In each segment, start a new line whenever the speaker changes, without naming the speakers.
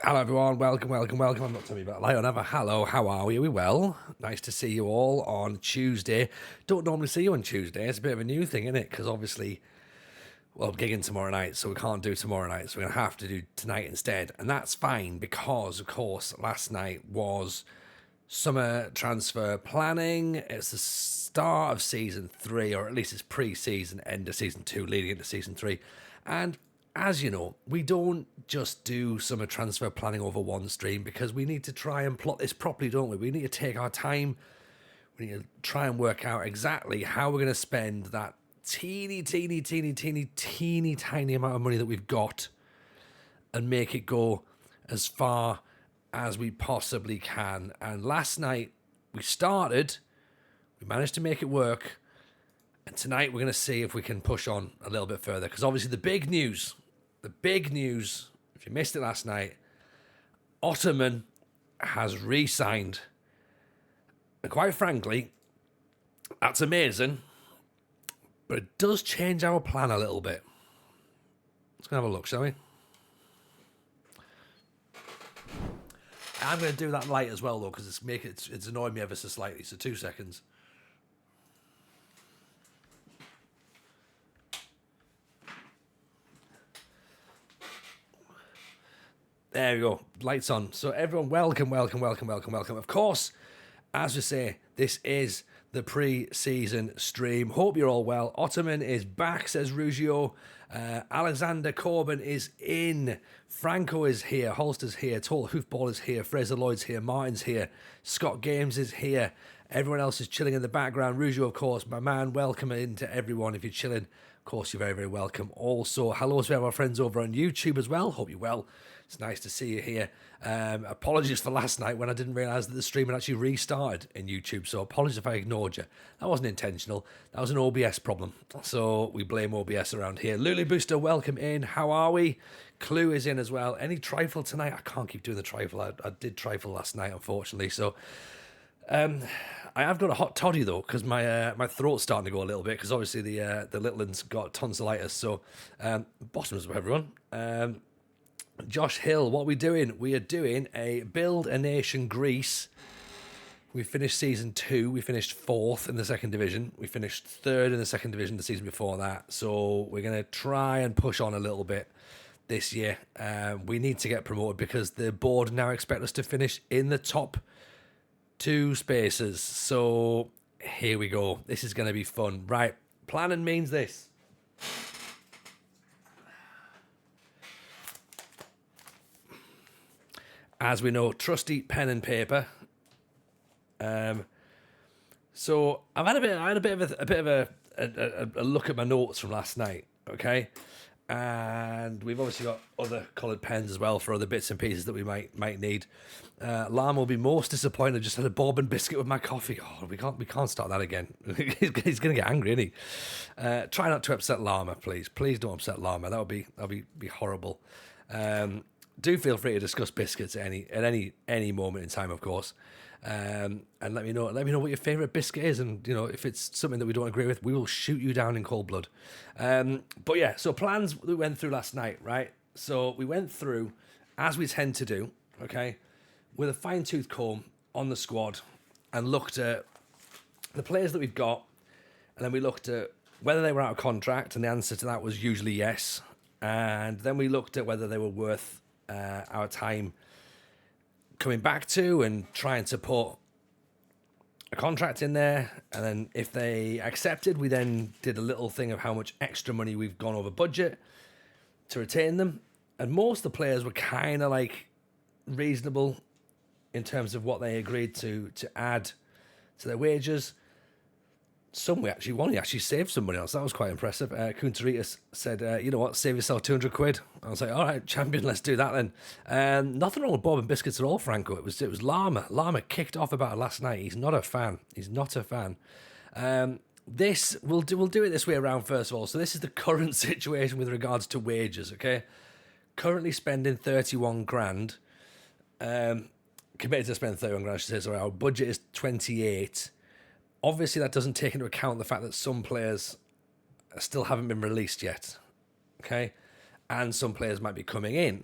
Hello everyone, welcome. I'm not telling you about Lion ever. Hello, how are we? Are we well? Nice to see you all on Tuesday. Don't normally see you on Tuesday. It's a bit of a new thing, isn't it? Because obviously, well, I'm gigging tomorrow night, so we can't do tomorrow night. So we're going to have to do tonight instead. And that's fine because, of course, last night was summer transfer planning. It's the start of season 3, or at least it's pre-season, end of season 2, leading into season 3. And as you know, we don't just do summer transfer planning over one stream because we need to try and plot this properly, don't we? We need to take our time. We need to try and work out exactly how we're going to spend that teeny tiny amount of money that we've got and make it go as far as we possibly can. And last night we managed to make it work. And tonight we're going to see if we can push on a little bit further. Because obviously the big news, if you missed it last night, Ottoman has re-signed. And quite frankly, that's amazing. But it does change our plan a little bit. Let's go have a look, shall we? I'm going to do that light as well, though, because it's annoying me ever so slightly. So 2 seconds. There we go. Lights on. So everyone, welcome. Of course, as we say, this is the pre-season stream. Hope you're all well. Ottoman is back, says Rugio. Alexander Corbin is in. Franco is here. Holster's here. Total Hoofball is here. Fraser Lloyd's here. Martin's here. Scott Games is here. Everyone else is chilling in the background. Rugio, of course, my man. Welcome in to everyone. If you're chilling, of course, you're very, very welcome. Also, hello to our friends over on YouTube as well. Hope you're well. It's nice to see you here. Apologies for last night when I didn't realise that the stream had actually restarted in YouTube. So apologies if I ignored you. That wasn't intentional. That was an OBS problem. So we blame OBS around here. Lulu Booster, welcome in. How are we? Clue is in as well. Any trifle tonight? I can't keep doing the trifle. I did trifle last night, unfortunately. So I have got a hot toddy though, because my throat's starting to go a little bit, because obviously the little one's got tonsillitis. So bottoms of everyone. Josh Hill, what are we doing? We are doing a Build a Nation Greece. We finished season 2. We finished 4th in the second division. We finished 3rd in the second division the season before that. So we're going to try and push on a little bit this year. We need to get promoted because the board now expect us to finish in the top 2 spaces. So here we go. This is going to be fun. Right. Planning means this. As we know, trusty pen and paper. So I had a bit of a look at my notes from last night. Okay, and we've obviously got other coloured pens as well for other bits and pieces that we might need. Lam will be most disappointed. I just had a bourbon biscuit with my coffee. Oh, we can't start that again. He's going to get angry, isn't he? Try not to upset Llama, please. Please don't upset Llama. That'll be horrible. Do feel free to discuss biscuits at any moment in time, of course, and let me know what your favourite biscuit is, and if it's something that we don't agree with, we will shoot you down in cold blood. But yeah, so plans we went through last night, right? So we went through as we tend to do, okay, with a fine-tooth comb on the squad, and looked at the players that we've got, and then we looked at whether they were out of contract, and the answer to that was usually yes, and then we looked at whether they were worth our time coming back to and trying to put a contract in there. And then if they accepted, we then did a little thing of how much extra money we've gone over budget to retain them. And most of the players were kind of like reasonable in terms of what they agreed to add to their wages. Some we actually won. He actually saved some money on, so that was quite impressive. Kuntaritas said, you know what, save yourself 200 quid. I was like, all right, champion, let's do that then. Nothing wrong with Bob and Biscuits at all, Franco. It was Llama. Llama kicked off about it last night. He's not a fan. This, we'll do it this way around first of all. So this is the current situation with regards to wages, okay? Currently spending 31 grand. Committed to spend 31 grand, I should say. Sorry, our budget is 28. Obviously, that doesn't take into account the fact that some players still haven't been released yet, okay? And some players might be coming in.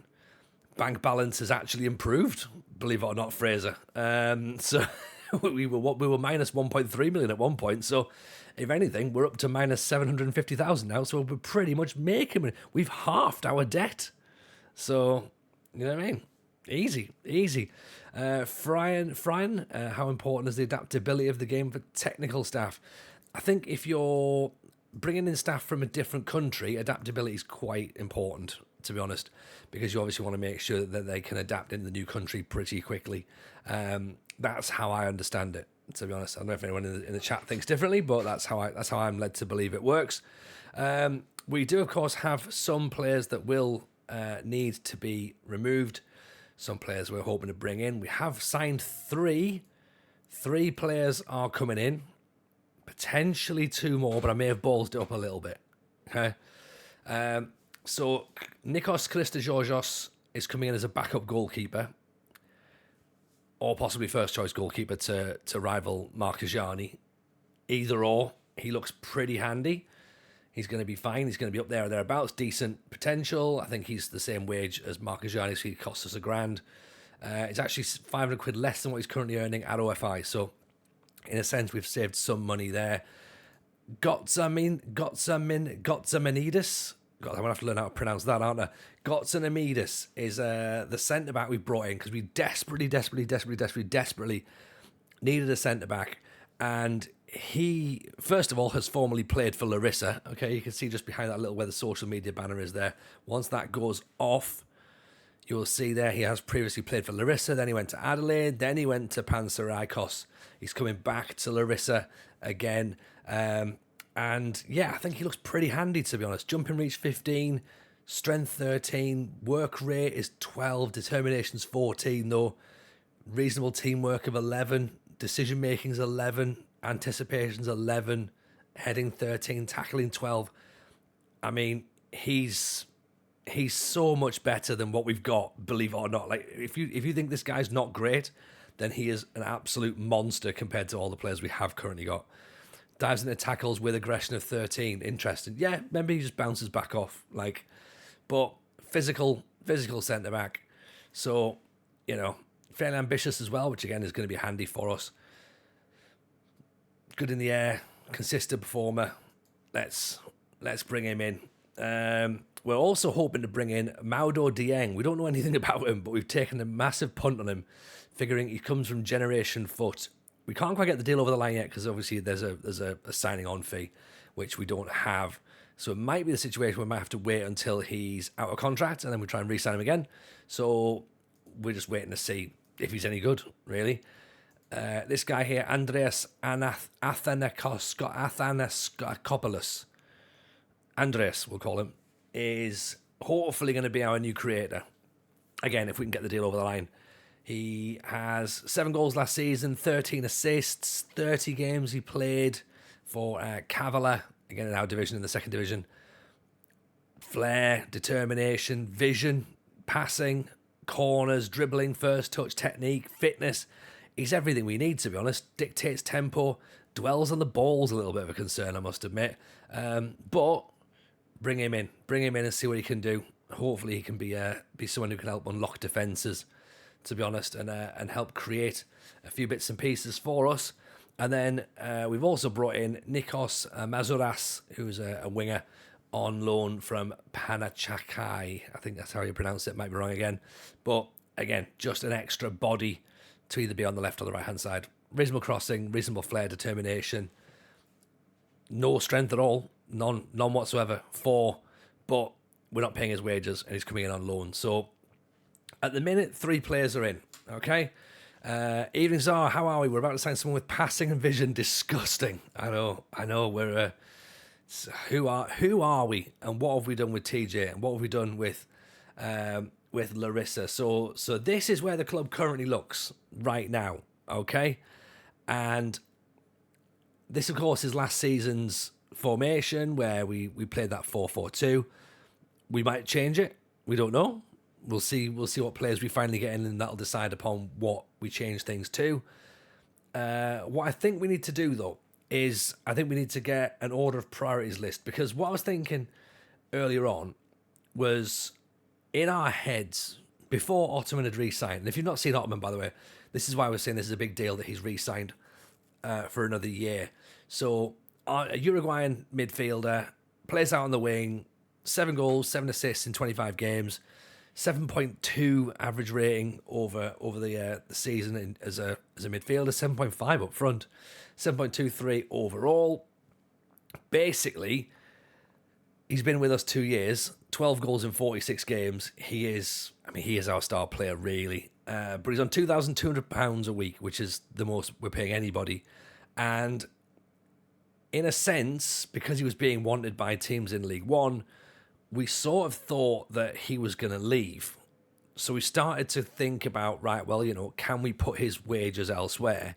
bank balance has actually improved, believe it or not, Fraser. So we were minus 1.3 million at one point. So if anything, we're up to minus 750,000 now. So we're pretty much making it. We've halved our debt. So, you know what I mean? Easy. Brian, how important is the adaptability of the game for technical staff? I think if you're bringing in staff from a different country, adaptability is quite important, to be honest, because you obviously want to make sure that they can adapt into the new country pretty quickly. That's how I understand it, to be honest. I don't know if anyone in the chat thinks differently, but that's how I'm led to believe it works. We do, of course, have some players that will need to be removed. Some players we're hoping to bring in. We have signed three. 3 players are coming in. Potentially 2 more, but I may have ballsed it up a little bit. Okay. So Nikos Christogeorgios is coming in as a backup goalkeeper, or possibly first choice goalkeeper to rival Marcagiani. Either or, he looks pretty handy. He's going to be fine. He's going to be up there or thereabouts. Decent potential. I think he's the same wage as Marcagiani, so he costs us £1,000. It's actually 500 quid less than what he's currently earning at OFI. So, in a sense, we've saved some money there. Gotzamanidis. God, I'm going to have to learn how to pronounce that, aren't I? Gotzamanidis is the centre-back we brought in because we desperately needed a centre-back. And he, first of all, has formerly played for Larisa. Okay, you can see just behind that little where the social media banner is there. Once that goes off, you'll see there he has previously played for Larisa. Then he went to Adelaide. Then he went to Panathinaikos. He's coming back to Larisa again. And yeah, I think he looks pretty handy, to be honest. Jumping reach 15, strength 13, work rate is 12, determination's 14 though. Reasonable teamwork of 11, decision making's 11, anticipation's 11, heading 13, tackling 12. I mean, he's so much better than what we've got, believe it or not. Like if you think this guy's not great, then he is an absolute monster compared to all the players we have currently got. Dives into tackles with aggression of 13. Interesting. Yeah, maybe he just bounces back off. But physical centre-back. So, fairly ambitious as well, which again is going to be handy for us. Good in the air, consistent performer. Let's bring him in. We're also hoping to bring in Maudo Dieng. We don't know anything about him, but we've taken a massive punt on him, figuring he comes from Generation Foot. We can't quite get the deal over the line yet because obviously there's a signing on fee, which we don't have. So it might be the situation where we might have to wait until he's out of contract and then we try and re-sign him again. So we're just waiting to see if he's any good, really. This guy here, Andreas Athanakopoulos, Andreas, we'll call him, is hopefully going to be our new creator. Again, if we can get the deal over the line. He has 7 goals last season, 13 assists, 30 games he played for Kavala, again in our division, in the second division. Flair, determination, vision, passing, corners, dribbling, first touch, technique, fitness. He's everything we need, to be honest. Dictates tempo, dwells on the ball's a little bit of a concern, I must admit. But bring him in and see what he can do. Hopefully he can be someone who can help unlock defences, to be honest, and help create a few bits and pieces for us. And then we've also brought in Nikos Mazouras, who's a winger on loan from Panachakai. I think that's how you pronounce it. Might be wrong again. But again, just an extra body to either be on the left or the right-hand side. Reasonable crossing, reasonable flair, determination. No strength at all. None whatsoever. 4. But we're not paying his wages and he's coming in on loan. So at the minute, 3 players are in. Okay? Evening Czar, how are we? We're about to sign someone with passing and vision. Disgusting. I know. We're who are we, and what have we done with TJ, and what have we done with Larisa? So this is where the club currently looks right now. Okay, and this of course is last season's formation where we played that 4-4-2. We might change it. We don't know. We'll see what players we finally get in, and that'll decide upon what we change things to. What I think we need to do, though, is I think we need to get an order of priorities list, because what I was thinking earlier on was, in our heads, before Ottoman had re-signed. And if you've not seen Ottoman, by the way, this is why we're saying this is a big deal that he's re-signed for another year. So a Uruguayan midfielder, plays out on the wing, 7 goals, 7 assists in 25 games, 7.2 average rating over the season as a midfielder, 7.5 up front, 7.23 overall. Basically, he's been with us 2 years, 12 goals in 46 games. He is our star player, really. But he's on £2,200 a week, which is the most we're paying anybody. And in a sense, because he was being wanted by teams in League One, we sort of thought that he was going to leave. So we started to think about, right, well, can we put his wages elsewhere?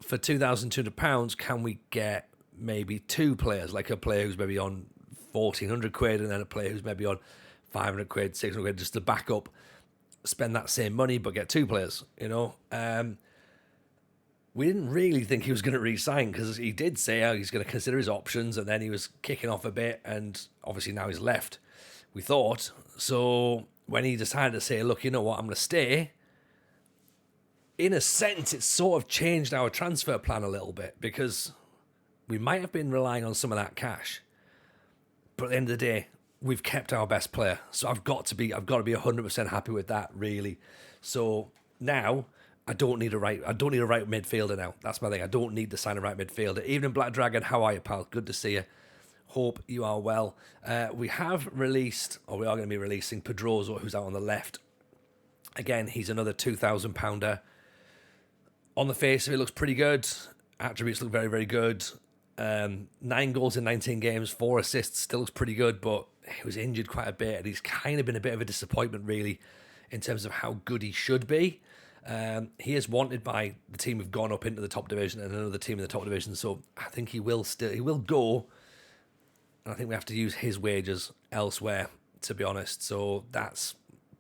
For £2,200, can we get maybe 2 players, like a player who's maybe on 1,400 quid and then a player who's maybe on 500 quid, 600 quid, just to back up, spend that same money, but get 2 players, We didn't really think he was going to re-sign because he did say how he's going to consider his options, and then he was kicking off a bit, and obviously now he's left, we thought. So when he decided to say, look, you know what, I'm going to stay, in a sense, it sort of changed our transfer plan a little bit because we might have been relying on some of that cash. But at the end of the day, we've kept our best player. So I've got to be 100% happy with that, really. So now I don't need a right midfielder now. That's my thing. I don't need to sign a right midfielder. Evening Black Dragon, how are you, pal? Good to see you. Hope you are well. We are going to be releasing Pedroso, who's out on the left. Again, he's another £2,000. On the face of it, looks pretty good. Attributes look very, very good. 9 goals in 19 games, 4 assists, still looks pretty good, but he was injured quite a bit, and he's kind of been a bit of a disappointment, really, in terms of how good he should be. He is wanted by the team who've gone up into the top division and another team in the top division, so I think he will go, and I think we have to use his wages elsewhere, to be honest. So that's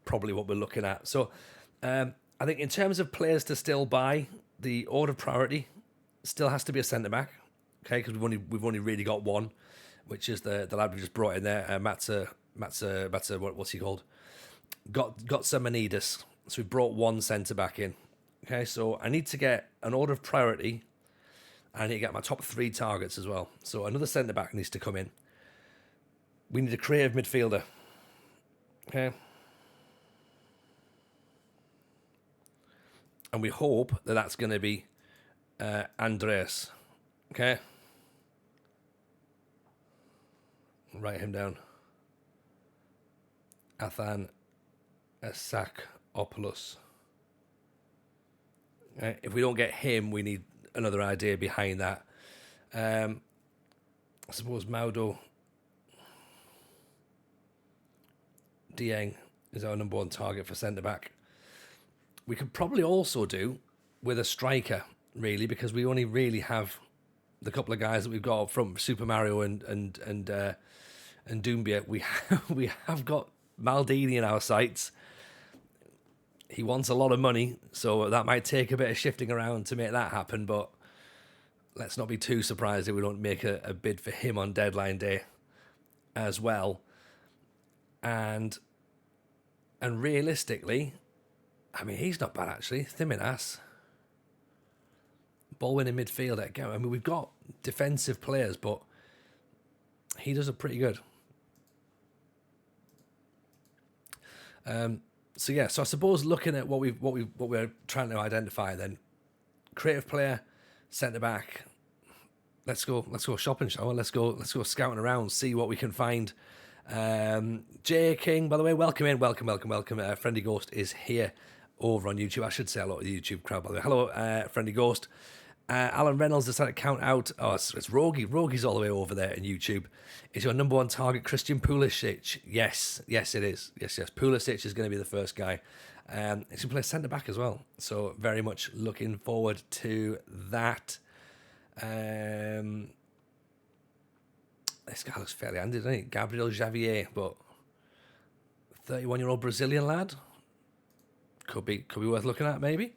probably what we're looking at. So I think in terms of players to still buy, the order of priority still has to be a centre-back, okay, because we've only really got one, which is the lad we just brought in there, Matza, what's he called? Got Samanides. So we brought one centre-back in. Okay, so I need to get an order of priority. I need to get my top 3 targets as well. So another centre-back needs to come in. We need a creative midfielder. Okay. And we hope that that's going to be Andreas. Okay. Write him down. Athan Esakopoulos. If we don't get him, we need another idea behind that. I suppose Maudo Dieng is our number 1 target for centre-back. We could probably also do with a striker, really, because we only really have the couple of guys that we've got from Super Mario and Doumbia. We have got Maldini in our sights. He wants a lot of money, so that might take a bit of shifting around to make that happen, but let's not be too surprised if we don't make a bid for him on deadline day as well. And realistically, I mean, he's not bad, actually. Thiminas. Ball-winning midfielder. I mean, we've got defensive players, but he does it pretty good. So I suppose looking at what we're trying to identify, then creative player, centre back. Let's go shopping, shall we? Let's go scouting around, see what we can find. J King, by the way, welcome in, welcome. Friendly Ghost is here over on YouTube. I should say hello to the YouTube crowd, by the way. Hello, Friendly Ghost. Alan Reynolds decided to count out. Oh, it's Rogie. Rogie's all the way over there in YouTube. Is your number 1 target Christian Pulisic? Yes, it is. Yes. Pulisic is going to be the first guy. He's going to play centre back as well. So very much looking forward to that. This guy looks fairly handy, doesn't he? Gabriel Javier, but 31-year-old Brazilian lad. Could be worth looking at, maybe.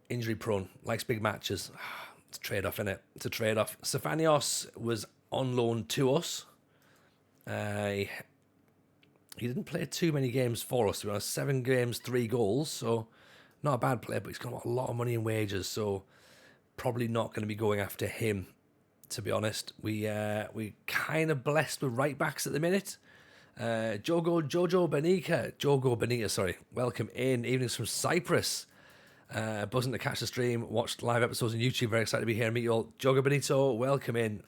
Injury prone, likes big matches. It's a trade-off, isn't it? It's a trade-off. Stefanios was on loan to us. He didn't play too many games for us, to be honest. 7 games, 3 goals, so not a bad player, but he's got a lot of money in wages, so probably not going to be going after him, to be honest. We kind of blessed with right backs at the minute. Jogo Benita, sorry. Welcome in. Evenings from Cyprus. Buzzing to catch the stream. Watched live episodes on YouTube. Very excited to be here and meet you all. Jogo Benito, welcome in,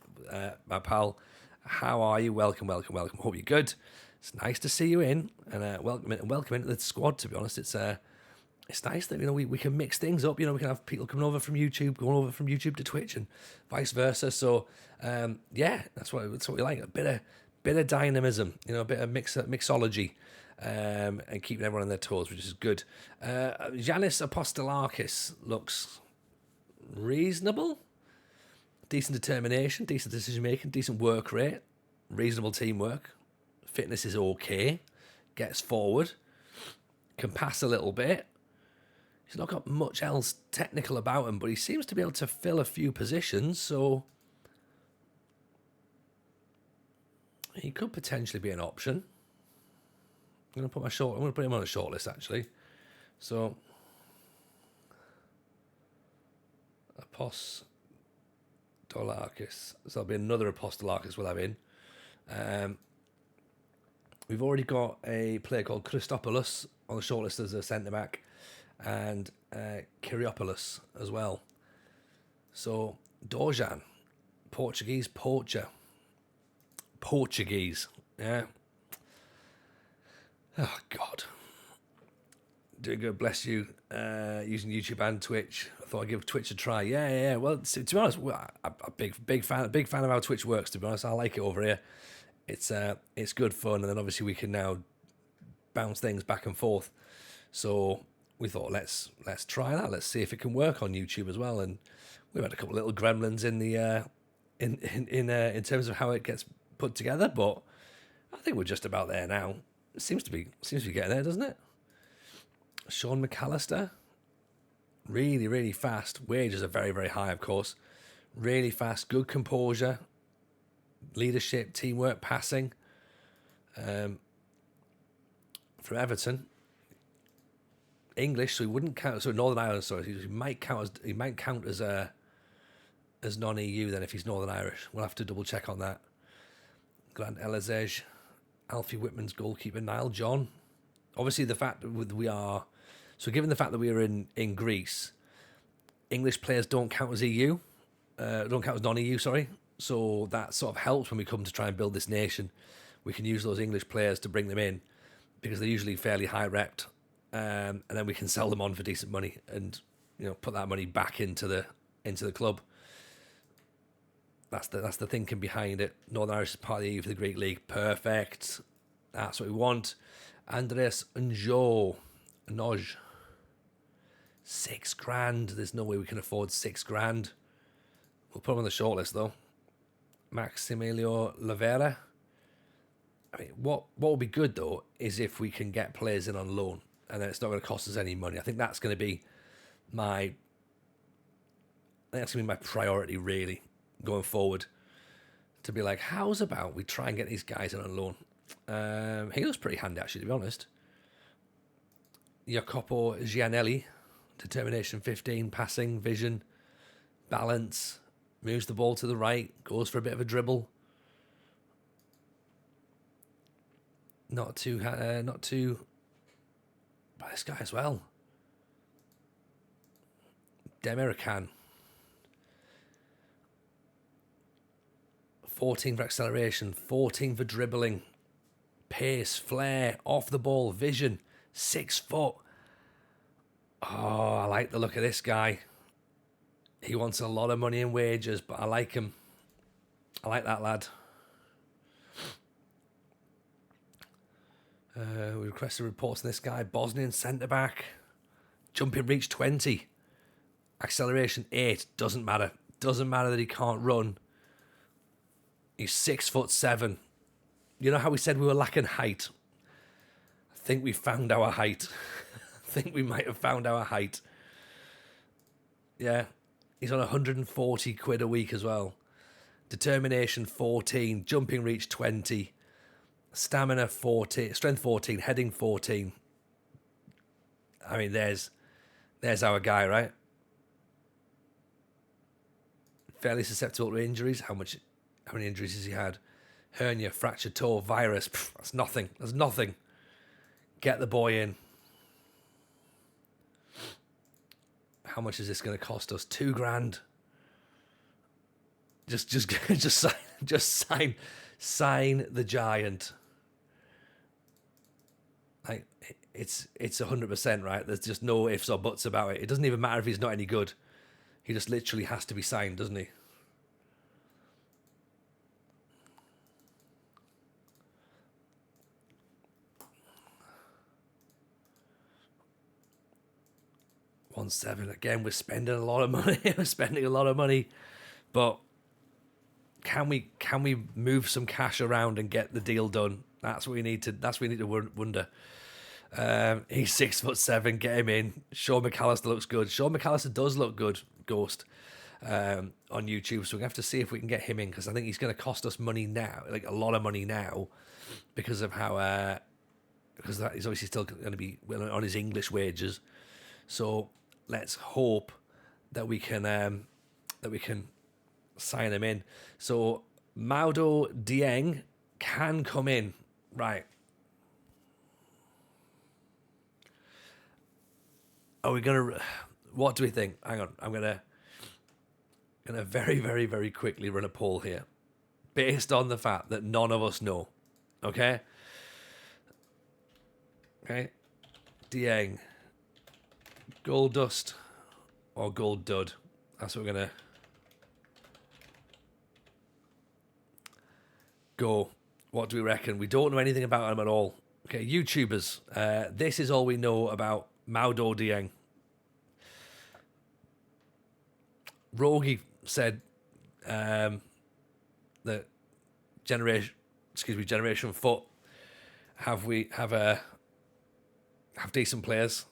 my pal. How are you? Welcome. Hope you're good. It's nice to see you in, and welcome into the squad. To be honest, it's nice that we can mix things up. We can have people coming over from YouTube, going over from YouTube to Twitch, and vice versa. So that's what we like. A bit of dynamism, a bit of mixology, and keeping everyone on their toes, which is good. Yanis Apostolakis looks reasonable. Decent determination, decent decision making, decent work rate, reasonable teamwork. Fitness is okay. Gets forward. Can pass a little bit. He's not got much else technical about him, but he seems to be able to fill a few positions, so he could potentially be an option. I'm going to put him on a short list, actually. So, Apostolakis. So there'll be another Apostolakis we'll have in. We've already got a player called Christopoulos on the shortlist as a centre-back, and Kyriopoulos as well. So, Dorjan, Portuguese poacher. Portuguese, yeah. Oh, God. Doing good, bless you. Using YouTube and Twitch. I thought I'd give Twitch a try. Yeah. Well, to be honest, I'm a big fan of how Twitch works, to be honest. I like it over here. It's good fun, and then obviously we can now bounce things back and forth. So we thought let's try that. Let's see if it can work on YouTube as well. And we've had a couple of little gremlins in the in terms of how it gets put together, but I think we're just about there now. It seems to be getting there, doesn't it? Sean McAllister, really, really fast. Wages are very, very high, of course. Really fast, good composure, leadership, teamwork, passing. From Everton, English, so he wouldn't count. So Northern Ireland, sorry, he might count as non-EU. Then if he's Northern Irish, we'll have to double check on that. Grant Elazej, Alfie Whitman's goalkeeper, Niall John. Obviously, the fact that given the fact that we are in Greece, English players don't count as non-EU, sorry. So that sort of helps when we come to try and build this nation. We can use those English players to bring them in because they're usually fairly high repped, and then we can sell them on for decent money and put that money back into the club. That's the thinking behind it. Northern Irish is part of the EU for the Greek League. Perfect. That's what we want. Andres Njo. $6,000. There's no way we can afford $6,000. We'll put him on the shortlist though. Maximilio Lavera. I mean, what would be good though is if we can get players in on loan, and then it's not going to cost us any money. I think that's going to be my priority really going forward. To be like, how's about we try and get these guys in on loan? He looks pretty handy actually, to be honest. Jacopo Gianelli, determination 15, passing, vision, balance, moves the ball to the right, goes for a bit of a dribble. Not too. But this guy as well. Demirican. 14 for acceleration, 14 for dribbling, pace, flair, off the ball, vision, 6 foot. Oh, I like the look of this guy. He wants a lot of money in wages, but I like him. I like that lad. We requested reports on this guy. Bosnian centre-back. Jumping reach 20. Acceleration 8. Doesn't matter. Doesn't matter that he can't run. He's 6'7". You know how we said we were lacking height? I think we found our height. I think we might have found our height. Yeah. He's on 140 quid a week as well. Determination 14. Jumping reach 20. Stamina 14, strength 14, heading 14. I mean, there's our guy, right? Fairly susceptible to injuries. How many injuries has he had? Hernia, fractured toe, virus. Pff, that's nothing. That's nothing. Get the boy in. How much is this going to cost us? $2,000. Just sign the giant. Like it's 100%, right? There's just no ifs or buts about it. It doesn't even matter if he's not any good. He just literally has to be signed, doesn't he? $1.7 again. We're spending a lot of money. We're spending a lot of money, but can we move some cash around and get the deal done? That's what we need to wonder. He's 6'7". Get him in. Sean McAllister looks good. Sean McAllister does look good. Ghost on YouTube. So we have to see if we can get him in, because I think he's going to cost us money now, like a lot of money now, because of how because that he's obviously still going to be on his English wages. So let's hope that we can sign him in. So Maodo Dieng can come in, right? Are we gonna? What do we think? Hang on, I'm gonna very, very, very quickly run a poll here, based on the fact that none of us know. Okay. Okay. Dieng. Gold dust or gold dud? That's what we're gonna go. What do we reckon? We don't know anything about him at all. Okay, YouTubers. This is all we know about Maodo Dieng. Rogi said that Generation Foot have decent players.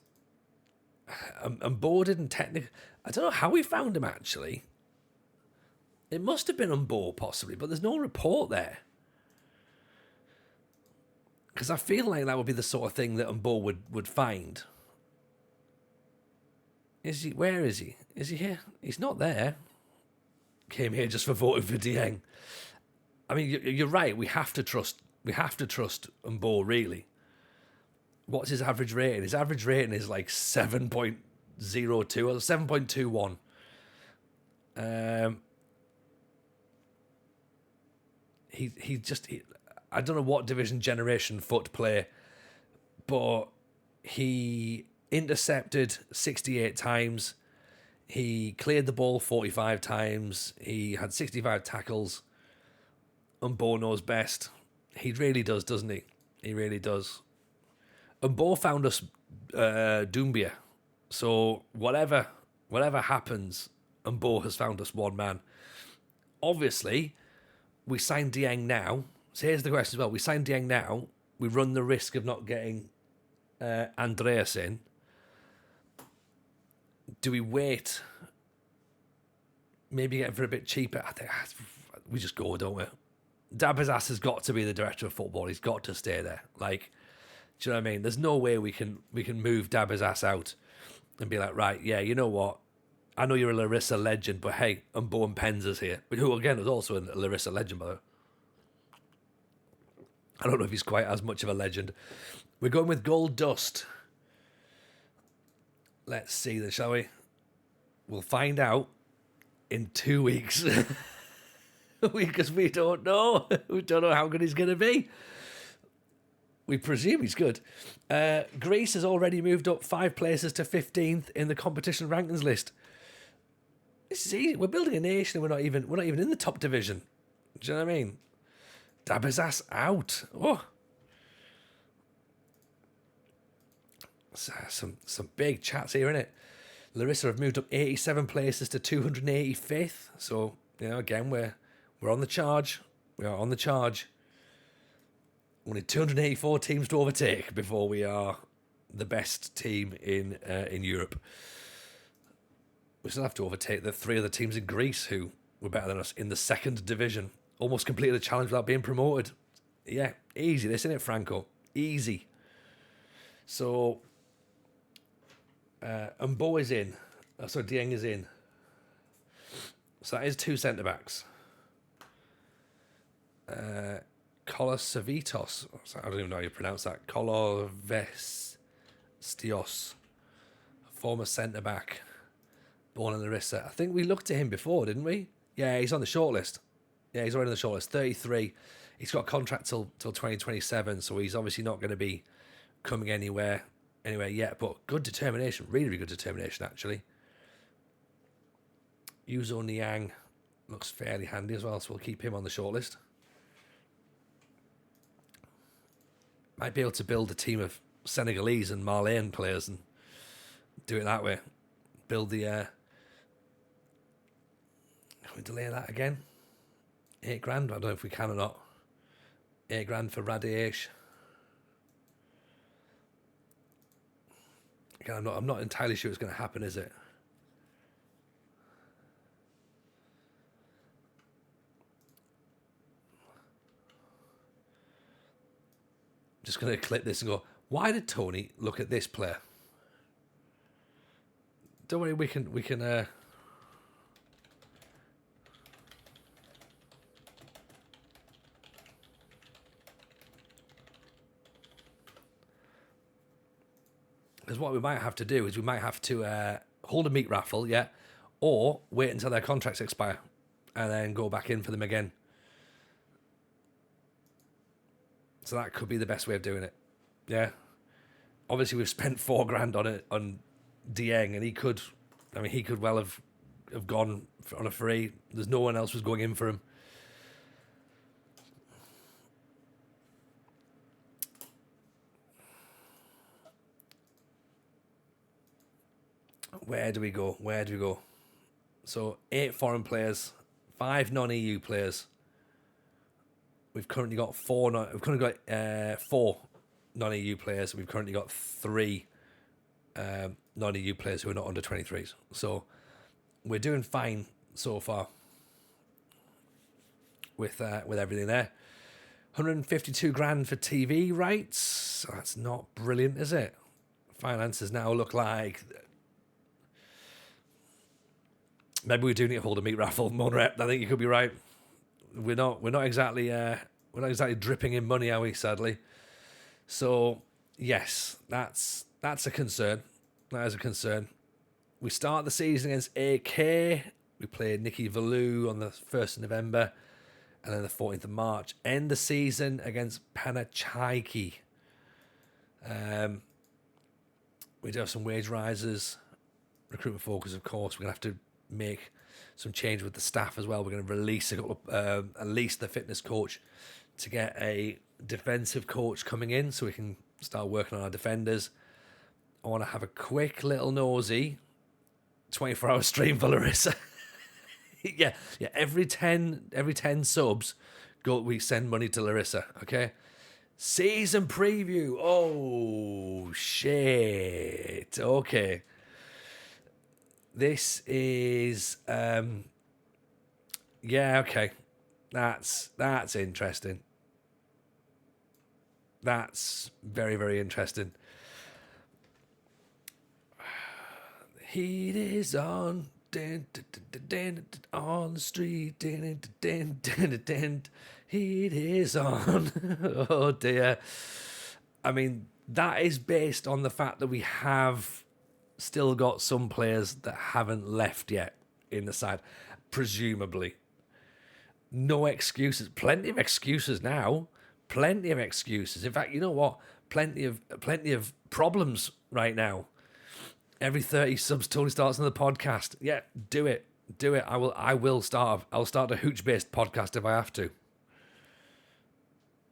And Bo didn't technically. I don't know how we found him actually. It must have been on Bo possibly, but there's no report there. Because I feel like that would be the sort of thing that Umbo would find. Is he? Where is he? Is he here? He's not there. Came here just for voting for Dieng. I mean, you're right. We have to trust Umbo, really. What's his average rating? His average rating is like 7.02 or 7.21. I don't know what division Generation Foot play, but he intercepted 68 times. He cleared the ball 45 times. He had 65 tackles. Umbo knows best. He really does, doesn't he? He really does. Umbo found us Doumbia. So whatever happens, Umbo has found us one man. Obviously, we signed Dieng now. So here's the question as well. We signed Dieng now. We run the risk of not getting Andreas in. Do we wait? Maybe get him for a bit cheaper. I think we just go, don't we? Dabazas has got to be the director of football. He's got to stay there. Like, do you know what I mean? There's no way we can move Dabazas out and be like, right, yeah, you know what? I know you're a Larisa legend, but hey, Umbo and Penzer's here. Who, again, is also a Larisa legend, by the way. I don't know if he's quite as much of a legend. We're going with Gold Dust. Let's see then, shall we? We'll find out in 2 weeks. Because we don't know. We don't know how good he's going to be. We presume he's good. Greece has already moved up 5 places to 15th in the competition rankings list. This is easy. We're building a nation and we're not even in the top division. Do you know what I mean? Dabazas out. Oh. Some big chats here, innit? Larisa have moved up 87 places to 285th. So, you know, again, we're on the charge. We are on the charge. We need 284 teams to overtake before we are the best team in Europe. We still have to overtake the 3 other teams in Greece who were better than us in the 2nd division. Almost completed the challenge without being promoted. Yeah, easy. This, isn't it, Franco? Easy. So, Mbo is in. So Dieng is in. So that is 2 centre-backs. Kolosavitos. I don't even know how you pronounce that. Kolovestios. Former centre-back. Born in Larisa. I think we looked at him before, didn't we? Yeah, he's on the shortlist. Yeah, he's already on the shortlist. 33. He's got a contract till 2027, so he's obviously not going to be coming anywhere yet. But good determination. Really, really good determination, actually. Yuzo Niang looks fairly handy as well, so we'll keep him on the shortlist. Might be able to build a team of Senegalese and Malian players and do it that way. Build the... Can we delay that again? $8,000. I don't know if we can or not. $8,000 for Radesh. Again, I'm not entirely sure it's going to happen, is it? Just going to clip this and go, why did Tony look at this player? Don't worry, we can because what we might have to do is we might have to hold a meat raffle, yeah, or wait until their contracts expire and then go back in for them again. So that could be the best way of doing it. Yeah. Obviously, we've spent $4,000 on it on Dieng, and he could well have gone on a free. There's no one else was going in for him. Where do we go? So 8 foreign players, 5 non-EU players. We've currently got 4 non-EU players. We've currently got 3 non-EU players who are not under 23s. So we're doing fine so far with everything there. $152,000 for TV rights. That's not brilliant, is it? Finances now look like maybe we do need to hold a meat raffle, Monrep. I think you could be right. We're not exactly dripping in money, are we? Sadly. So yes, that's a concern. That is a concern. We start the season against AK. We play Nikki Valou on the 1st of November, and then the 14th of March. End the season against Panachaiki. We do have some wage rises, recruitment focus, of course. We're gonna have to make some change with the staff as well. We're going to release at least the fitness coach to get a defensive coach coming in so we can start working on our defenders. I want to have a quick little nosy 24-hour stream for Larisa. yeah. Every 10 subs, we send money to Larisa. Okay. Season preview. Oh shit. Okay. This is okay. That's interesting. That's very, very interesting. Heat is on, on the street, heat is on. Oh dear. I mean, that is based on the fact that we have still got some players that haven't left yet in the side, presumably. No excuses. Plenty of excuses now. Plenty of excuses. In fact, you know what? Plenty of problems right now. Every 30 subs, Tony starts another podcast. Yeah, do it. I'll start a hooch-based podcast if I have to.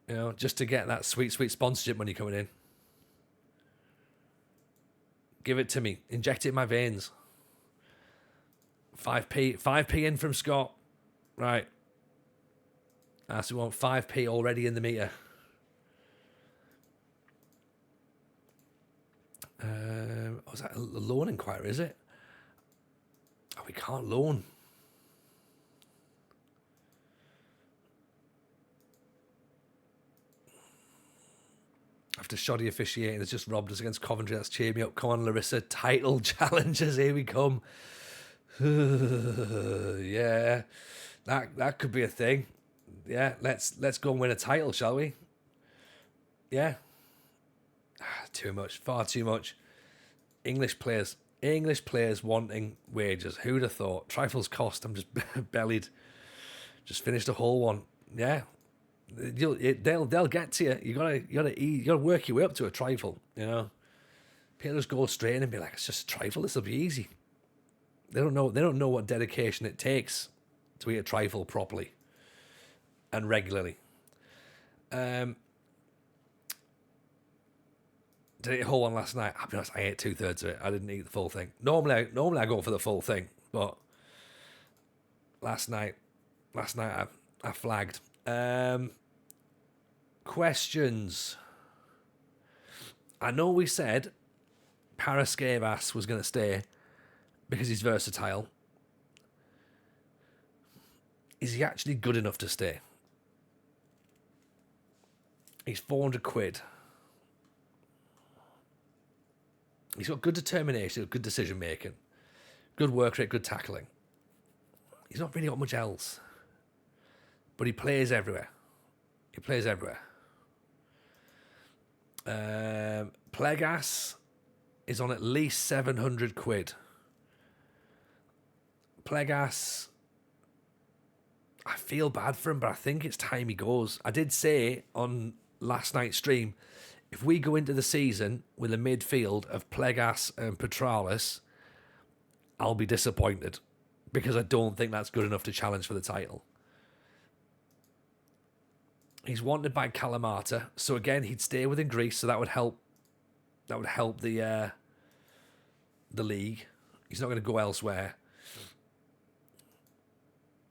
You know, just to get that sweet, sweet sponsorship money coming in. Give it to me. Inject it in my veins. 5p in from Scott. Right. So we want 5p already in the meter. Was that a loan inquiry, is it? Oh, we can't loan. After shoddy officiating has just robbed us against Coventry. That's cheered me up. Come on, Larisa. Title challenges. Here we come. Yeah. That could be a thing. Yeah, let's go and win a title, shall we? Yeah. Too much. Far too much. English players wanting wages. Who'd have thought? Trifles cost. I'm just bellied. Just finished a whole one. Yeah. They'll get to you. You gotta work your way up to a trifle. You know, people just go straight in and be like, "It's just a trifle. This will be easy." They don't know what dedication it takes to eat a trifle properly and regularly. Did I eat a whole one last night? I'll be honest, I ate 2/3 of it. I didn't eat the full thing. Normally I go for the full thing, but last night I flagged. Questions. I know we said Paraskevas was going to stay because he's versatile. Is he actually good enough to stay? He's 400 quid. He's got good determination, good decision making, good work rate, good tackling. He's not really got much else. But he plays everywhere. Plegas is on at least 700 quid. Plegas, I feel bad for him, but I think it's time he goes. I did say on last night's stream, if we go into the season with a midfield of Plegas and Petralis, I'll be disappointed because I don't think that's good enough to challenge for the title. He's wanted by Kalamata, so again he'd stay within Greece, so that would help. That would help the league. He's not going to go elsewhere.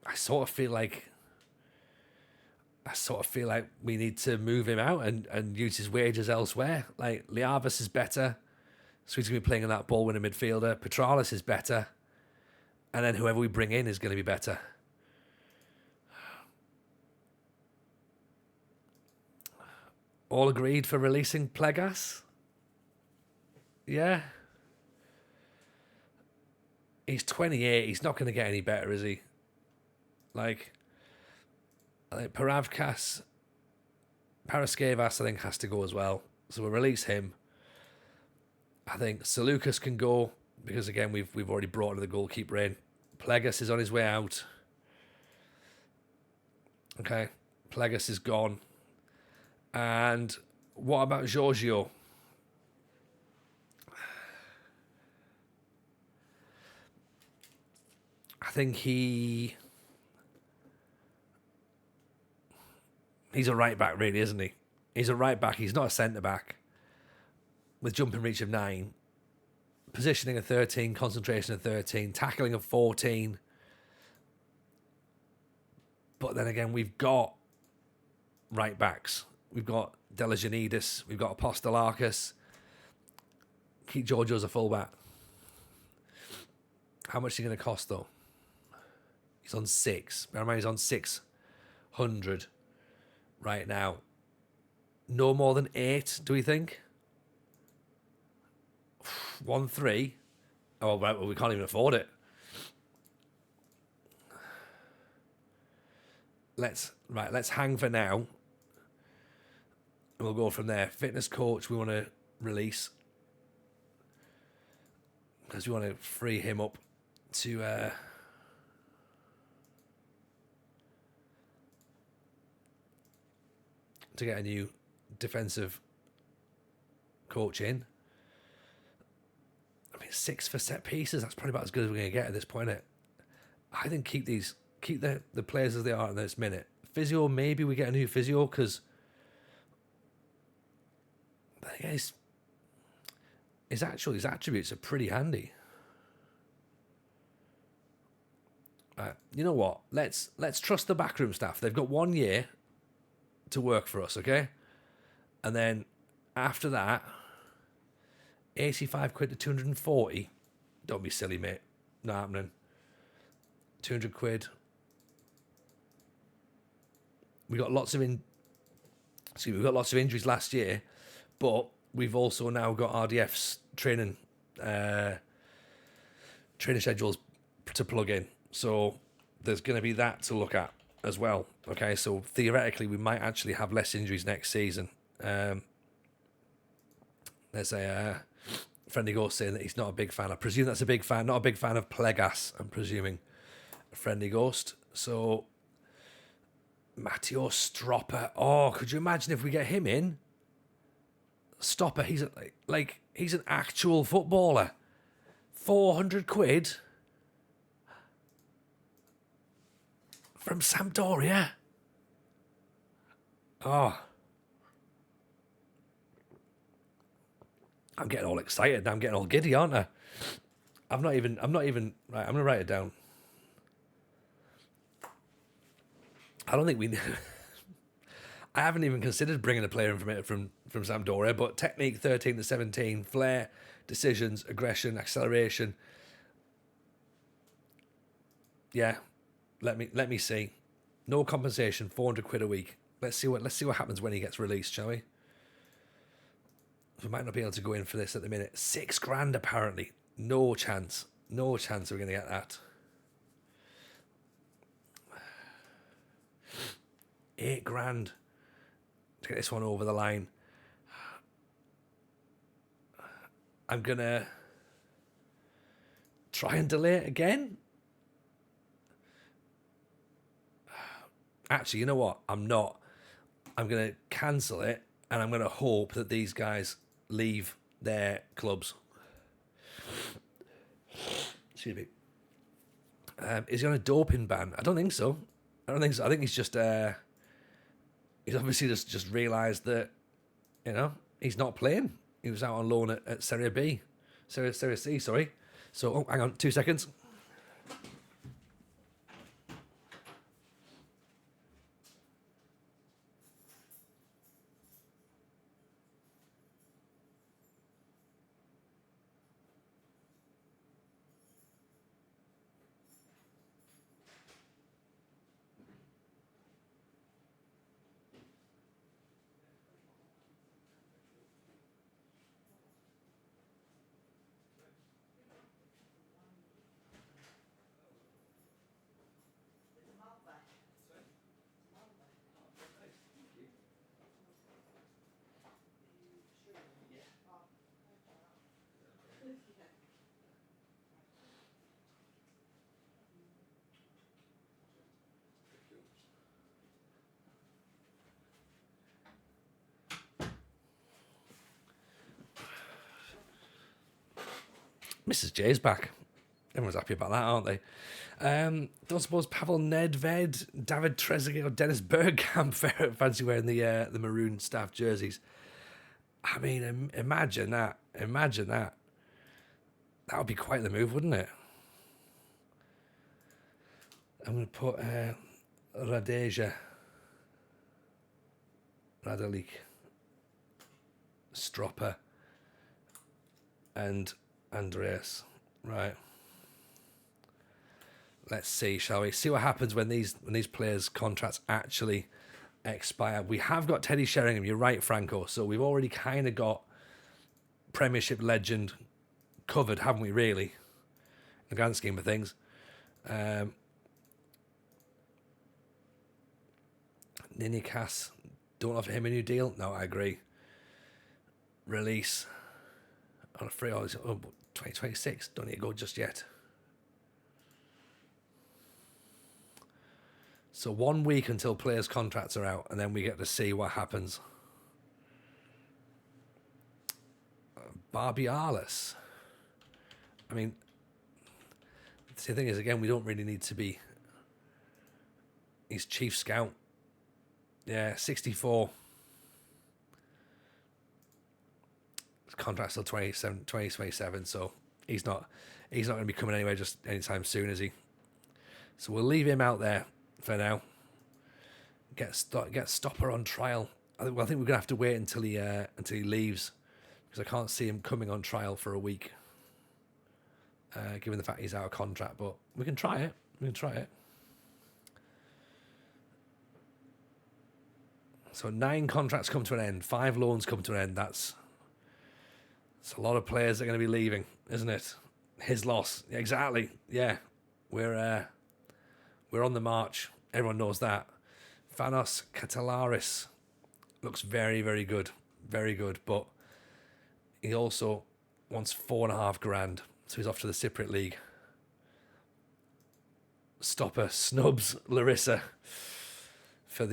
I sort of feel like we need to move him out and use his wages elsewhere. Like Liavis is better, so he's going to be playing in that ball-winning midfielder. Petralis is better, and then whoever we bring in is going to be better. All agreed for releasing Plegas? Yeah. He's 28. He's not going to get any better, is he? Like, I think Paraskevas, I think, has to go as well. So we'll release him. I think Seleucus can go because, again, we've already brought the goalkeeper in. Plegas is on his way out. Okay. Plegas is gone. And what about Giorgio? I think he's a right back, really, isn't he? He's a right back. He's not a centre back. With jumping reach of 9, positioning of 13, concentration of 13, tackling of 14. But then again, we've got right backs. We've got Delijanidis. We've got Apostolakis. Keep Giorgio as a fullback. How much is he going to cost, though? He's on 6. Bear in mind, he's on 600 right now. No more than 8, do we think? 1-3. Oh, right, well, we can't even afford it. Let's hang for now. And we'll go from there. Fitness coach, we want to release. Because we want to free him up to get a new defensive coach in. I mean, 6 for set pieces. That's probably about as good as we're going to get at this point. I think keep the players as they are at this minute. Physio, maybe we get a new physio because his attributes are pretty handy. You know what? Let's trust the backroom staff. They've got 1 year to work for us, okay? And then after that, 85 quid to 240. Don't be silly, mate. Not happening. 200 quid. We got lots of injuries last year, But we've also now got RDF's training schedules to plug in. So there's going to be that to look at as well. Okay, so theoretically, we might actually have less injuries next season. There's a friendly ghost saying that he's not a big fan. I presume that's a big fan, not a big fan of Plegas, I'm presuming. A friendly ghost. So Matteo Stropper. Oh, could you imagine if we get him in? Stopper, he's he's an actual footballer. 400 quid from Sampdoria. Oh, I'm getting all excited now. I'm getting all giddy, aren't I? I'm not even. Right, I'm gonna write it down. I don't think we. I haven't even considered bringing a player in from Sampdoria, but technique 13 to 17, flair, decisions, aggression, acceleration. Yeah, let me see. No compensation, 400 quid a week. Let's see what happens when he gets released, shall we? We might not be able to go in for this at the minute. £6,000 apparently. No chance. No chance we're going to get that. £8,000 to get this one over the line. I'm going to try and delay it again. Actually, you know what? I'm not. I'm going to cancel it, and I'm going to hope that these guys leave their clubs. Excuse me. Is he on a doping ban? I don't think so. I think he's just he's obviously just realised that, you know, he's not playing. He was out on loan at Serie B. Serie C, sorry. So, oh, hang on, 2 seconds. Mrs. J's back. Everyone's happy about that, aren't they? Don't suppose Pavel Nedved, David Trezeguet, or Dennis Bergkamp fancy wearing the maroon staff jerseys. I mean, imagine that. Imagine that. That would be quite the move, wouldn't it? I'm going to put Radalik, Stropper, and Andreas. Right. Let's see, shall we? See what happens when these players' contracts actually expire. We have got Teddy Sheringham, you're right, Franco. So we've already kind of got Premiership legend covered, haven't we, really? In the grand scheme of things. Ninikas, don't offer him a new deal? No, I agree. Release on a free, 2026, don't need to go just yet. So 1 week until players' contracts are out, and then we get to see what happens. Barbialis. I mean, the thing is, again, we don't really need to be. He's chief scout. Yeah, 64. His contract's till 2027, so he's not going to be coming anywhere just anytime soon, is he? So we'll leave him out there for now. Get Stopper on trial. I think we're gonna have to wait until he leaves, because I can't see him coming on trial for a week, given the fact he's out of contract. But we can try it. So 9 contracts come to an end, 5 loans come to an end. That's a lot of players that are going to be leaving, isn't it? His loss, exactly. Yeah, we're on the march. Everyone knows that. Thanos Catalaris looks very, very good, but he also wants $4.5 grand, so he's off to the Cypriot League. Stopper snubs Larisa for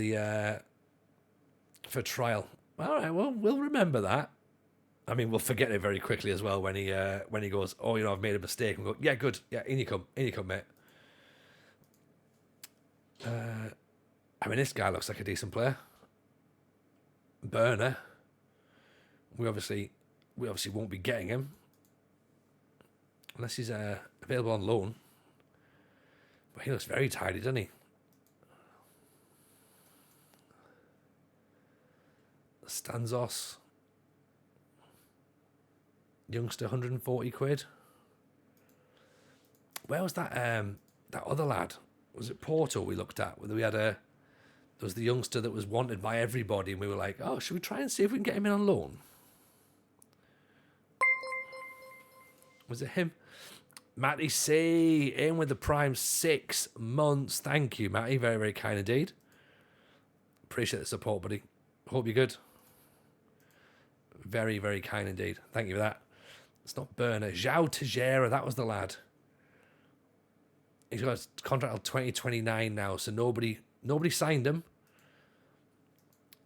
trial. All right, well, we'll remember that. I mean, we'll forget it very quickly as well when he goes, oh, I've made a mistake. And we go, yeah, good, yeah, in you come, mate. I mean, this guy looks like a decent player. Burner. We obviously won't be getting him unless he's available on loan. But he looks very tidy, doesn't he? Stanzos. Youngster, 140 quid. Where was that other lad? Was it Porto we looked at? There was the youngster that was wanted by everybody, and we were like, oh, should we try and see if we can get him in on loan? Was it him? Matty C, in with the prime 6 months. Thank you, Matty. Very, very kind indeed. Appreciate the support, buddy. Hope you're good. Very, very kind indeed. Thank you for that. It's not Burner. João Teixeira, that was the lad. He's got a contract until 2029 now, so nobody signed him.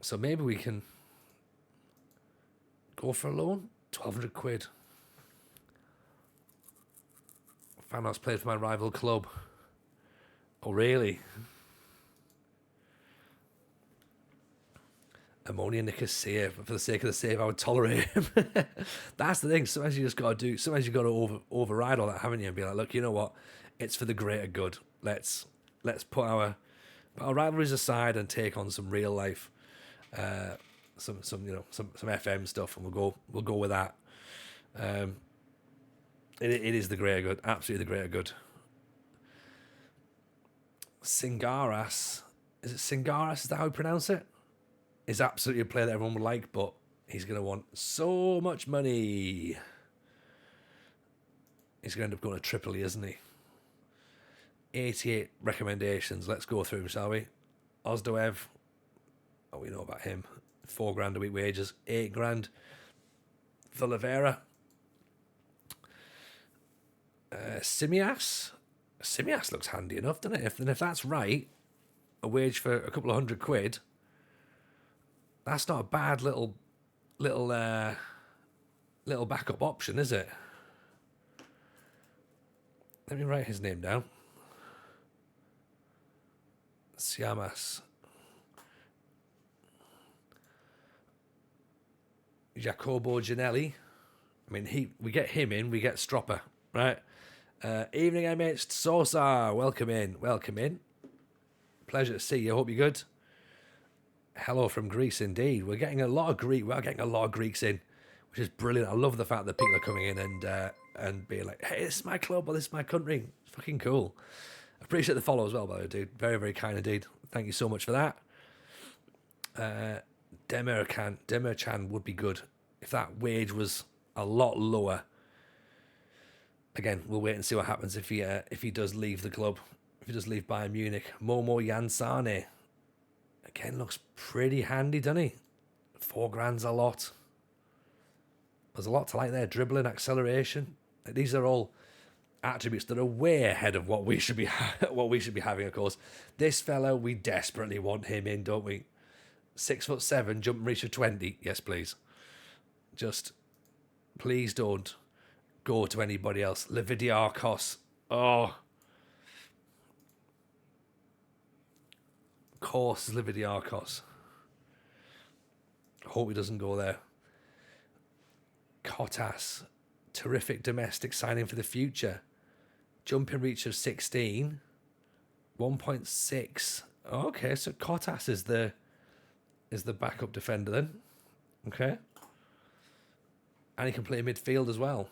So maybe we can go for a loan. 1,200 quid. Thanos played for my rival club. Oh, really? Ammonia Nicosia, for the sake of the save, I would tolerate him. That's the thing. Sometimes you just got to override all that, haven't you? And be like, look, you know what? It's for the greater good. Let's put our rivalries aside and take on some real life, some FM stuff, and we'll go with that. It is the greater good, absolutely the greater good. Singaras, is it Singaras? Is that how we pronounce it? Is absolutely a player that everyone would like, but he's going to want so much money. He's going to end up going to Tripoli, isn't he? 88 recommendations. Let's go through them, shall we? Ozdoev. Oh, we know about him. $4 a week wages. $8. Villavera. Simias. Simias looks handy enough, doesn't it? If that's right, a wage for a couple of £100. That's not a bad little backup option, is it? Let me write his name down. Siamas. Jacobo Gianelli. I mean, we get him in, we get Stropper, right? Evening, MH Sosa. Welcome in. Pleasure to see you. Hope you're good. Hello from Greece, indeed. We're getting a lot of Greeks in, which is brilliant. I love the fact that people are coming in and being like, "Hey, this is my club or this is my country." It's fucking cool. I appreciate the follow as well, by the way, dude. Very, very kind indeed. Thank you so much for that. Demircan would be good if that wage was a lot lower. Again, we'll wait and see what happens if he does leave the club. If he does leave Bayern Munich. Momo Yansane. Again, looks pretty handy, doesn't he? $4 a lot. There's a lot to like there. Dribbling, acceleration. These are all attributes that are way ahead of what we should be having, of course. This fella, we desperately want him in, don't we? 6'7", jump and reach of 20. Yes, please. Just, please don't go to anybody else. Levidiarkos. Oh. Of course, Levidiarkos. Hope he doesn't go there. Kottas. Terrific domestic signing for the future. Jumping reach of 16. 1.6. Okay, so Kottas is the backup defender then. Okay. And he can play midfield as well.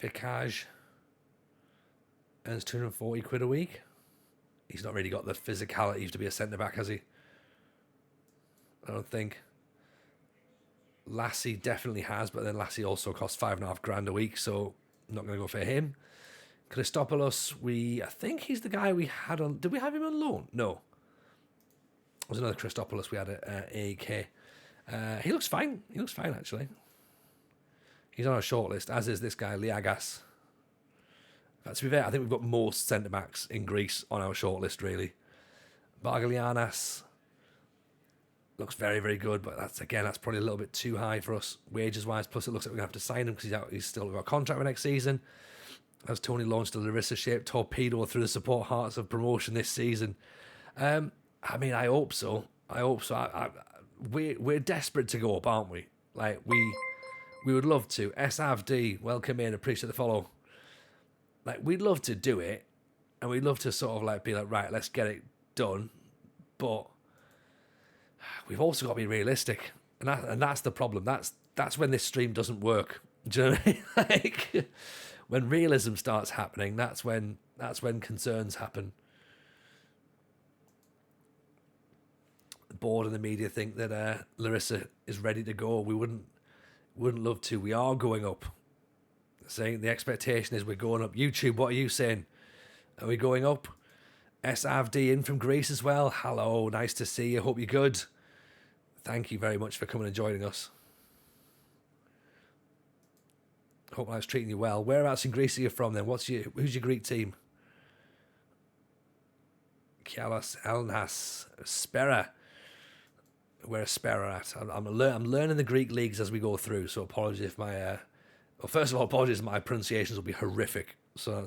Fikaj. earns 240 quid a week. He's not really got the physicality to be a centre-back, has he? I don't think. Lassie definitely has, but then Lassie also costs $5.5 a week, so I'm not going to go for him. Christopoulos, I think he's the guy we had on. Did we have him on loan? No. It was another Christopoulos we had at AEK. He looks fine. He looks fine, actually. He's on our shortlist, as is this guy, Liagas. But to be fair, I think we've got most centre-backs in Greece on our shortlist, really. Bargalianas looks very, very good, but that's probably a little bit too high for us, wages-wise. Plus, it looks like we're going to have to sign him because he's still got a contract for next season. As Tony launched a Larisa-shaped torpedo through the support hearts of promotion this season. I hope so. We're desperate to go up, aren't we? Like, we would love to. SAVD, welcome in, appreciate the follow. Like, we'd love to do it, and we'd love to sort of like be like, right, let's get it done. But we've also got to be realistic, and that's the problem. That's when this stream doesn't work. Do you know what I mean? Like, when realism starts happening, that's when concerns happen. The board and the media think that Larisa is ready to go. We wouldn't love to. We are going up. Saying the expectation is we're going up. YouTube, what are you saying? Are we going up? SAVD in from Greece as well. Hello, nice to see you. Hope you're good. Thank you very much for coming and joining us. Hope life's treating you well. Whereabouts in Greece are you from then? Who's your Greek team? Kialos, Elnas, Spera. Where's Spera at? I'm learning the Greek leagues as we go through, so apologies if my... first of all, apologies if my pronunciations will be horrific. So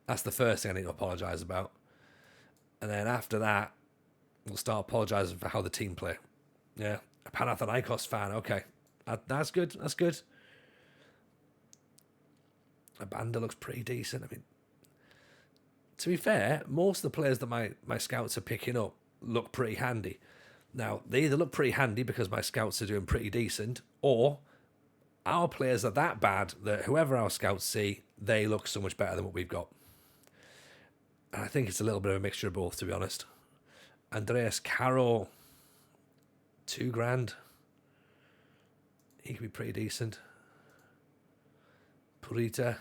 that's the first thing I need to apologise about. And then after that, we'll start apologising for how the team play. Yeah, a Panathinaikos fan. Okay, that's good. That's good. Abanda looks pretty decent. I mean, to be fair, most of the players that my scouts are picking up look pretty handy. Now, they either look pretty handy because my scouts are doing pretty decent, or our players are that bad that whoever our scouts see, they look so much better than what we've got. And I think it's a little bit of a mixture of both, to be honest. Andreas Caro, $2,000. He could be pretty decent. Purita,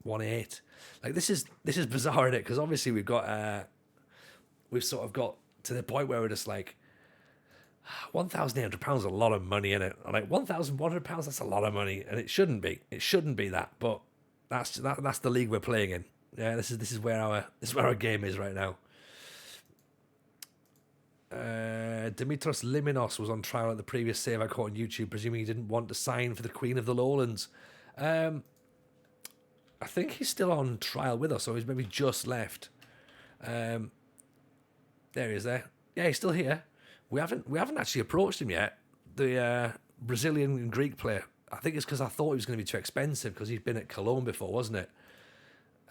1.8. Like, this is bizarre, isn't it? Because obviously we've sort of got to the point where we're just like, £1,800 is a lot of money, in it. Like, £1,100, that's a lot of money, and it shouldn't be. It shouldn't be that, but that's the league we're playing in. Yeah, this is where our game is right now. Dimitros Liminos was on trial at the previous save I caught on YouTube, presuming he didn't want to sign for the Queen of the Lowlands. I think he's still on trial with us, or he's maybe just left. There he is there. Yeah, he's still here. We haven't actually approached him yet. The Brazilian and Greek player. I think it's because I thought he was going to be too expensive because he'd been at Cologne before, wasn't it?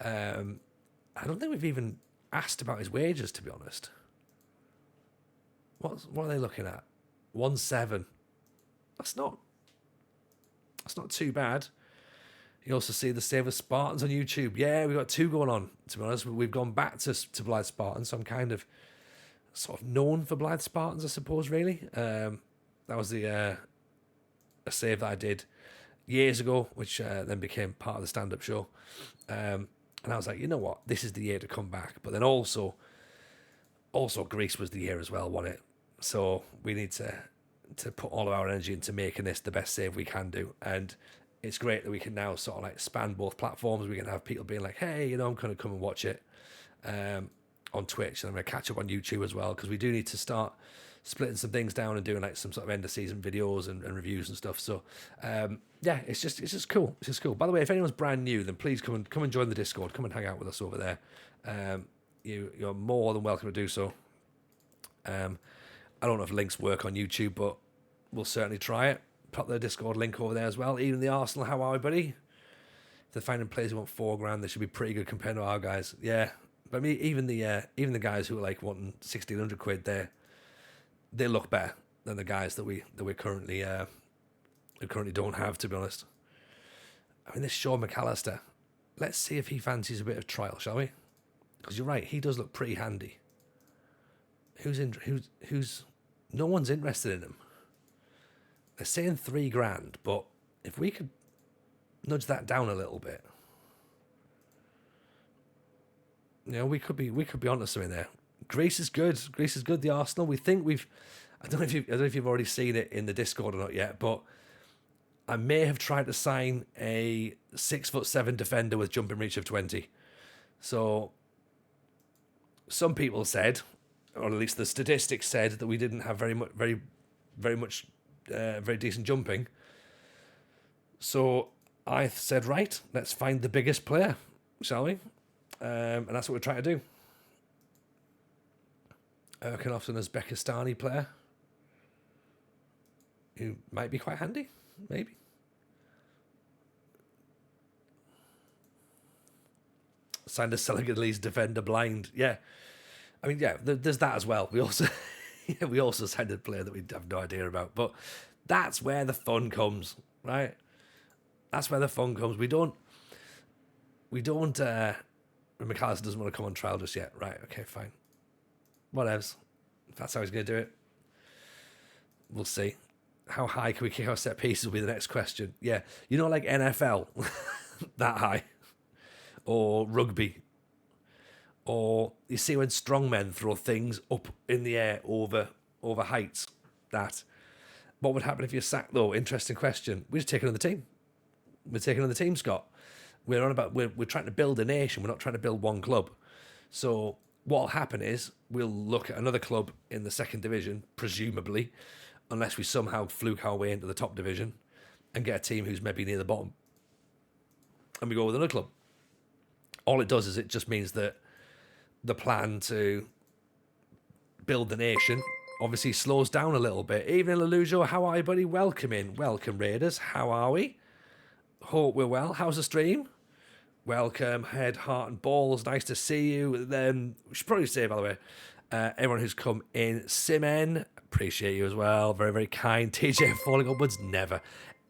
I don't think we've even asked about his wages, to be honest. What are they looking at? 1.7. That's not too bad. You also see the Save Us Spartans on YouTube. Yeah, we've got two going on, to be honest. We've gone back to Blythe Spartans, so I'm kind of sort of known for Blythe Spartans, I suppose, really. That was a save that I did years ago, which then became part of the stand-up show. And I was like, you know what? This is the year to come back. But then also Greece was the year as well, wasn't it? So we need to put all of our energy into making this the best save we can do. And it's great that we can now sort of like span both platforms. We can have people being like, hey, I'm going to come and watch it on Twitch. And I'm going to catch up on YouTube as well, because we do need to start splitting some things down and doing like some sort of end of season videos and reviews and stuff. So yeah, it's just cool. It's just cool. By the way, if anyone's brand new, then please come and join the Discord. Come and hang out with us over there. You're more than welcome to do so. I don't know if links work on YouTube, but we'll certainly try it. Put the Discord link over there as well. Even the Arsenal, how are we, buddy? If they're finding players who want $4,000, they should be pretty good compared to our guys. Yeah, but I mean, even the guys who are like wanting 1,600 quid, they look better than the guys that we currently don't have, to be honest. I mean, this Sean McAllister, Let's see if he fancies a bit of trial, shall we? Because you're right, he does look pretty handy. Who's no one's interested in him. They're saying $3,000, but if we could nudge that down a little bit, we could be onto something there. Greece is good. The Arsenal. We think we've. I don't know if you've already seen it in the Discord or not yet, but I may have tried to sign a 6'7" defender with jumping reach of 20. So some people said, or at least the statistics said, that we didn't have very decent jumping. So I said, right, let's find the biggest player, shall we? And that's what we're trying to do. Erkin an Uzbekistani player who might be quite handy, maybe. Signed a Senegalese defender blind. Yeah. I mean, yeah, there's that as well. We also signed a player that we have no idea about. But that's where the fun comes, right? That's where the fun comes. We don't McAllister doesn't want to come on trial just yet. Right, okay, fine. Whatevs. If that's how he's going to do it, we'll see. How high can we kick our set pieces will be the next question. Yeah, like NFL, that high. Or rugby. Or you see when strongmen throw things up in the air over heights. That. What would happen if you're sacked, though? Interesting question. We just take another team. We're taking another team, Scott. We're trying to build a nation. We're not trying to build one club. So what'll happen is we'll look at another club in the second division, presumably, unless we somehow fluke our way into the top division and get a team who's maybe near the bottom. And we go with another club. All it does is it just means that the plan to build the nation obviously slows down a little bit. Evening, Lelujo. How are you, buddy? Welcome in. Welcome, Raiders. How are we? Hope we're well. How's the stream? Welcome, head, heart, and balls. Nice to see you. Then we should probably say, by the way, everyone who's come in, Simen, appreciate you as well. Very, very kind. TJ falling upwards, never.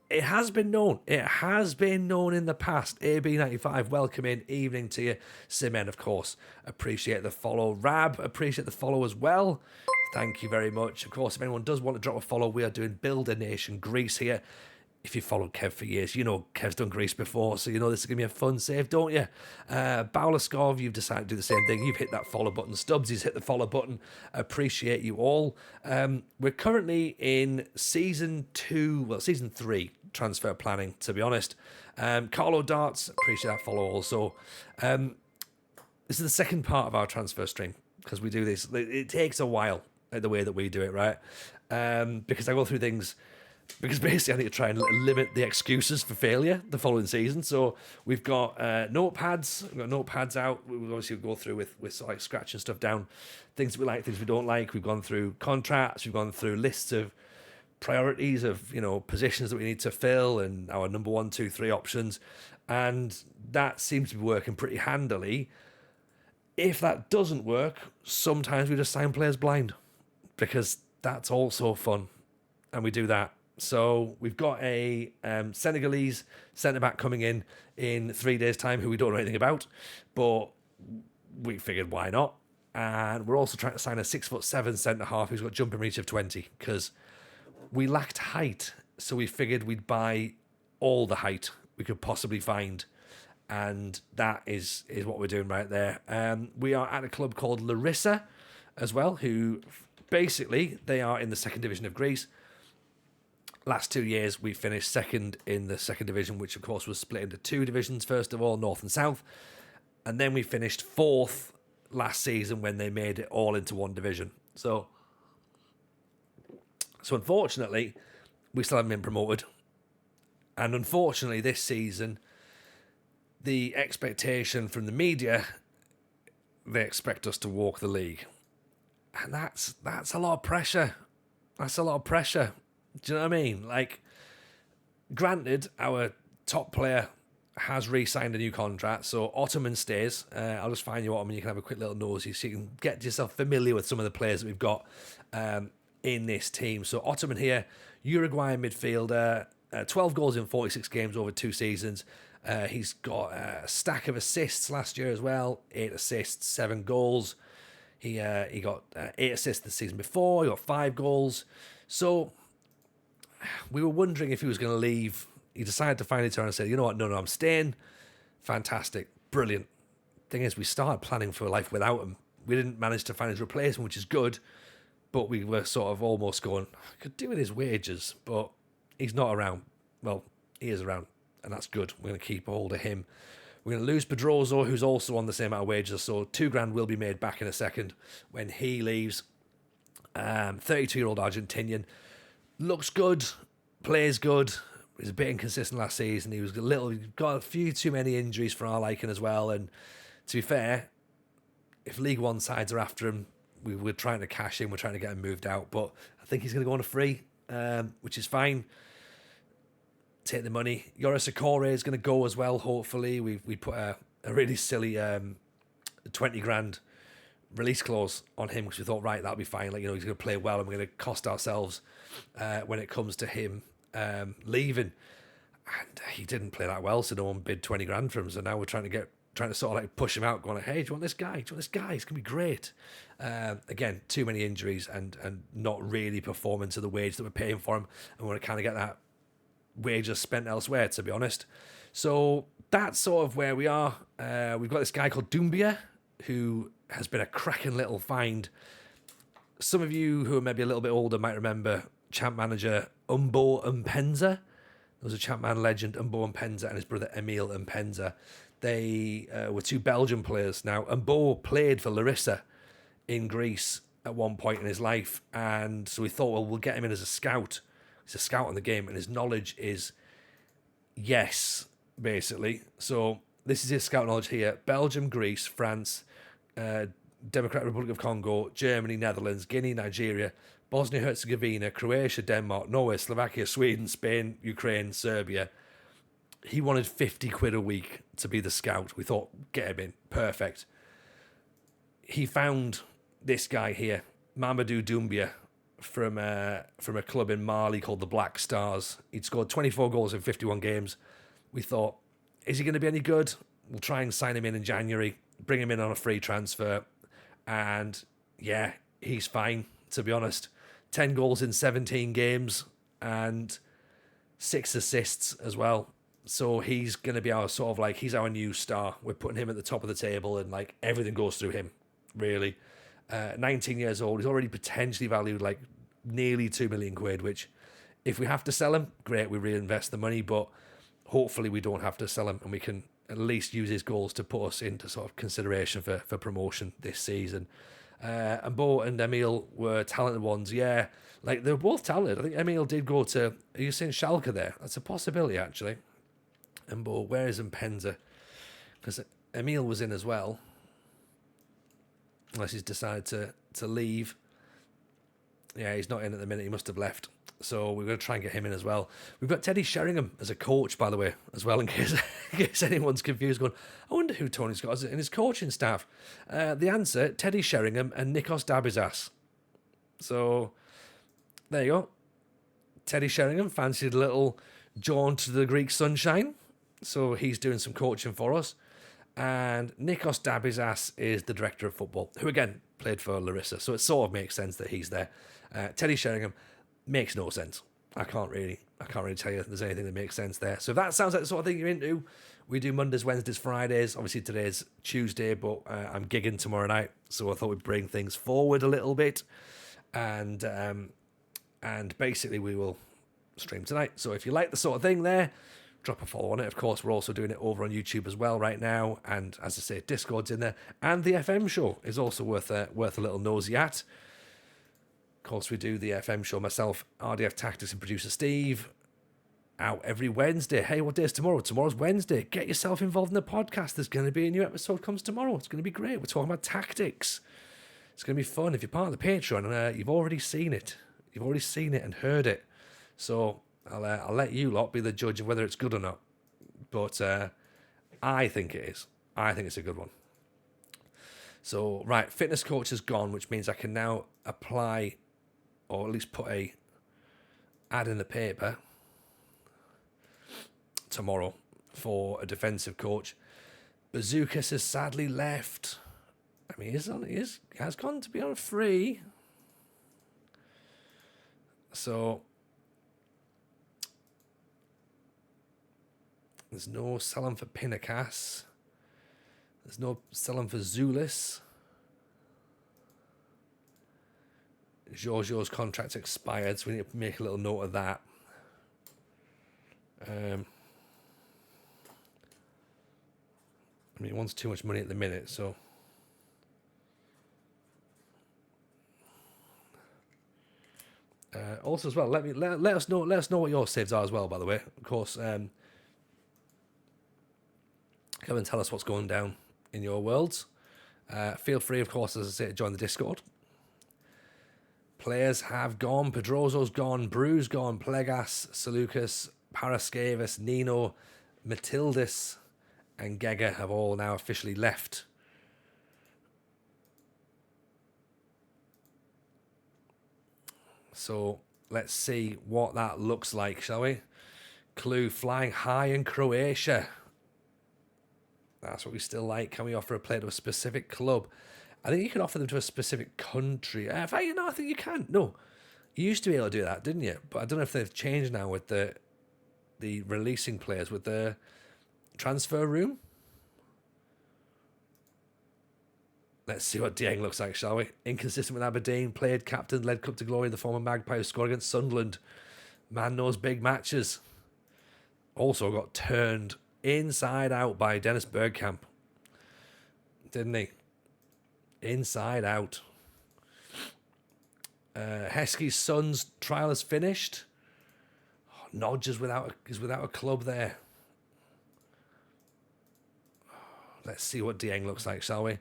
It has been known. It has been known in the past. AB95, welcome in. Evening to you. Simen, of course. Appreciate the follow. Rab, appreciate the follow as well. Thank you very much. Of course, if anyone does want to drop a follow, we are doing Build a Nation Greece here. If you followed Kev for years, you know Kev's done Greece before, so you know this is going to be a fun save, don't you? Bowlaskov, you've decided to do the same thing. You've hit that follow button. Stubbsy's hit the follow button. Appreciate you all. We're currently in season 3 transfer planning, to be honest. Carlo Darts, appreciate that follow also. This is the second part of our transfer stream, because we do this. It takes a while, the way that we do it, right? Because I go through things... Because basically I need to try and limit the excuses for failure the following season. So we've got notepads. We've got notepads out. We will obviously go through with sort of like scratching stuff down. Things we like, things we don't like. We've gone through contracts. We've gone through lists of priorities of, positions that we need to fill and our number 1, 2, 3 options. And that seems to be working pretty handily. If that doesn't work, sometimes we just sign players blind, because that's also fun. And we do that. So we've got a Senegalese centre-back coming in 3 days' time who we don't know anything about, but we figured why not. And we're also trying to sign a 6'7" centre-half who's got jumping reach of 20, because we lacked height, so we figured we'd buy all the height we could possibly find. And that is what we're doing right there. We are at a club called Larisa as well, who basically, they are in the second division of Greece. Last 2 years, we finished second in the second division, which of course was split into 2 divisions, first of all, North and South. And then we finished 4th last season when they made it all into 1 division. So unfortunately, we still haven't been promoted. And unfortunately, this season, the expectation from the media, they expect us to walk the league. And that's a lot of pressure. That's a lot of pressure. Do you know what I mean? Like, granted, our top player has re-signed a new contract, so Ottoman stays. I'll just find you Ottoman. You can have a quick little nosy so you can get yourself familiar with some of the players that we've got in this team. So Ottoman here, Uruguayan midfielder, 12 goals in 46 games over 2 seasons. He's got a stack of assists last year as well. 8 assists, 7 goals. He got 8 assists the season before. He got 5 goals. So we were wondering if he was going to leave. He decided to finally turn and say, you know what, no, I'm staying. Fantastic. Brilliant. Thing is, we started planning for life without him. We didn't manage to find his replacement, which is good. But we were sort of almost going, I could do with his wages, but he's not around. Well, he is around, and that's good. We're going to keep a hold of him. We're going to lose Pedroso, who's also on the same amount of wages, so $2,000 will be made back in a second when he leaves. 32-year-old Argentinian. Looks good, plays good. He was a bit inconsistent last season. He got a few too many injuries for our liking as well. And to be fair, if League One sides are after him, we're trying to cash in. We're trying to get him moved out. But I think he's going to go on a free, which is fine. Take the money. Yoris Okore is going to go as well, hopefully. We put a really silly $20,000 release clause on him because we thought, right, that'll be fine. Like, he's going to play well and we're going to cost ourselves when it comes to him leaving. And he didn't play that well, so no one bid $20,000 for him. So now we're trying to sort of like push him out, going, hey, do you want this guy? Do you want this guy? It's going to be great. Again, too many injuries and not really performing to the wage that we're paying for him. And we want to kind of get that wages spent elsewhere, to be honest. So that's sort of where we are. We've got this guy called Doumbia, who has been a cracking little find. Some of you who are maybe a little bit older might remember champ manager Umbo Mpenza. There was a champ man legend, Umbo Mpenza, and his brother Emil Mpenza. They were 2 Belgian players. Now, Umbo played for Larisa in Greece at one point in his life, and so we thought, well, we'll get him in as a scout. He's a scout in the game, and his knowledge is yes, basically. So this is his scout knowledge here. Belgium, Greece, France, Democratic Republic of Congo, Germany, Netherlands, Guinea, Nigeria, Bosnia-Herzegovina, Croatia, Denmark, Norway, Slovakia, Sweden, Spain, Ukraine, Serbia. He wanted 50 quid a week to be the scout. We thought, get him in. Perfect. He found this guy here, Mamadou Doumbia, from a club in Mali called the Black Stars. He'd scored 24 goals in 51 games. We thought, is he going to be any good? We'll try and sign him in January, bring him in on a free transfer. And yeah, he's fine, to be honest. 10 goals in 17 games and 6 assists as well. So he's going to be our sort of like, he's our new star. We're putting him at the top of the table and like everything goes through him, really. 19 years old. He's already potentially valued like nearly 2 million quid, which if we have to sell him, great, we reinvest the money, but hopefully we don't have to sell him and we can at least use his goals to put us into sort of consideration for promotion this season. And Bo and Emil were talented ones, yeah. Like, they were both talented. I think Emil did go to, are you saying Schalke there? That's a possibility, actually. And Bo, where is Mpenza? Because Emil was in as well. Unless he's decided to leave. Yeah, he's not in at the minute. He must have left. So we're going to try and get him in as well. We've got Teddy Sheringham as a coach, by the way, as well, in case anyone's confused, going, I wonder who Tony's got in his coaching staff. The answer, Teddy Sheringham and Nikos Dabizas. So there you go. Teddy Sheringham fancied a little jaunt to the Greek sunshine. So he's doing some coaching for us. And Nikos Dabizas is the director of football, who again played for Larisa. So it sort of makes sense that he's there. Teddy Sheringham makes no sense. I can't really tell you if there's anything that makes sense there. So if that sounds like the sort of thing you're into, we do Mondays, Wednesdays, Fridays. Obviously today's Tuesday, but I'm gigging tomorrow night, so I thought we'd bring things forward a little bit, and basically we will stream tonight. So if you like the sort of thing there, drop a follow on it. Of course, we're also doing it over on YouTube as well right now, and as I say, Discord's in there, and the FM show is also worth a little nosy at. Of course, we do the FM show, myself, RDF Tactics, and producer Steve, out every Wednesday. Hey, what day is tomorrow? Tomorrow's Wednesday. Get yourself involved in the podcast. There's going to be a new episode comes tomorrow. It's going to be great. We're talking about tactics. It's going to be fun. If you're part of the Patreon, you've already seen it. You've already seen it and heard it. So I'll let you lot be the judge of whether it's good or not. But I think it is. I think it's a good one. So, right, fitness coach is gone, which means I can now apply, or at least put a ad in the paper tomorrow for a defensive coach. Bazookas has sadly left. I mean, he has gone to be on a free. So there's no selling for Pinakas. There's no selling for Zulis. Giorgio's contract expired, so we need to make a little note of that. I mean, he wants too much money at the minute, so. Also, as well, let us know what your saves are as well. By the way, of course, come and tell us what's going down in your worlds. Feel free, of course, as I say, to join the Discord. Players have gone. Pedroso's gone. Brew's gone. Plegas, Seleucus, Parascavis, Nino, Matildis, and Gega have all now officially left. So let's see what that looks like, shall we? Clue flying high in Croatia. That's what we still like. Can we offer a player to a specific club? I think you can offer them to a specific country. In fact, I think you can. No, you used to be able to do that, didn't you? But I don't know if they've changed now with the releasing players with the transfer room. Let's see what Dieng looks like, shall we? Inconsistent with Aberdeen, played captain, led club to glory, the former Magpie, scored against Sunderland. Man knows big matches. Also got turned inside out by Dennis Bergkamp. Didn't he? Inside out. Heskey's son's trial is finished. Nodge is without a club there. Let's see what Dieng looks like, shall we?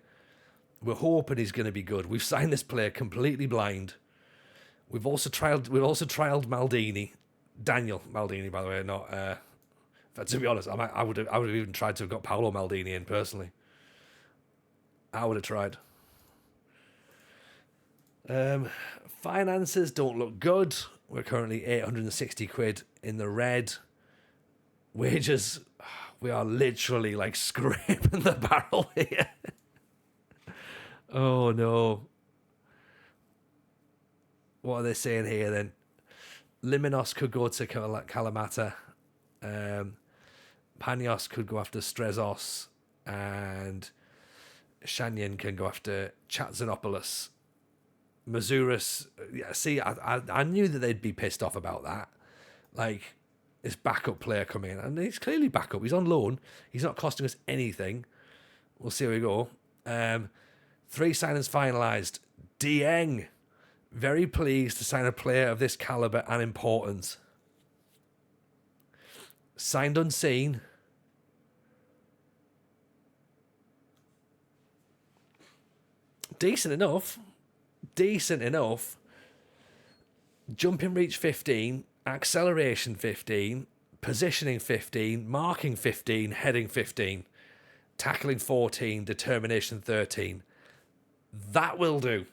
We're hoping he's going to be good. We've signed this player completely blind. We've also trialed Maldini, Daniel Maldini, by the way. Not. But to be honest, I would have even tried to have got Paolo Maldini in personally. I would have tried. Finances don't look good. We're currently £860 in the red. Wages, we are literally like scraping the barrel here. Oh no. What are they saying here then? Liminos could go to Kalamata. Panios could go after Strezos. And Shanyan can go after Chatzinopoulos. Mazuris, yeah, see, I knew that they'd be pissed off about that. Like, this backup player coming in. And he's clearly backup. He's on loan. He's not costing us anything. We'll see how we go. 3 signings finalised. Dieng, very pleased to sign a player of this calibre and importance. Signed unseen. Decent enough. Jumping reach 15, acceleration 15, positioning 15, marking 15, heading 15, tackling 14, determination 13. That will do.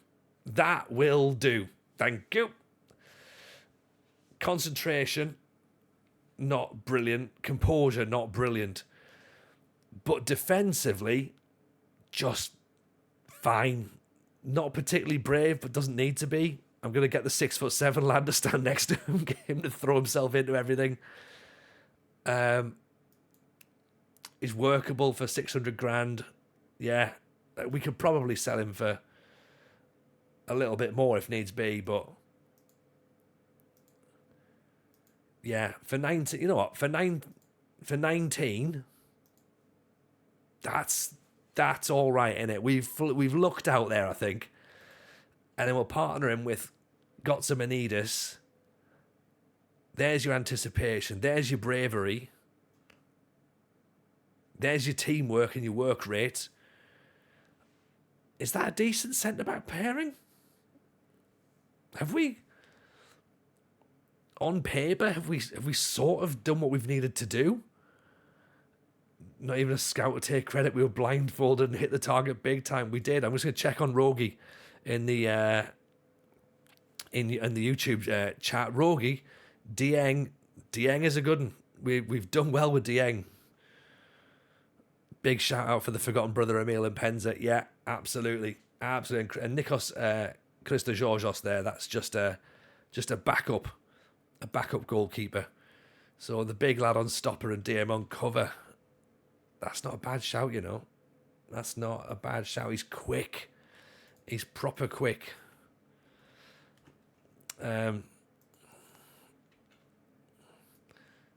Thank you. Concentration, not brilliant. Composure, not brilliant. But defensively, just fine. Not particularly brave, but doesn't need to be. I'm going to get the 6'7" lad to stand next to him, get him to throw himself into everything. He's workable for 600 grand. Yeah, we could probably sell him for a little bit more if needs be, but yeah, for 19, you know what? For 19, that's all right, innit? We've looked out there, I think, and then we'll partner him with Gotsamanidis. There's your anticipation. There's your bravery. There's your teamwork and your work rate. Is that a decent centre-back pairing? Have we, on paper, have we sort of done what we've needed to do? Not even a scout to take credit. We were blindfolded and hit the target big time. We did. I'm just going to check on Rogi in the YouTube chat. Rogi, Dieng is a good one. We've done well with Dieng. Big shout out for the forgotten brother Emil and Penza. Yeah, absolutely. Absolutely. And Nikos Christogeorgios there, that's just a backup. A backup goalkeeper. So the big lad on stopper and DM on cover. That's not a bad shout, you know. That's not a bad shout. He's quick. He's proper quick.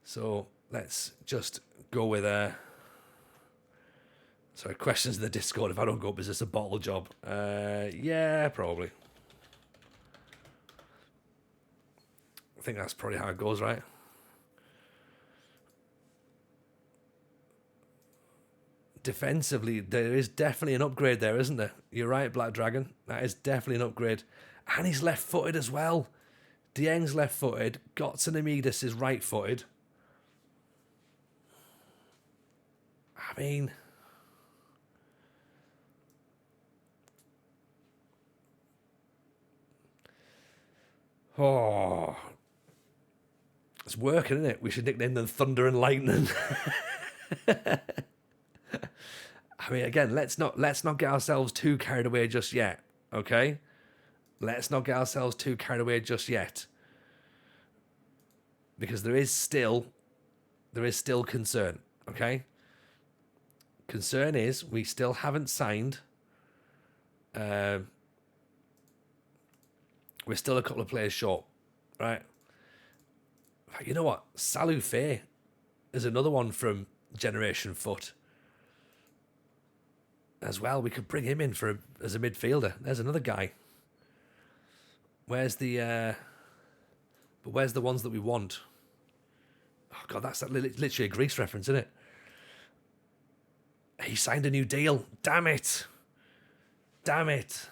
So let's just go with sorry, questions in the Discord. If I don't go up, is this a bottle job? Yeah, probably. I think that's probably how it goes, right? Defensively, there is definitely an upgrade there, isn't there? You're right, Black Dragon. That is definitely an upgrade. And he's left-footed as well. Dieng's left-footed. Gotts and Amidis is right-footed. I mean... Oh... It's working, isn't it? We should nickname them Thunder and Lightning. I mean, again, let's not get ourselves too carried away just yet, okay? Let's not get ourselves too carried away just yet, because there is still concern, okay? Concern is we still haven't signed. We're still a couple of players short, right? You know what? Salou Faye is another one from Generation Foot. As well, we could bring him in as a midfielder. There's another guy. Where's the ones that we want? Oh God, that's literally a Greece reference, isn't it? He signed a new deal. Damn it! Damn it!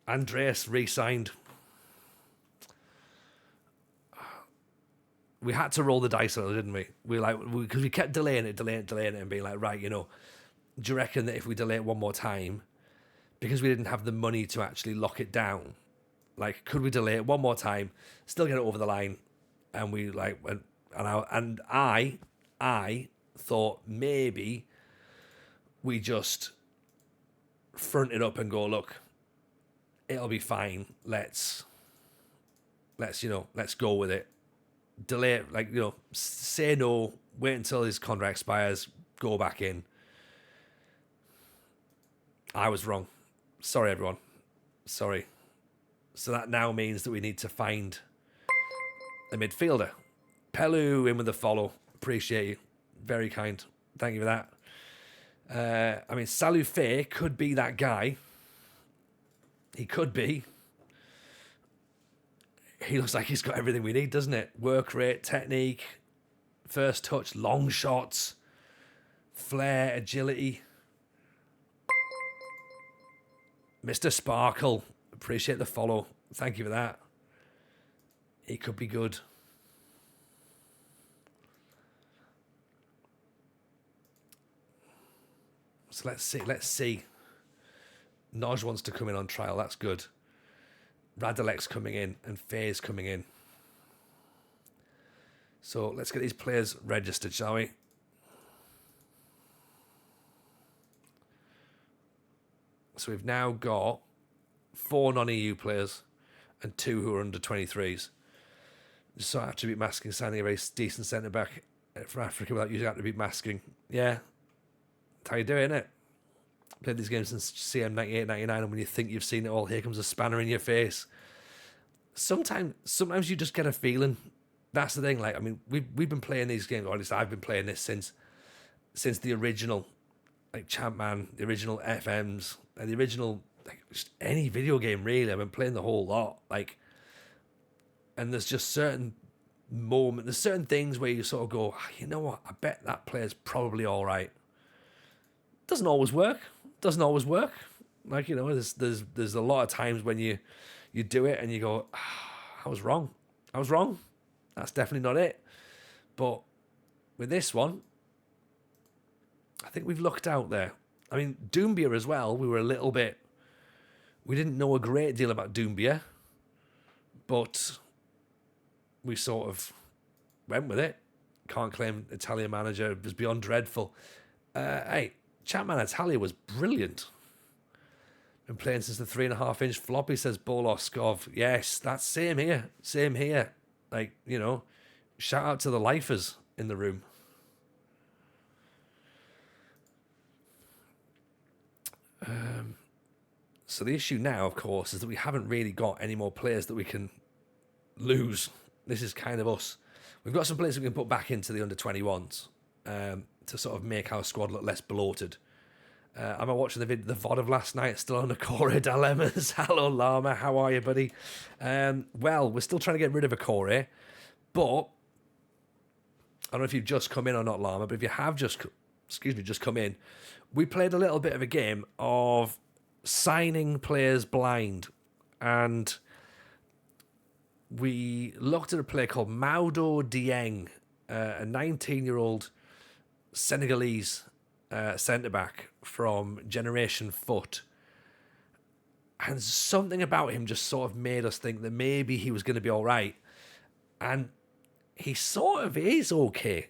Andreas re-signed. We had to roll the dice a little, didn't we? Because we kept delaying it, and being like, right, you know, do you reckon that if we delay it one more time, because we didn't have the money to actually lock it down, like, could we delay it one more time, still get it over the line? And we went, and I thought maybe we just front it up and go, look, it'll be fine. Let's go with it. Delay it, say no, wait until his contract expires, go back in. I was wrong. Sorry, everyone. Sorry. So that now means that we need to find a midfielder. Pelu in with the follow. Appreciate you. Very kind. Thank you for that. I mean, Salou Faye could be that guy. He could be. He looks like he's got everything we need, doesn't it? Work rate, technique, first touch, long shots, flair, agility. Mr. Sparkle, appreciate the follow. Thank you for that. He could be good. So let's see. Noj wants to come in on trial. That's good. Radilek's coming in and Faye's coming in. So let's get these players registered, shall we? So we've now got 4 non-EU players and 2 who are under 23s. Just so attribute masking, signing a very decent centre-back from Africa without using attribute masking. Yeah. That's how you do it, innit? Played these games since CM 98, 99, and when you think you've seen it all, here comes a spanner in your face. Sometimes you just get a feeling. That's the thing. Like, I mean, we've been playing these games, or at least I've been playing this since the original, like Champman, the original FMs, and the original, like, just any video game really. I've been playing the whole lot. Like, and there's just certain things where you sort of go, you know what? I bet that player's probably all right. Doesn't always work. Like, you know, there's a lot of times when you do it and you go, I was wrong. That's definitely not it. But with this one, I think we've lucked out there. I mean, Doumbia as well, we didn't know a great deal about Doumbia, but we sort of went with it. Can't claim Italian manager. It was beyond dreadful. Hey, Chapman Italia was brilliant. Been playing since the 3.5-inch floppy, says Boloskov. Yes, that's same here. Same here. Like, you know, shout out to the lifers in the room. So the issue now, of course, is that we haven't really got any more players that we can lose. This is kind of us. We've got some players we can put back into the under-21s to sort of make our squad look less bloated. Am I watching the VOD of last night? Still on the Corey dilemmas. Hello, Llama. How are you, buddy? Well, we're still trying to get rid of a Corey, but I don't know if you've just come in or not, Llama, but if you have just come in, we played a little bit of a game of signing players blind, and we looked at a player called Maudo Dieng, a 19-year-old Senegalese centre-back from Generation Foot. And something about him just sort of made us think that maybe he was going to be all right. And he sort of is okay,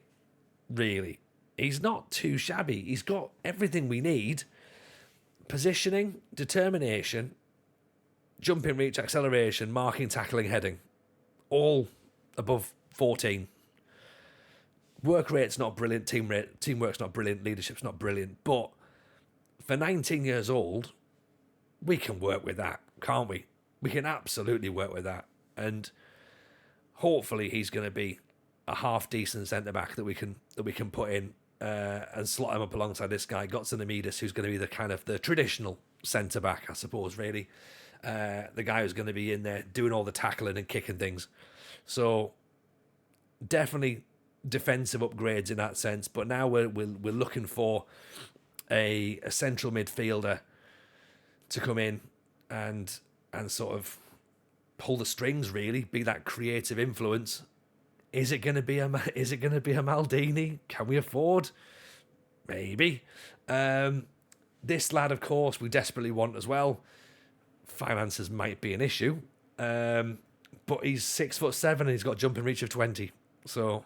really. He's not too shabby. He's got everything we need. Positioning, determination, jumping reach, acceleration, marking, tackling, heading. All above 14. Work rate's not brilliant, teamwork's not brilliant, leadership's not brilliant, but for 19 years old, we can work with that, can't we? We can absolutely work with that. And hopefully he's going to be a half-decent centre-back that we can put in and slot him up alongside this guy, Gotsanamidis, who's going to be the kind of the traditional centre-back, I suppose, really. The guy who's going to be in there doing all the tackling and kicking things. So definitely defensive upgrades in that sense, but now we're looking for a central midfielder to come in and sort of pull the strings, really, be that creative influence. Is it going to be a Maldini? Can we afford? Maybe. This lad, of course, we desperately want as well. Finances might be an issue, but he's 6'7" and he's got jumping reach of 20. So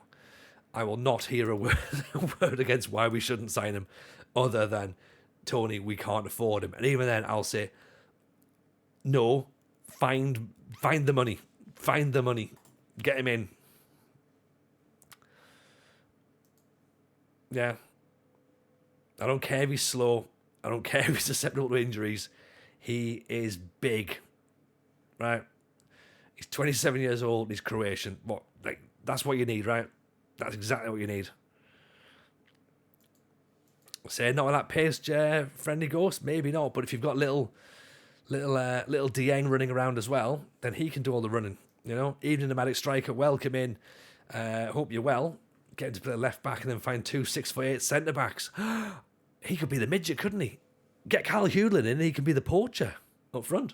I will not hear a word against why we shouldn't sign him, other than, Tony, we can't afford him. And even then, I'll say, no, find the money. Find the money. Get him in. Yeah. I don't care if he's slow. I don't care if he's susceptible to injuries. He is big. Right? He's 27 years old. He's Croatian. That's what you need, right? That's exactly what you need. Say not with that pace, friendly ghost, maybe not. But if you've got little Dieng running around as well, then he can do all the running. You know, even a nomadic striker, welcome in. Hope you're well. Get him to play left back and then find 2 6'8" centre backs. He could be the midget, couldn't he? Get Carl Hewlin in, and he can be the poacher up front.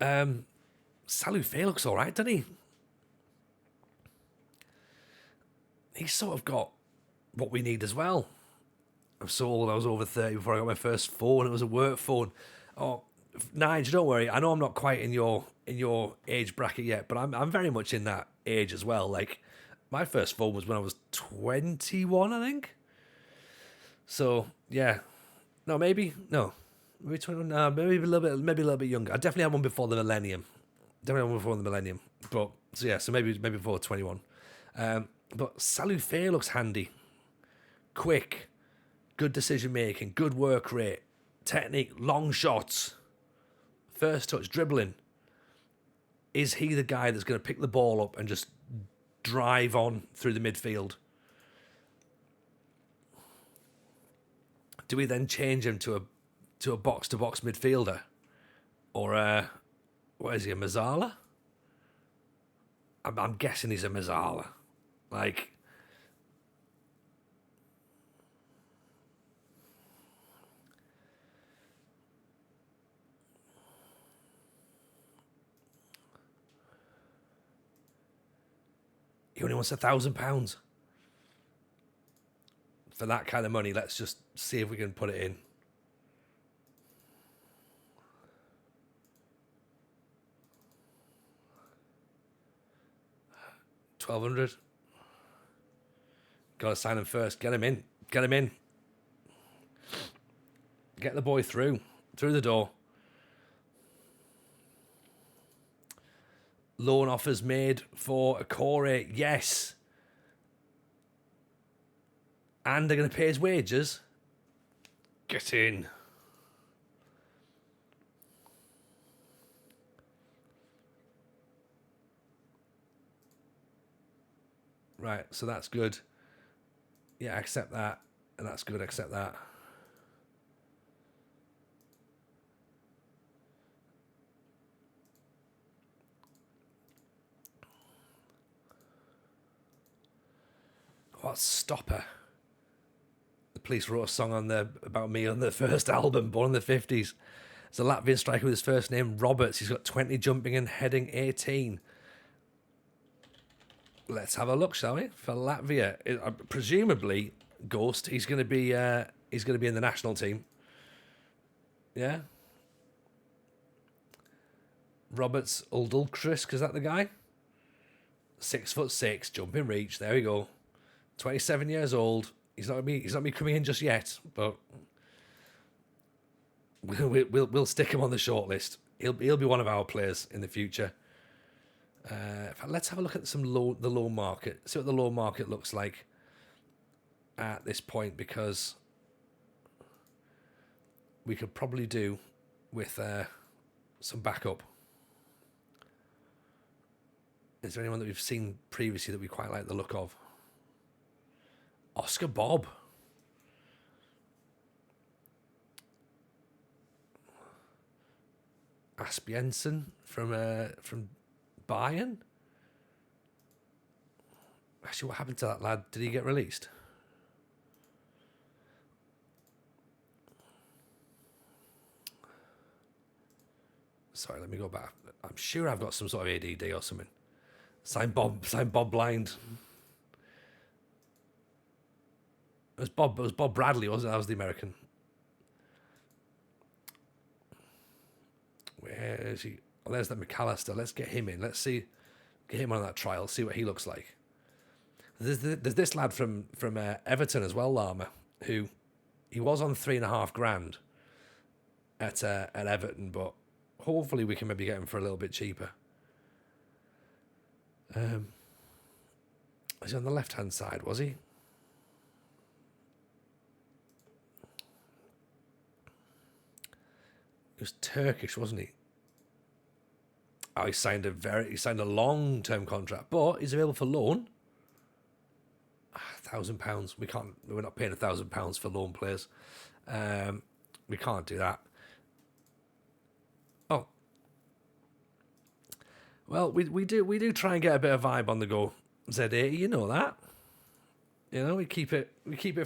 Salufé looks all right, doesn't he? He's sort of got what we need as well. I'm so old, I was over 30 before I got my first phone. It was a work phone. Oh, Nigel, don't worry. I know I'm not quite in your age bracket yet, but I'm very much in that age as well. Like, my first phone was when I was 21, I think. So yeah, maybe 21. Maybe a little bit younger. I definitely had one before the millennium. But so maybe before 21. But Salufé looks handy, quick, good decision making, good work rate, technique, long shots, first touch, dribbling. Is he the guy that's going to pick the ball up and just drive on through the midfield? Do we then change him to a box-to-box midfielder? Or what is he, a Mazzala? I'm guessing he's a Mazzala. Like, he only wants £1,000 for that kind of money. Let's just see if we can put it in. 1,200. Got to sign him first. Get him in. Get him in. Get the boy through the door. Loan offers made for Akore. Yes. And they're going to pay his wages. Get in. Right, so that's good. Yeah, accept that. And that's good, accept that. What stopper? The Police wrote a song about me on the first album, born in the 50s. It's a Latvian striker with his first name, Roberts. He's got 20 jumping and heading 18. Let's have a look, shall we? For Latvia, presumably Ghost. He's going to be in the national team. Yeah. Roberts Uldulkrisk, is that the guy? 6'6", jumping reach. There we go. 27 years old. He's not me coming in just yet, but we'll stick him on the shortlist. He'll be one of our players in the future. Let's have a look at the low market. See what the low market looks like at this point, because we could probably do with some backup. Is there anyone that we've seen previously that we quite like the look of? Oscar Bob. Asbjørnsen from Bayern. Actually, what happened to that lad? Did he get released? Sorry, let me go back. I'm sure I've got some sort of ADD or something. Sign Bob Blind. It was Bob Bradley, wasn't it? That was the American. Where is he? Oh, there's that McAllister. Let's get him in. Let's get him on that trial. See what he looks like. There's this lad from Everton as well, Lama, who he was on $3,500 at Everton, but hopefully we can maybe get him for a little bit cheaper. Was he on the left hand side? Was he? He was Turkish, wasn't he? Oh, he signed a long-term contract, but he's available for loan. £1,000. We're not paying £1,000 for loan players. We can't do that. Oh, well, we do try and get a bit of vibe on the go. Z80, you know that. You know, we keep it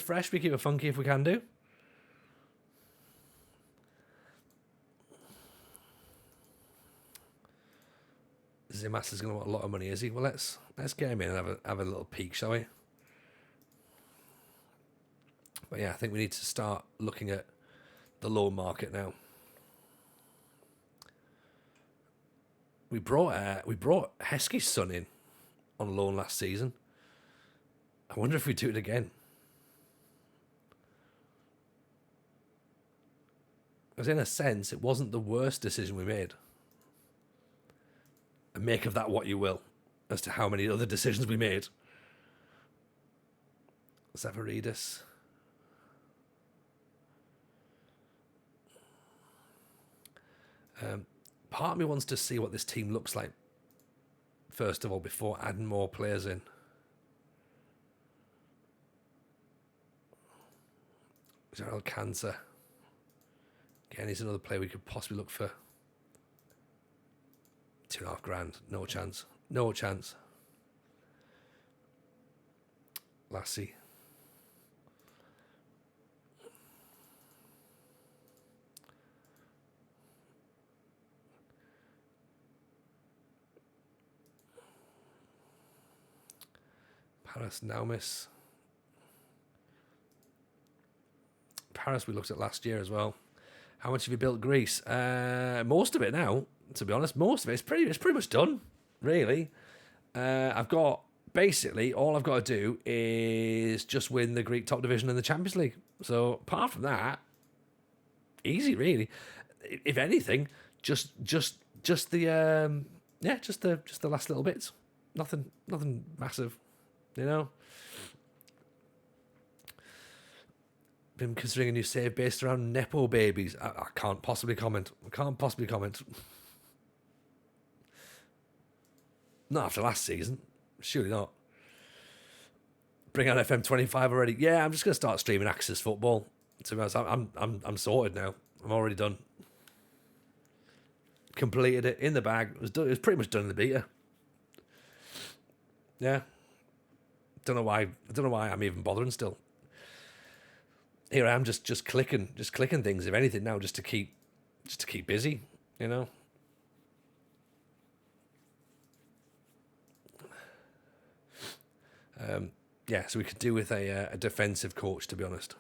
fresh, we keep it funky if we can do. Zimas is going to want a lot of money, is he? Well, let's get him in and have a little peek, shall we? But yeah, I think we need to start looking at the loan market now. We brought Heskey's son in on loan last season. I wonder if we do it again. Because in a sense, it wasn't the worst decision we made. And make of that what you will, as to how many other decisions we made. Zavaridis. Part of me wants to see what this team looks like, first of all, before adding more players in. Gerald Cancer. Again, he's another player we could possibly look for. $2,500. No chance. No chance. Lassie. Paris Naumis. Paris we looked at last year as well. How much have you built Greece? Most of it now, to be honest. Most of it. It's pretty much done, really. I've got basically, all I've got to do is just win the Greek top division in the Champions League. So apart from that, easy really. If anything, just the just the last little bits. Nothing massive, you know. Been considering a new save based around Nepo babies. I can't possibly comment. Not after last season. Surely not. Bring out FM25 already. Yeah, I'm just gonna start streaming Axis football. To be honest, I'm sorted now. I'm already done. Completed it in the bag. It was done. It was pretty much done in the beta. Yeah. Don't know why I'm even bothering still. Here I am just clicking things, if anything now, just to keep busy, you know. Yeah, so we could do with a defensive coach, to be honest.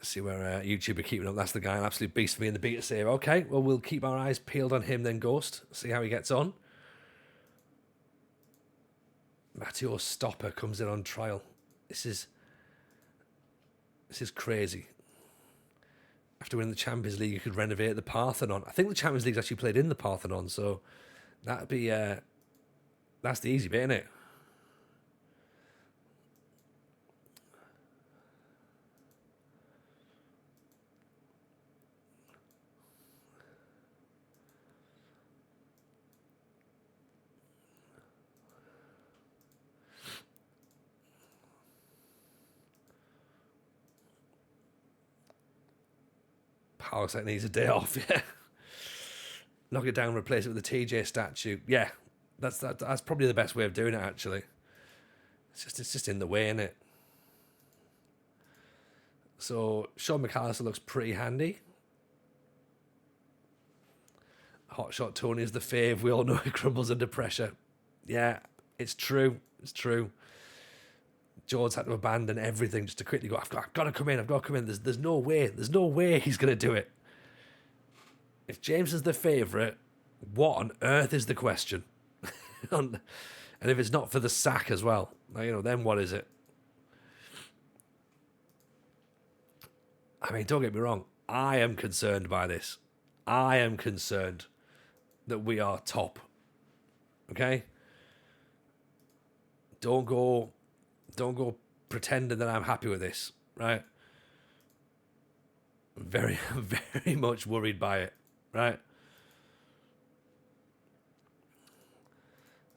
See where YouTube are keeping up. That's the guy, an absolute beast for me in the beta save. Okay, well, we'll keep our eyes peeled on him then, Ghost. See how he gets on. Matteo Stopper comes in on trial. This is crazy. After winning the Champions League, you could renovate the Parthenon. I think the Champions League's actually played in the Parthenon, so that'd be that's the easy bit, isn't it? Powerset needs a day off, yeah. Knock it down, replace it with a TJ statue. Yeah, that's probably the best way of doing it, actually. It's just in the way, isn't it? So Sean McAllister looks pretty handy. Hotshot Tony is the fave. We all know he crumbles under pressure. Yeah, it's true. It's true. George had to abandon everything just to quickly go, I've got to come in. There's no way he's going to do it. If James is the favourite, what on earth is the question? And if it's not for the sack as well, then what is it? I mean, don't get me wrong. I am concerned by this. I am concerned that we are top. Okay? Don't go pretending that I'm happy with this, right? I'm very, very much worried by it, right?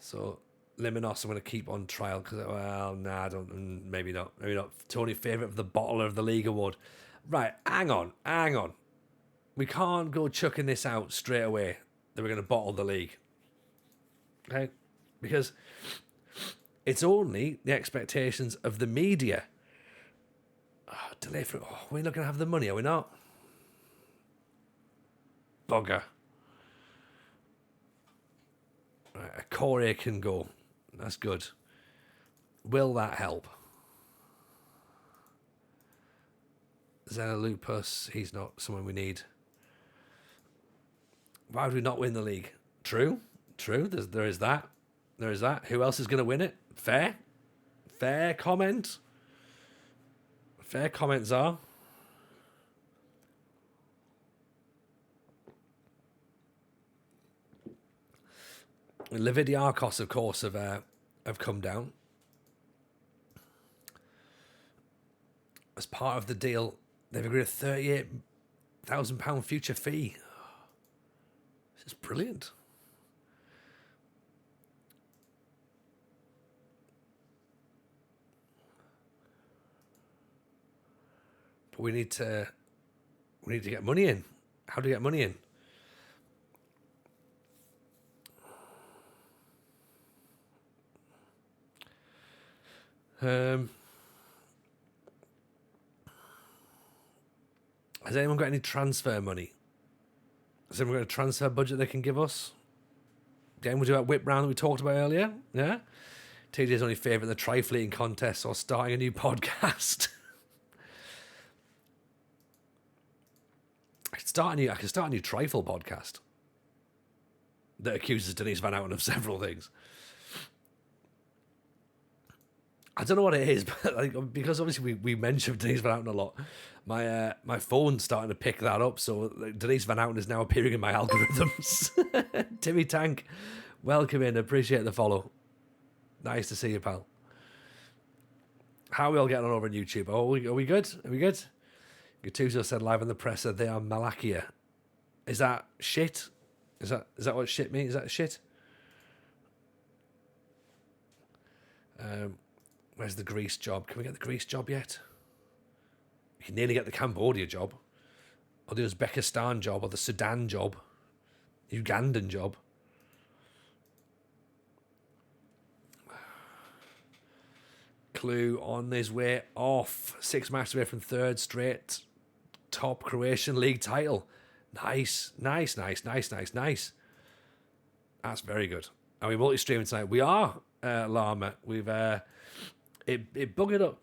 So, Liminos, I'm going to keep on trial because, I don't. Maybe not. Tony, favourite of the Bottler of the League award. Right, hang on. We can't go chucking this out straight away that we're going to bottle the league. Okay? Because it's only the expectations of the media. Delay for... we're not going to have the money, are we not? Bugger. Right, a Corey can go. That's good. Will that help? Xenolupus, he's not someone we need. Why would we not win the league? True. There is that. Who else is going to win it? Fair comment. Fair comments are. Levidiakos, of course, have come down. As part of the deal, they've agreed a £38,000 future fee. This is brilliant. But we need to get money in. How do we get money in? Has anyone got any transfer money? Has anyone got a transfer budget they can give us? Again, we'll do that whip round that we talked about earlier. Yeah? TJ's only favourite the trifleeting contest or starting a new podcast. I could start a new trifle podcast that accuses Denise Van Outen of several things. I don't know what it is, but because obviously we mentioned Denise Van Outen a lot, my phone's starting to pick that up. So Denise Van Outen is now appearing in my algorithms. Timmy Tank, welcome in. Appreciate the follow. Nice to see you, pal. How are we all getting on over on YouTube? Oh, are we good? Are we good? Gattuso said live on the presser, they are Malakia. Is that shit? Is that what shit means? Is that shit? Where's the Greece job? Can we get the Greece job yet? We can nearly get the Cambodia job, or the Uzbekistan job, or the Sudan job, the Ugandan job. Clue on his way off. 6 matches away from third straight top Croatian league title. Nice. That's very good. And we're multi-streaming tonight. We are, Llama. We've it buggered up.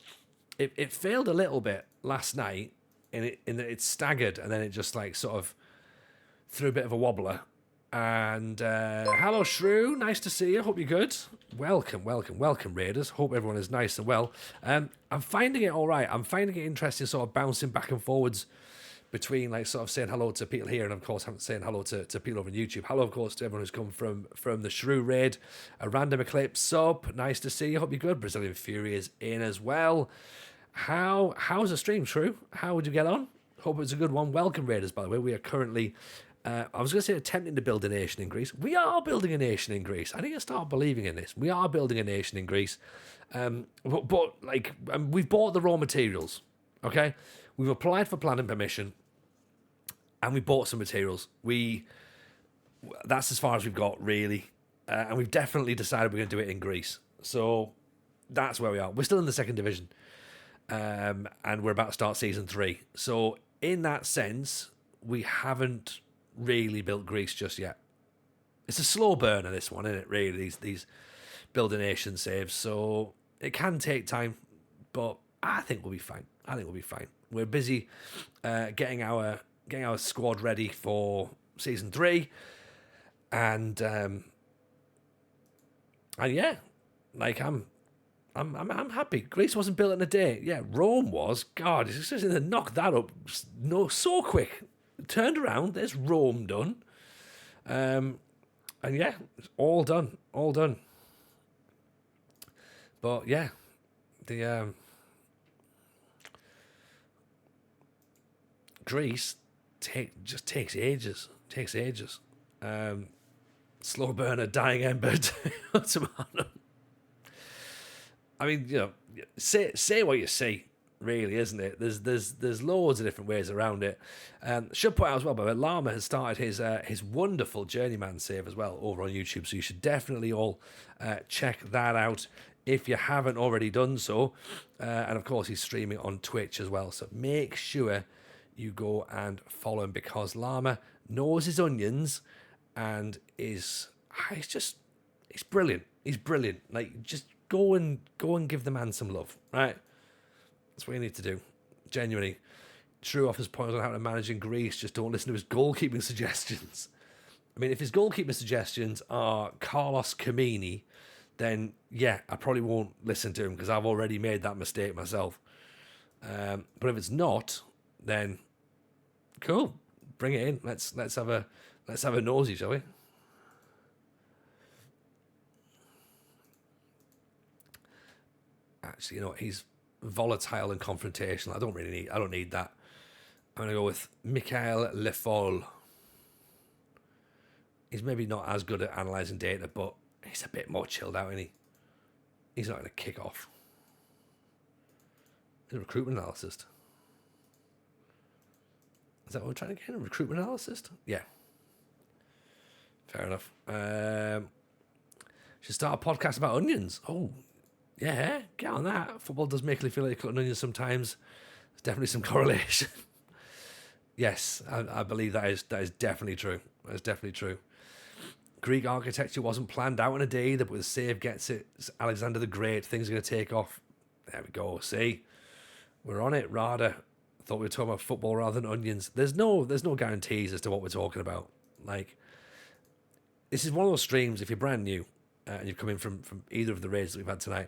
It failed a little bit last night, in that it staggered, and then it just like sort of threw a bit of a wobbler. And hello, Shrew. Nice to see you. Hope you're good. Welcome, Raiders. Hope everyone is nice and well. I'm finding it all right. I'm finding it interesting, sort of bouncing back and forwards between like sort of saying hello to people here, and of course I'm saying hello to people over on YouTube. Hello, of course, to everyone who's come from the Shrew raid. A random eclipse sub. Nice to see you. Hope you're good. Brazilian Fury is in as well. How's the stream, Shrew? How would you get on? Hope it's a good one. Welcome, Raiders. By the way, we are currently. I was going to say attempting to build a nation in Greece. We are building a nation in Greece. I need to start believing in this. We are building a nation in Greece. But we've bought the raw materials, okay? We've applied for planning permission, and we bought some materials. That's as far as we've got, really. And we've definitely decided we're going to do it in Greece. So that's where we are. We're still in the second division, and we're about to start season 3. So in that sense, we haven't really built Greece just yet. It's a slow burner, this one, isn't it, really, these build a nation saves. So it can take time, but I think we'll be fine. We're busy getting our squad ready for season 3, and yeah, like I'm happy. Greece wasn't built in a day. Yeah, Rome was. God, it's just to knock that up so quick. Turned around, there's Rome done. And yeah, it's all done. But yeah, the Greece just takes ages. Slow burner, dying ember. I mean, you know, say what you see. Really, isn't it? There's loads of different ways around it. Should point out as well, but Llama has started his wonderful journeyman save as well over on YouTube, so you should definitely all check that out if you haven't already done so. And of course, he's streaming on Twitch as well, so make sure you go and follow him, because Llama knows his onions and he's brilliant. He's brilliant. Like, just go and give the man some love, right? That's what you need to do. Genuinely. True offers points on how to manage in Greece. Just don't listen to his goalkeeping suggestions. I mean, if his goalkeeping suggestions are Carlos Camini, then yeah, I probably won't listen to him, because I've already made that mistake myself. But if it's not, then cool. Bring it in. Let's have a nosy, shall we? Actually, you know what? He's volatile and confrontational. I don't need that. I'm going to go with Michael Lefol. He's maybe not as good at analysing data, but he's a bit more chilled out, isn't he? He's not going to kick off. He's a recruitment analyst. Is that what we're trying to get? A recruitment analyst? Yeah. Fair enough. Should start a podcast about onions. Oh, yeah, get on that. Football does make you feel like you're cutting onions sometimes. There's definitely some correlation. Yes, I believe that is definitely true. That is definitely true. Greek architecture wasn't planned out in a day either, but the save gets it. It's Alexander the Great. Things are going to take off. There we go. See? We're on it, Rada. I thought we were talking about football rather than onions. There's no guarantees as to what we're talking about. Like, this is one of those streams, if you're brand new and you've come in from either of the raids that we've had tonight,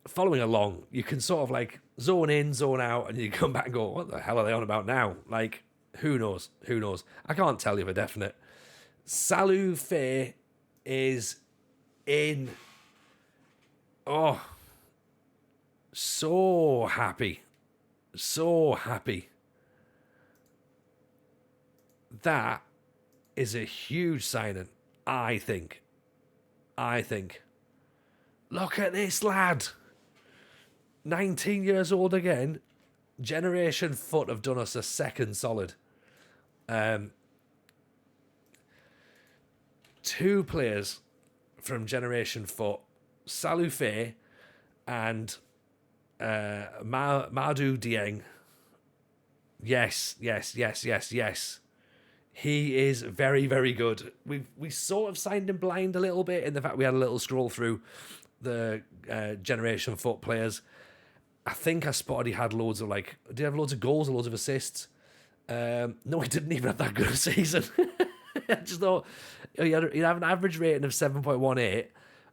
following along, you can sort of like zone in, zone out, and you come back and go, what the hell are they on about now? Like, who knows? Who knows? I can't tell you for definite. Salu Faye is in. Oh, so happy. So happy. That is a huge signing, I think. Look at this lad. 19 years old again. Generation Foot have done us a second solid. Two players from Generation Foot, Salu Faye and Madu Dieng. Yes. He is very, very good. We sort of signed him blind a little bit in the fact we had a little scroll through the Generation Foot players. I think I spotted he had loads of did he have loads of goals or loads of assists? No, he didn't even have that good a season. I just thought he'd have an average rating of 7.18,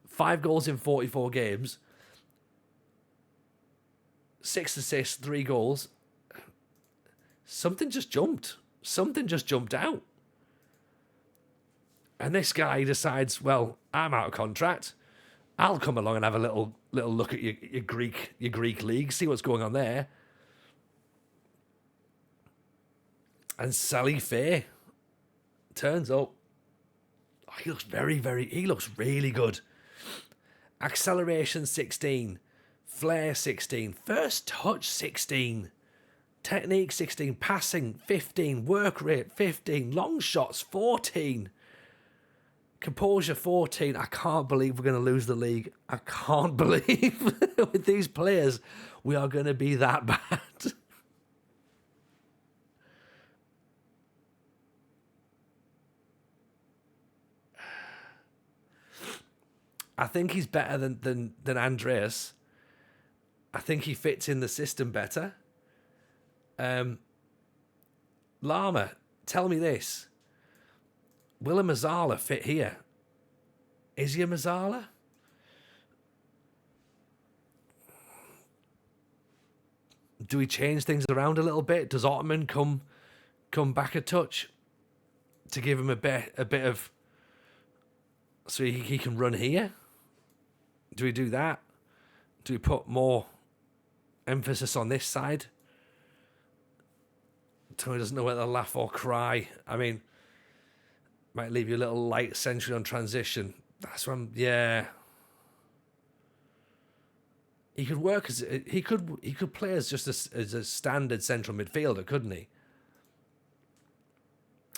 5 goals in 44 games, 6 assists, 3 goals. Something just jumped out. And this guy decides, well, I'm out of contract. I'll come along and have a little look at your Greek league, see what's going on there. And Salu Faye turns up. Oh, he looks he looks really good. Acceleration 16, flair 16, first touch 16, technique 16, passing 15, work rate 15, long shots 14. Composure 14. I can't believe we're going to lose the league. I can't believe with these players we are going to be that bad. I think he's better than Andreas. I think he fits in the system better. Lama, tell me this. Will a Mazzala fit here? Is he a Mazzala? Do we change things around a little bit? Does Ottoman come back a touch to give him a bit of, so he can run here? Do we do that? Do we put more emphasis on this side? Tony doesn't know whether to laugh or cry. I mean, might leave you a little light century on transition. That's what yeah. He could work as he could play as just as a standard central midfielder, couldn't he?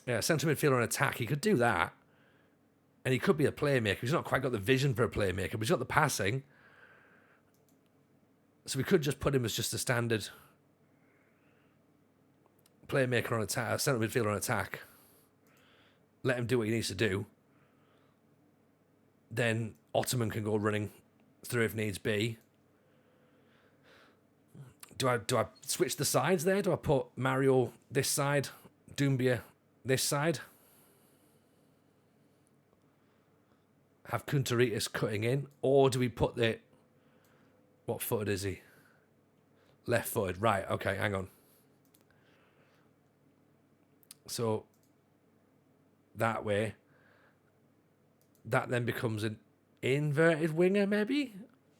Yeah, central midfielder on attack. He could do that, and he could be a playmaker. He's not quite got the vision for a playmaker, but he's got the passing. So we could just put him as just a standard playmaker on attack, central midfielder on attack. Let him do what he needs to do. Then Ottoman can go running through if needs be. Do I switch the sides there? Do I put Mario this side, Doumbia this side? Have Kuntaritis cutting in? Or do we put the... What footed is he? Left footed. Right, okay, hang on. So... that way, that then becomes an inverted winger, maybe?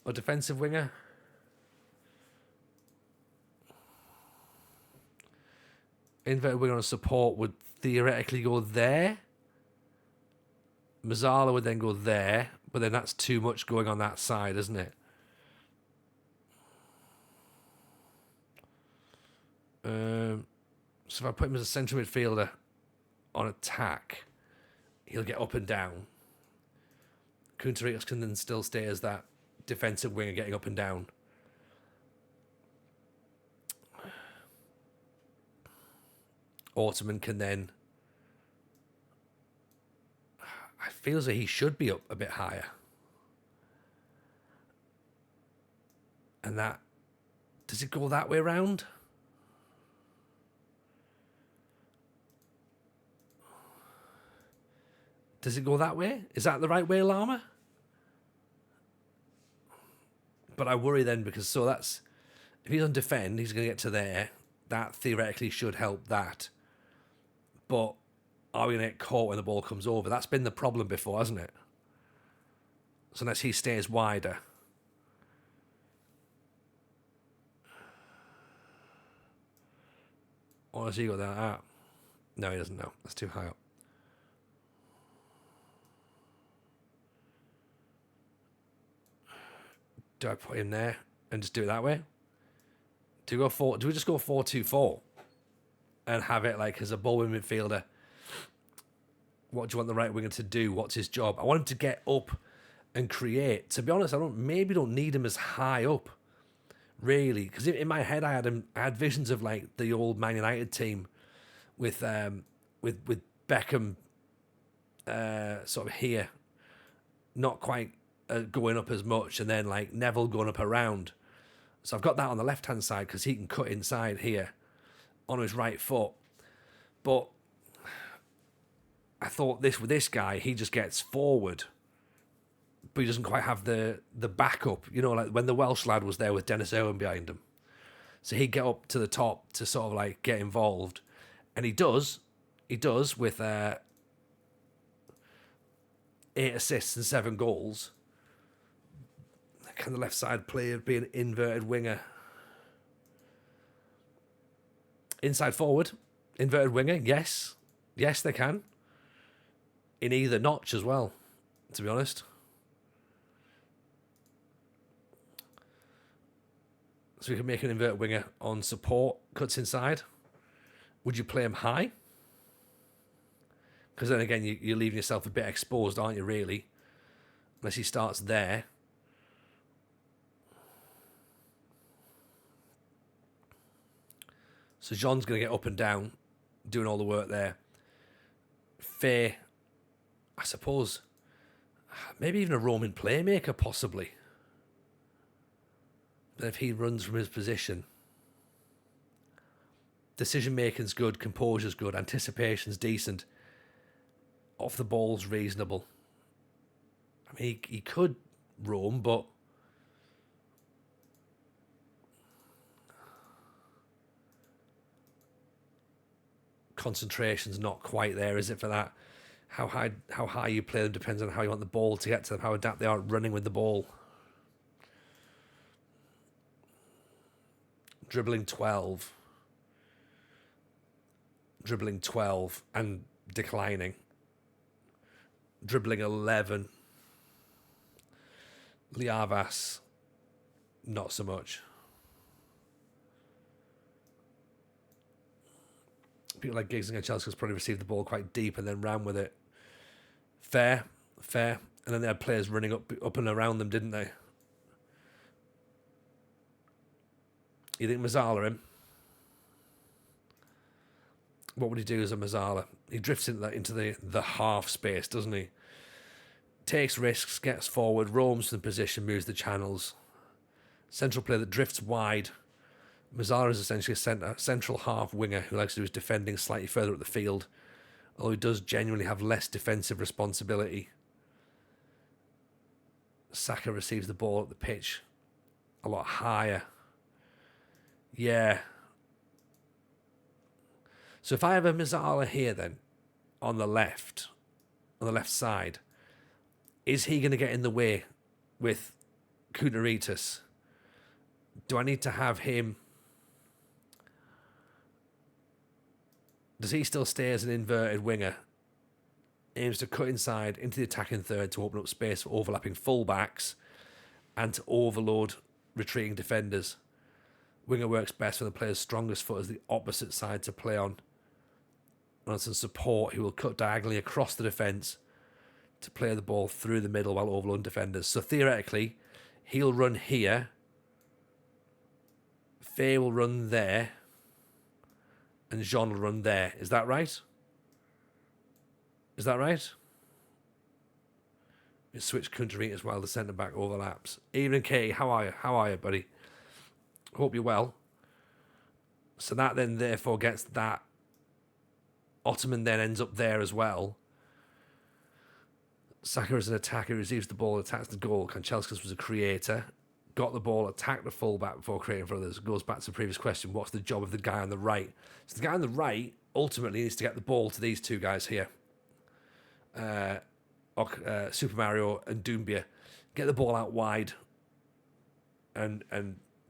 Or defensive winger? Inverted winger on support would theoretically go there. Mazzala would then go there, but then that's too much going on that side, isn't it? So if I put him as a central midfielder on attack, he'll get up and down. Kuntaritis can then still stay as that defensive winger getting up and down. Ottoman can then... I feel as though he should be up a bit higher. And that... Does it go that way round? Does it go that way? Is that the right way, Llama? But I worry then because that's if he's on defend, he's going to get to there. That theoretically should help that. But are we going to get caught when the ball comes over? That's been the problem before, hasn't it? So unless he stays wider. Or does he go that out? No, he doesn't know. That's too high up. Do I put him there and just do it that way? Do we just go 4-2-4 and have it like as a ball wing midfielder? What do you want the right winger to do? What's his job? I want him to get up and create. To be honest, I don't need him as high up, really, because in my head I had visions of like the old Man United team with Beckham sort of here, not quite going up as much, and then like Neville going up around. So I've got that on the left hand side because he can cut inside here on his right foot. But I thought with this guy, he just gets forward, but he doesn't quite have the backup. You know, like when the Welsh lad was there with Dennis Owen behind him. So he'd get up to the top to sort of like get involved. And he does with 8 assists and 7 goals. Can the left side player be an inverted winger? Inside forward, inverted winger, yes. Yes, they can. In either notch as well, to be honest. So we can make an inverted winger on support, cuts inside. Would you play him high? Because then again, you're leaving yourself a bit exposed, aren't you, really? Unless he starts there. So Jean's going to get up and down, doing all the work there. Faye, I suppose, maybe even a roaming playmaker, possibly. But if he runs from his position, decision making's good, composure's good, anticipation's decent, off the ball's reasonable. I mean, he could roam, but concentration's not quite there, is it, for that? How high you play them depends on how you want the ball to get to them, how adept they are at running with the ball. Dribbling 12 and declining. Dribbling 11. Liavas, not so much. People like Giggs and Chelsea's probably received the ball quite deep and then ran with it. Fair. And then they had players running up and around them, didn't they? You think Mazzala him? What would he do as a Mazzala? He drifts into the half space, doesn't he? Takes risks, gets forward, roams from the position, moves the channels. Central player that drifts wide. Mazzala is essentially a central half winger who likes to do his defending slightly further up the field, although he does genuinely have less defensive responsibility. Saka receives the ball at the pitch a lot higher. Yeah. So if I have a Mazzala here then, on the left side, is he going to get in the way with Kounaritis? Do I need to have him? Does he still stay as an inverted winger? Aims to cut inside into the attacking third to open up space for overlapping fullbacks and to overload retreating defenders. Winger works best when the player's strongest foot is the opposite side to play on. And as a support, he will cut diagonally across the defence to play the ball through the middle while overloading defenders. So theoretically, he'll run here. Faye will run there. And Jean will run there. Is that right? We switch Kounaritis while the centre-back overlaps. Evening, Katie. How are you, buddy? Hope you're well. So that then therefore gets that. Ottoman then ends up there as well. Saka is an attacker, receives the ball, attacks the goal. Kanchelskis was a creator. Got the ball, attacked the fullback before creating for others. Goes back to the previous question, what's the job of the guy on the right? So the guy on the right ultimately needs to get the ball to these two guys here. Super Mario and Doumbia. Get the ball out wide and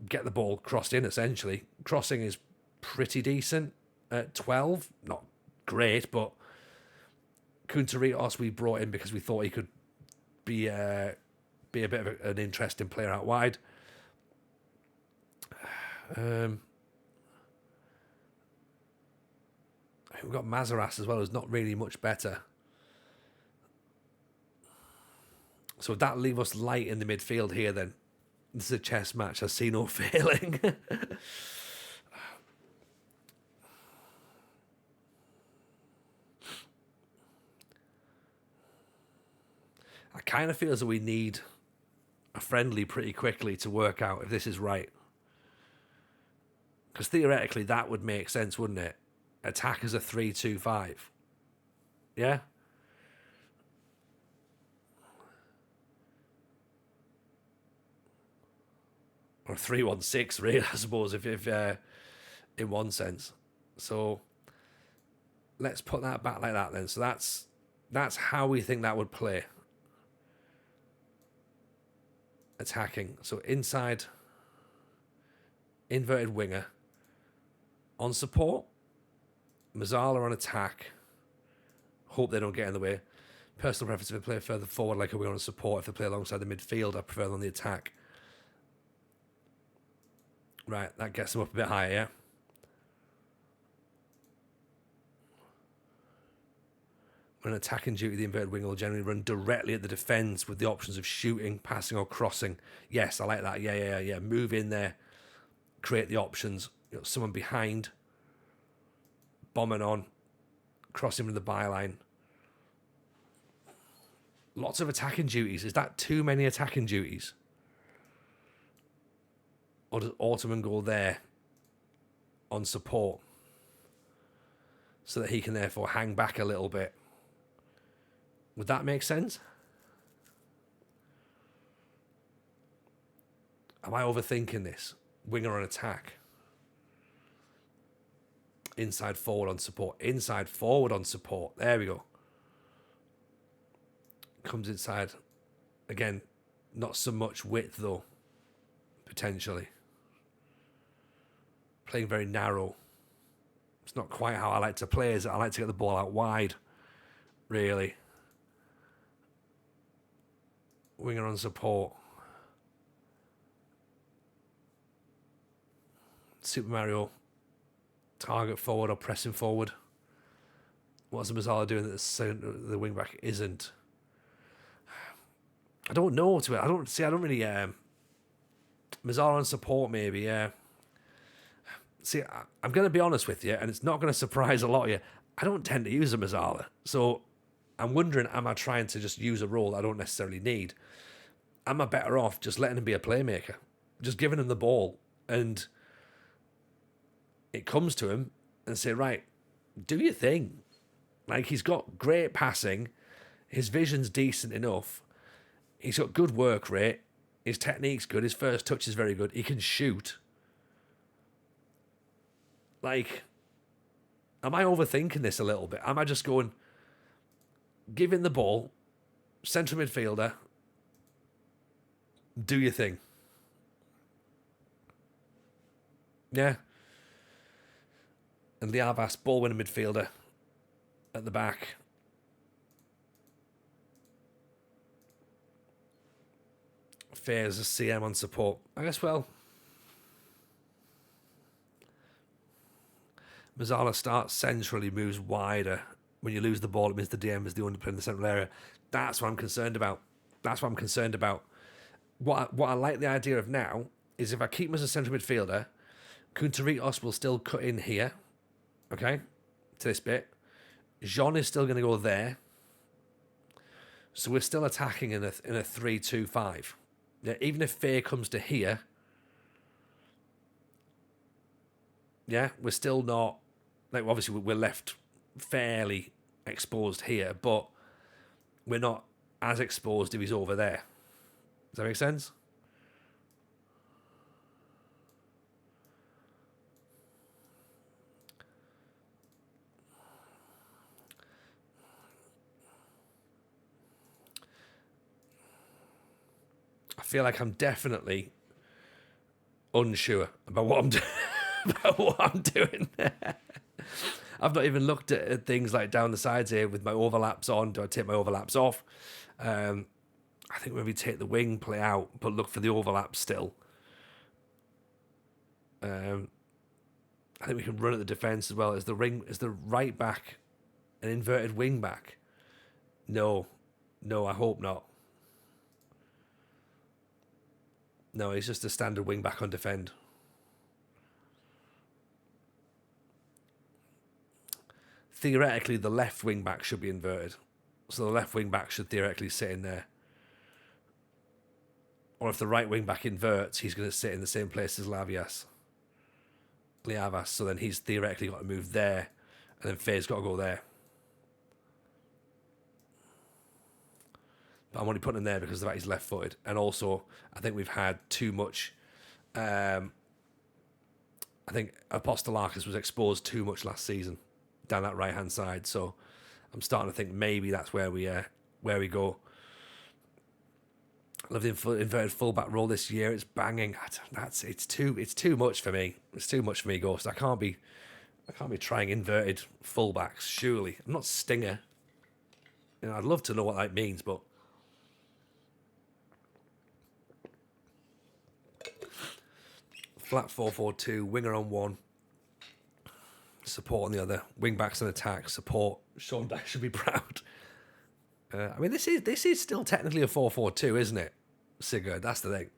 get the ball crossed in, essentially. Crossing is pretty decent at 12. Not great, but Kunteritos we brought in because we thought he could be a bit of an interesting player out wide. I think we've got Mazaras as well, who's not really much better. So would that leave us light in the midfield here then? This is a chess match. I see no failing. I kind of feel as though we need a friendly pretty quickly to work out if this is right. Because theoretically that would make sense, wouldn't it? Attack as a 3-2-5. Yeah? Or 3-1-6, really, I suppose, if in one sense. So let's put that back like that then. So that's how we think that would play. Attacking. So inside, inverted winger. On support, Mazzala on attack. Hope they don't get in the way. Personal preference if they play further forward like a winger on support. If they play alongside the midfield, I prefer them on the attack. Right, that gets them up a bit higher, yeah? When attacking duty, the inverted winger will generally run directly at the defence with the options of shooting, passing or crossing. Yes, I like that. Yeah. Move in there. Create the options. You know, someone behind. Bombing on. Crossing from the byline. Lots of attacking duties. Is that too many attacking duties? Or does Ottoman go there on support so that he can therefore hang back a little bit? Would that make sense? Am I overthinking this? Winger on attack. Inside forward on support. Inside forward on support. There we go. Comes inside. Again, not so much width though. Potentially. Playing very narrow. It's not quite how I like to play, is it? I like to get the ball out wide. Really. Winger on support. Super Mario. Target forward or pressing forward. What's Mazzala doing that the wing back isn't? I don't know. I don't really. Mazzala on support maybe. Yeah. See, I'm going to be honest with you, and it's not going to surprise a lot of you. I don't tend to use a Mazzala, so I'm wondering, am I trying to just use a role I don't necessarily need? Am I better off just letting him be a playmaker? Just giving him the ball, and it comes to him, and say, right, do your thing. Like, he's got great passing, his vision's decent enough, he's got good work rate, his technique's good, his first touch is very good, he can shoot. Like, am I overthinking this a little bit? Am I just going, give him the ball, central midfielder, do your thing? Yeah. And Liavas, ball winning midfielder at the back. Fairs a CM on support. I guess, well, Mazzala starts centrally, moves wider. When you lose the ball, it means the DM is the underplay in the central area. That's what I'm concerned about. What I like the idea of now is if I keep him as a central midfielder, Kunteritos will still cut in here, okay, to this bit. Jean is still going to go there. So we're still attacking in a 3-2-5. Yeah, even if Faye comes to here, yeah, we're still not, like, obviously we're left fairly exposed here, but we're not as exposed if he's over there. Does that make sense? I feel like I'm definitely unsure about what I'm doing. About what I'm doing. I've not even looked at things like down the sides here with my overlaps on. Do I take my overlaps off? I think maybe take the wing play out, but look for the overlaps still. I think we can run at the defence as well. Is the right back an inverted wing back? No, I hope not. No, he's just a standard wing back on defend. Theoretically, the left wing back should be inverted. So the left wing back should theoretically sit in there. Or if the right wing back inverts, he's going to sit in the same place as Liavas. So then he's theoretically got to move there. And then Faye's got to go there. But I'm only putting him there because of the fact he's left footed. And also, I think we've had too much. I think Apostolarkis was exposed too much last season down that right hand side, so I'm starting to think maybe that's where we go. I love the inverted fullback role this year. It's banging. It's too much for me. It's too much for me, Ghost. I can't be trying inverted fullbacks. Surely I'm not Stinger. I'd love to know what that means, but flat 4-4-2, winger on one. Support on the other, wing backs and attack, support. Sean Dyche should be proud. I mean, this is still technically a 4-4-2, isn't it? Sigurd, that's the thing.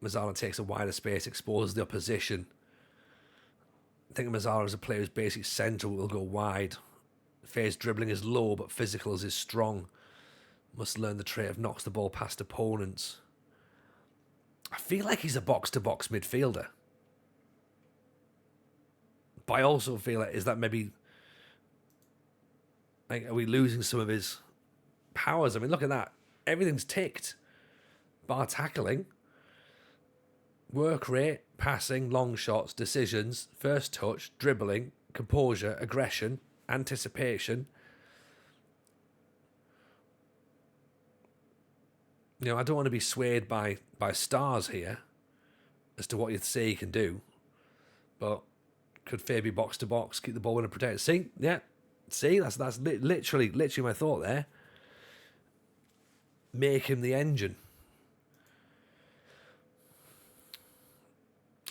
Mazzala takes a wider space, exposes the opposition. I think Mazzala as a player who's basic central will go wide. Faye's dribbling is low, but physical is strong. Must learn the trait of knocks the ball past opponents. I feel like he's a box-to-box midfielder. But I also feel like, is that maybe, like, are we losing some of his powers? I mean, look at that. Everything's ticked. Bar tackling, work rate, passing, long shots, decisions, first touch, dribbling, composure, aggression, anticipation. I don't want to be swayed by stars here as to what you say he can do, but could Faye be box to box, keep the ball and protect? See, that's literally my thought there. Make him the engine.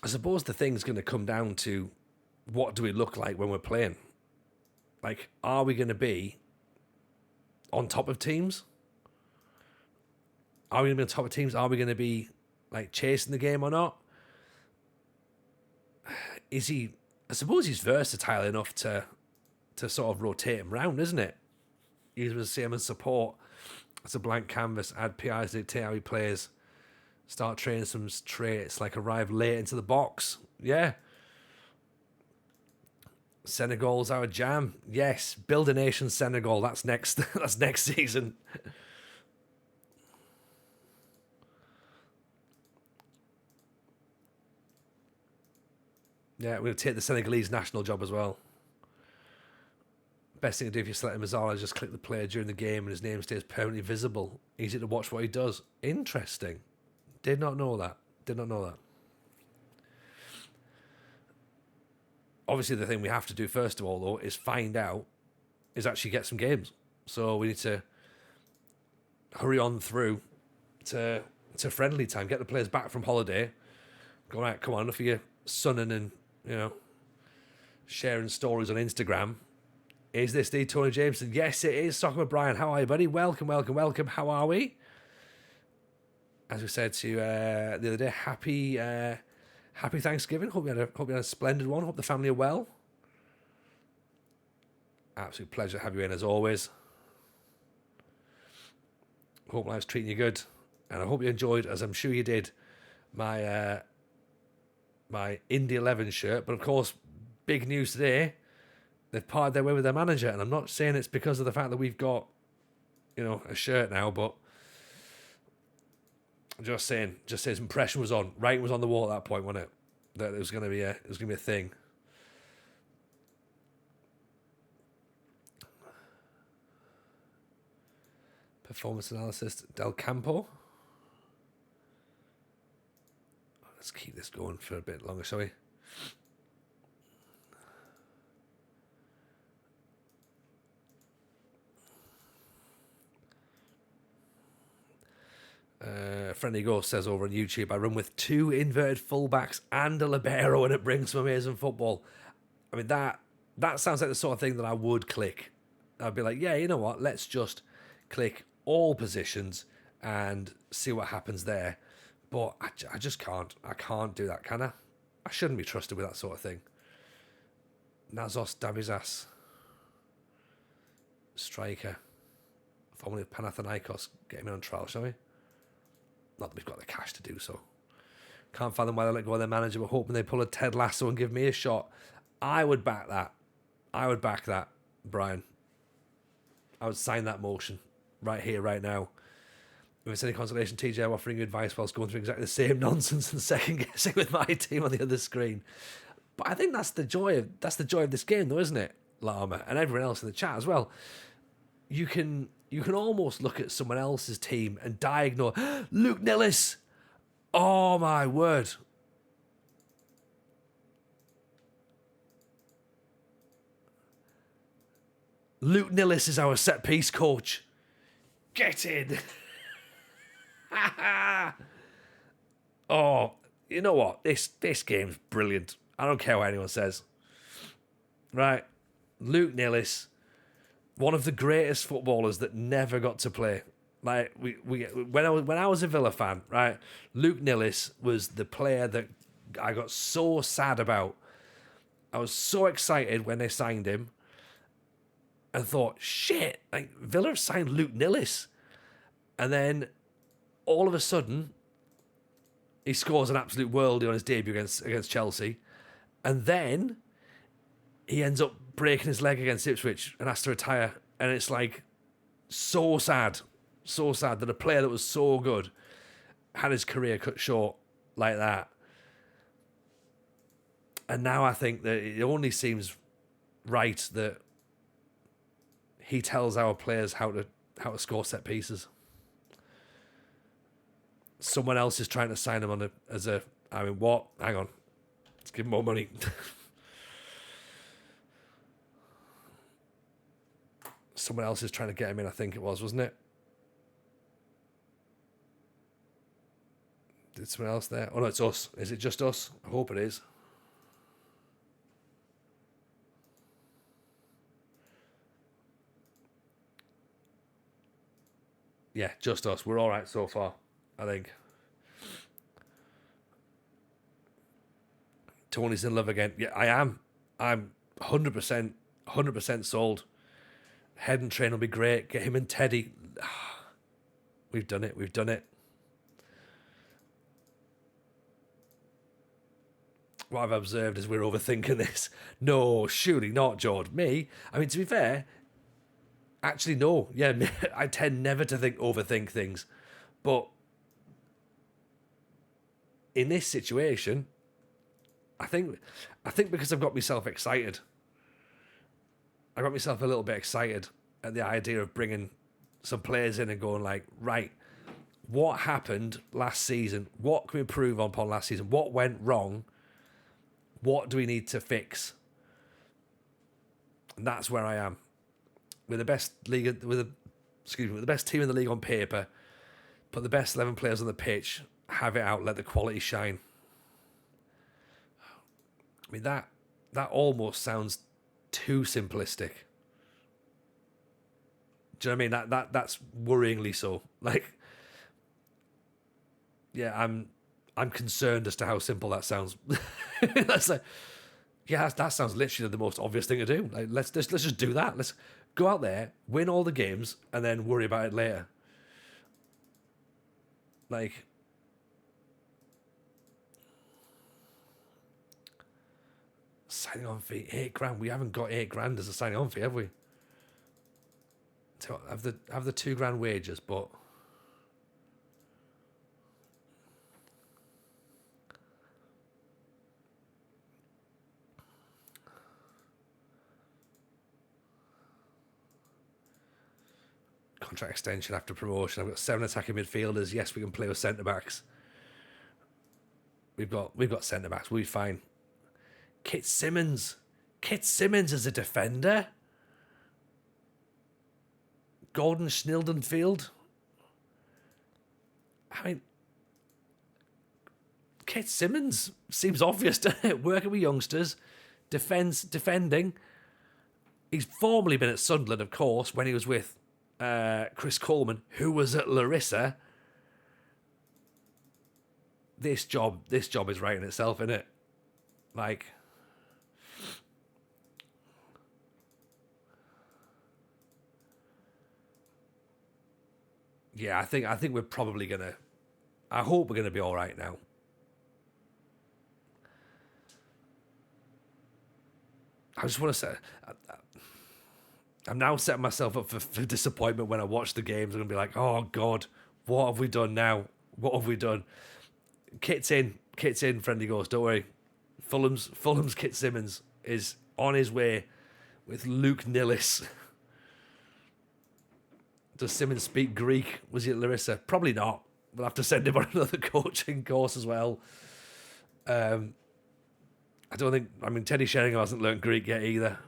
I suppose the thing's going to come down to what do we look like when we're playing? Like, are we going to be on top of teams? Are we going to be on top of teams? Are we going to be like chasing the game or not? Is he? I suppose he's versatile enough to sort of rotate him around, isn't it? Use him as the same as support. It's a blank canvas. Add PIs to dictate how he plays. Start training some traits like arrive late into the box. Yeah. Senegal's our jam. Yes. Build a nation Senegal. That's next. That's next season. Yeah, we're going to take the Senegalese national job as well. Best thing to do if you're selecting Mazzala is just click the player during the game and his name stays permanently visible. Easy to watch what he does. Interesting. Did not know that. Obviously, the thing we have to do first of all, though, is actually get some games. So we need to hurry on through to friendly time. Get the players back from holiday. Go, right, come on, enough of you sunning and, sharing stories on Instagram. Is this the Tony Jameson? Yes, it is. Soccer with Brian. How are you, buddy? Welcome. How are we? As we said to you the other day, happy Thanksgiving. Hope you had a splendid one. Hope the family are well. Absolute pleasure to have you in as always. Hope life's treating you good, and I hope you enjoyed, as I'm sure you did, my Indy 11 shirt. But of course, big news today. They've parted their way with their manager, and I'm not saying it's because of the fact that we've got a shirt now, but just saying, his impression was on. Writing was on the wall at that point, wasn't it? That it was going to be a thing. Performance analysis, Del Campo. Let's keep this going for a bit longer, shall we? Friendly Ghost says over on YouTube, I run with 2 inverted fullbacks and a libero, and it brings some amazing football. I mean, that sounds like the sort of thing that I would click. I'd be like, yeah, you know what? Let's just click all positions and see what happens there. But I just can't. I can't do that, can I? I shouldn't be trusted with that sort of thing. Nazos Davizas. Striker. Formerly of Panathinaikos. Get him in on trial, shall we? Not that we've got the cash to do so. Can't fathom why they let go of their manager, but hoping they pull a Ted Lasso and give me a shot. I would back that. Brian. I would sign that motion right here, right now. If it's any consolation, TJ, I'm offering you advice whilst going through exactly the same nonsense and second guessing with my team on the other screen. But I think that's the joy of this game, though, isn't it, Lama, and everyone else in the chat as well. You can almost look at someone else's team and diagnose. Luke Nillis. Oh my word. Luke Nillis is our set piece coach. Get in. Oh, you know what? This game's brilliant. I don't care what anyone says. Right. Luke Nillis, one of the greatest footballers that never got to play. Like when I was a Villa fan, right? Luke Nillis was the player that I got so sad about. I was so excited when they signed him and thought, shit, like Villa have signed Luke Nillis. And then all of a sudden, he scores an absolute worldie on his debut against Chelsea. And then he ends up breaking his leg against Ipswich and has to retire. And it's like so sad that a player that was so good had his career cut short like that. And now I think that it only seems right that he tells our players how to score set pieces. Someone else is trying to sign him on what? Hang on. Let's give him more money. Someone else is trying to get him in, I think it was, wasn't it? Did someone else there? Oh no, it's us. Is it just us? I hope it is. Yeah, just us. We're all right so far, I think. Tony's in love again. Yeah, I am. I'm 100% sold. Head and train will be great. Get him and Teddy. We've done it. What I've observed is we're overthinking this. No, surely not, George. Me? I mean, to be fair, actually, no. Yeah, I tend never to overthink things. But in this situation, I think because I've got myself excited. I got myself a little bit excited at the idea of bringing some players in and going like, right, what happened last season? What can we improve upon last season? What went wrong? What do we need to fix? And that's where I am. We're the best league with the best team in the league on paper. Put the best 11 players on the pitch. Have it out. Let the quality shine. I mean that almost sounds too simplistic. Do you know what I mean? That's worryingly so. Like, yeah, I'm concerned as to how simple that sounds. That's like, yeah, that sounds literally the most obvious thing to do. Like, let's just do that. Let's go out there, win all the games, and then worry about it later. Like, signing on fee, $8,000. We haven't got $8,000 as a signing on fee, have we? to have the £2,000 wages, but contract extension after promotion. I've got 7 attacking midfielders. Yes, we can play with centre backs. We've got centre backs. We'll be fine. Kit Simmons is a defender. Gordon Schnildenfield. I mean, Kit Simmons seems obvious, doesn't it? Working with youngsters, defending. He's formerly been at Sunderland, of course, when he was with Chris Coleman, who was at Larisa. This job is writing itself, isn't it? Like, yeah, I think we're probably gonna. I hope we're gonna be all right now. I just want to say, I'm now setting myself up for disappointment when I watch the games. I'm gonna be like, oh God, what have we done now? What have we done? Kit's in, friendly ghost. Don't worry. Fulham's Kit Simmons is on his way with Luke Nillis. Does Simmons speak Greek? Was he at Larisa? Probably not. We'll have to send him on another coaching course as well. I don't think. I mean, Teddy Sheringham hasn't learned Greek yet either,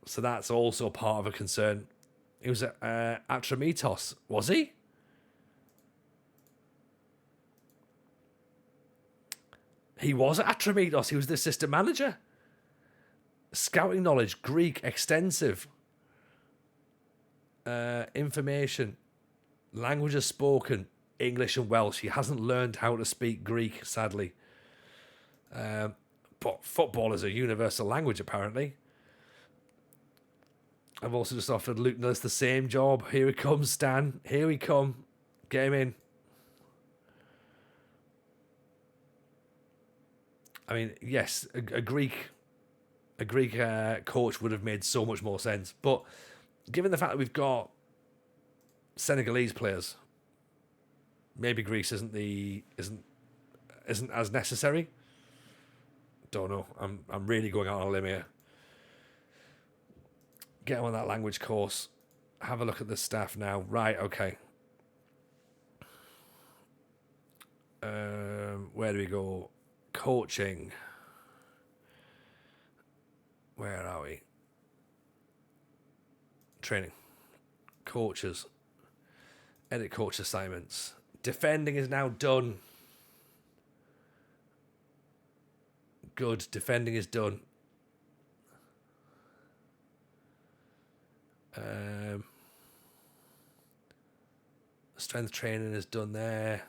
so that's also part of a concern. He was at Atramitos, was he? He was at Atramitos. He was the assistant manager. Scouting knowledge, Greek, extensive. Information, languages spoken, English and Welsh. He hasn't learned how to speak Greek, sadly. But football is a universal language, apparently. I've also just offered Luke Nillis the same job. Here he comes, Stan. Here we come. Get him in. I mean, yes, a Greek coach would have made so much more sense. But given the fact that we've got Senegalese players, maybe Greece isn't as necessary. Don't know. I'm really going out on a limb here. Get on that language course. Have a look at the staff now. Right, okay. Where do we go? Coaching. Where are we? Training. Coaches. Edit coach assignments. Defending is now done. Good. Defending is done. Strength training is done there.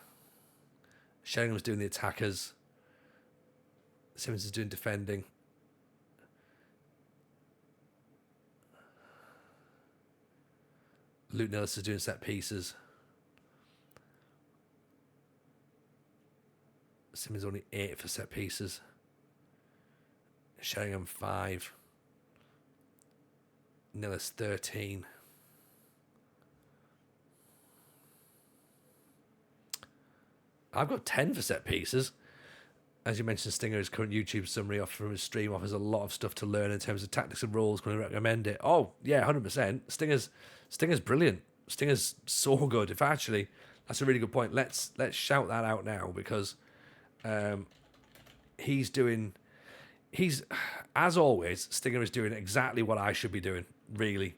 Sheringham's doing the attackers. Simmons is doing defending. Luke Nillis is doing set pieces. Simmons only 8 for set pieces. Sheringham 5. Nillis 13. I've got 10 for set pieces. As you mentioned, Stinger's current YouTube summary off from his stream offers a lot of stuff to learn in terms of tactics and roles. Going to recommend it. Oh, yeah, 100%. Stinger's brilliant. Stinger's so good. If actually, that's a really good point. Let's shout that out now because he's as always, Stinger is doing exactly what I should be doing, really,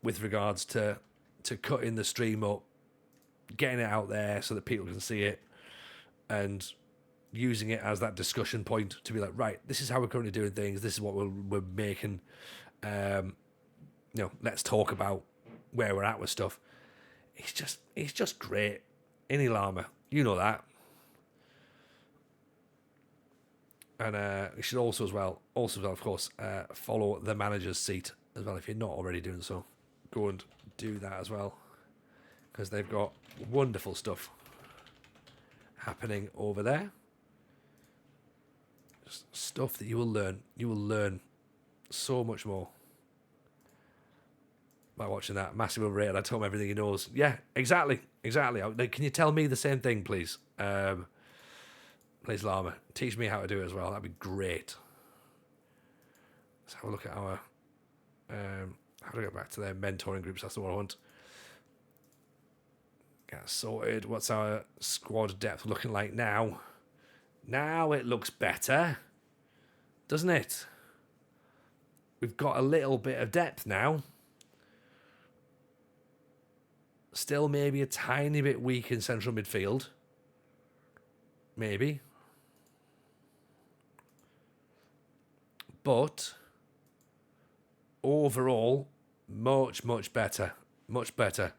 with regards to cutting the stream up, getting it out there so that people can see it, and using it as that discussion point to be like, right, this is how we're currently doing things. This is what we're making. Let's talk about where we're at with stuff. He's just great. Ini Lama, you know that. And you should also, of course, follow the manager's seat as well if you're not already doing so. Go and do that as well because they've got wonderful stuff happening over there. Just stuff that you will learn. You will learn so much more. by watching that. Massively overrated. I told him everything he knows. Yeah, exactly. Like, can you tell me the same thing, please? Please, Llama. Teach me how to do it as well. That'd be great. Let's have a look at our... how do I get back to their mentoring groups? That's the one I want. Get sorted. What's our squad depth looking like now? Now it looks better, doesn't it? We've got a little bit of depth now. Still maybe a tiny bit weak in central midfield. Maybe. But overall, much better. Much better.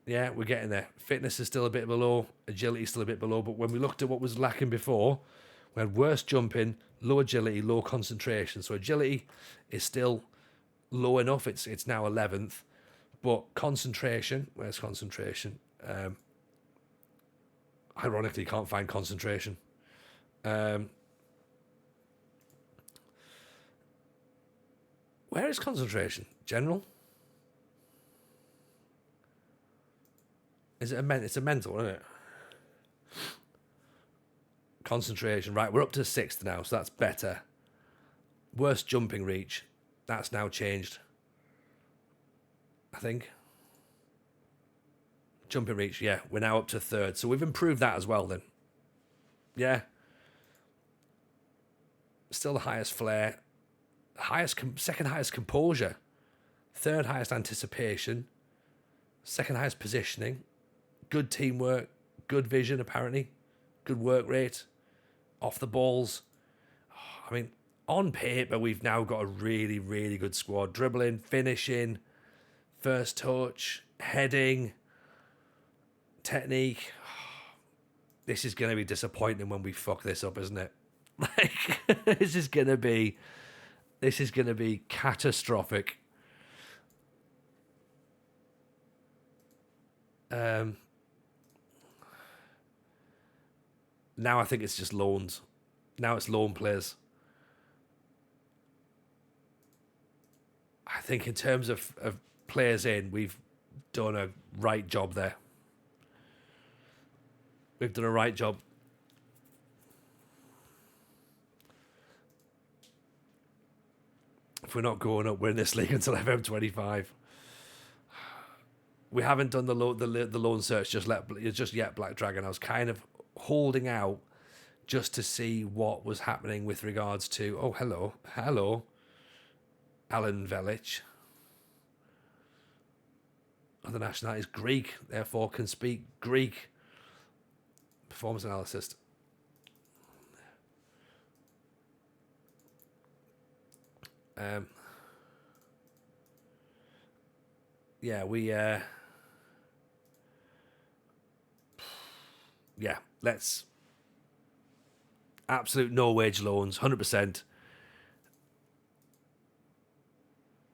Yeah, we're getting there. Fitness is still a bit below. Agility is still a bit below. But when we looked at what was lacking before, we had worse jumping, low agility, low concentration. So agility is still low enough. It's now 11th. But concentration, where's concentration? Ironically, can't find concentration. Where is concentration? General? Is it it's a mental, isn't it? Concentration, right, we're up to 6th now, so that's better. Worst jumping reach, that's now changed, I think. Jumping reach, yeah, we're now up to 3rd, so we've improved that as well then. Yeah. Still the highest flair, second highest composure, 3rd highest anticipation, 2nd highest positioning, good teamwork, good vision apparently, good work rate, off the balls. I mean, on paper, we've now got a really, really good squad. Dribbling, finishing, first touch, heading, technique. This is going to be disappointing when we fuck this up, isn't it? Like, this is going to be catastrophic. Now I think it's just loans. Now it's loan players. I think in terms of players in, we've done a right job there. We've done a right job. If we're not going up, we're in this league until FM25. We haven't done the loan search just yet, Black Dragon. I was kind of holding out just to see what was happening with regards to... Oh, hello. Alan Velic. Other nationality is Greek, therefore can speak Greek. Performance analysis. Yeah, let's absolute no wage loans, 100%.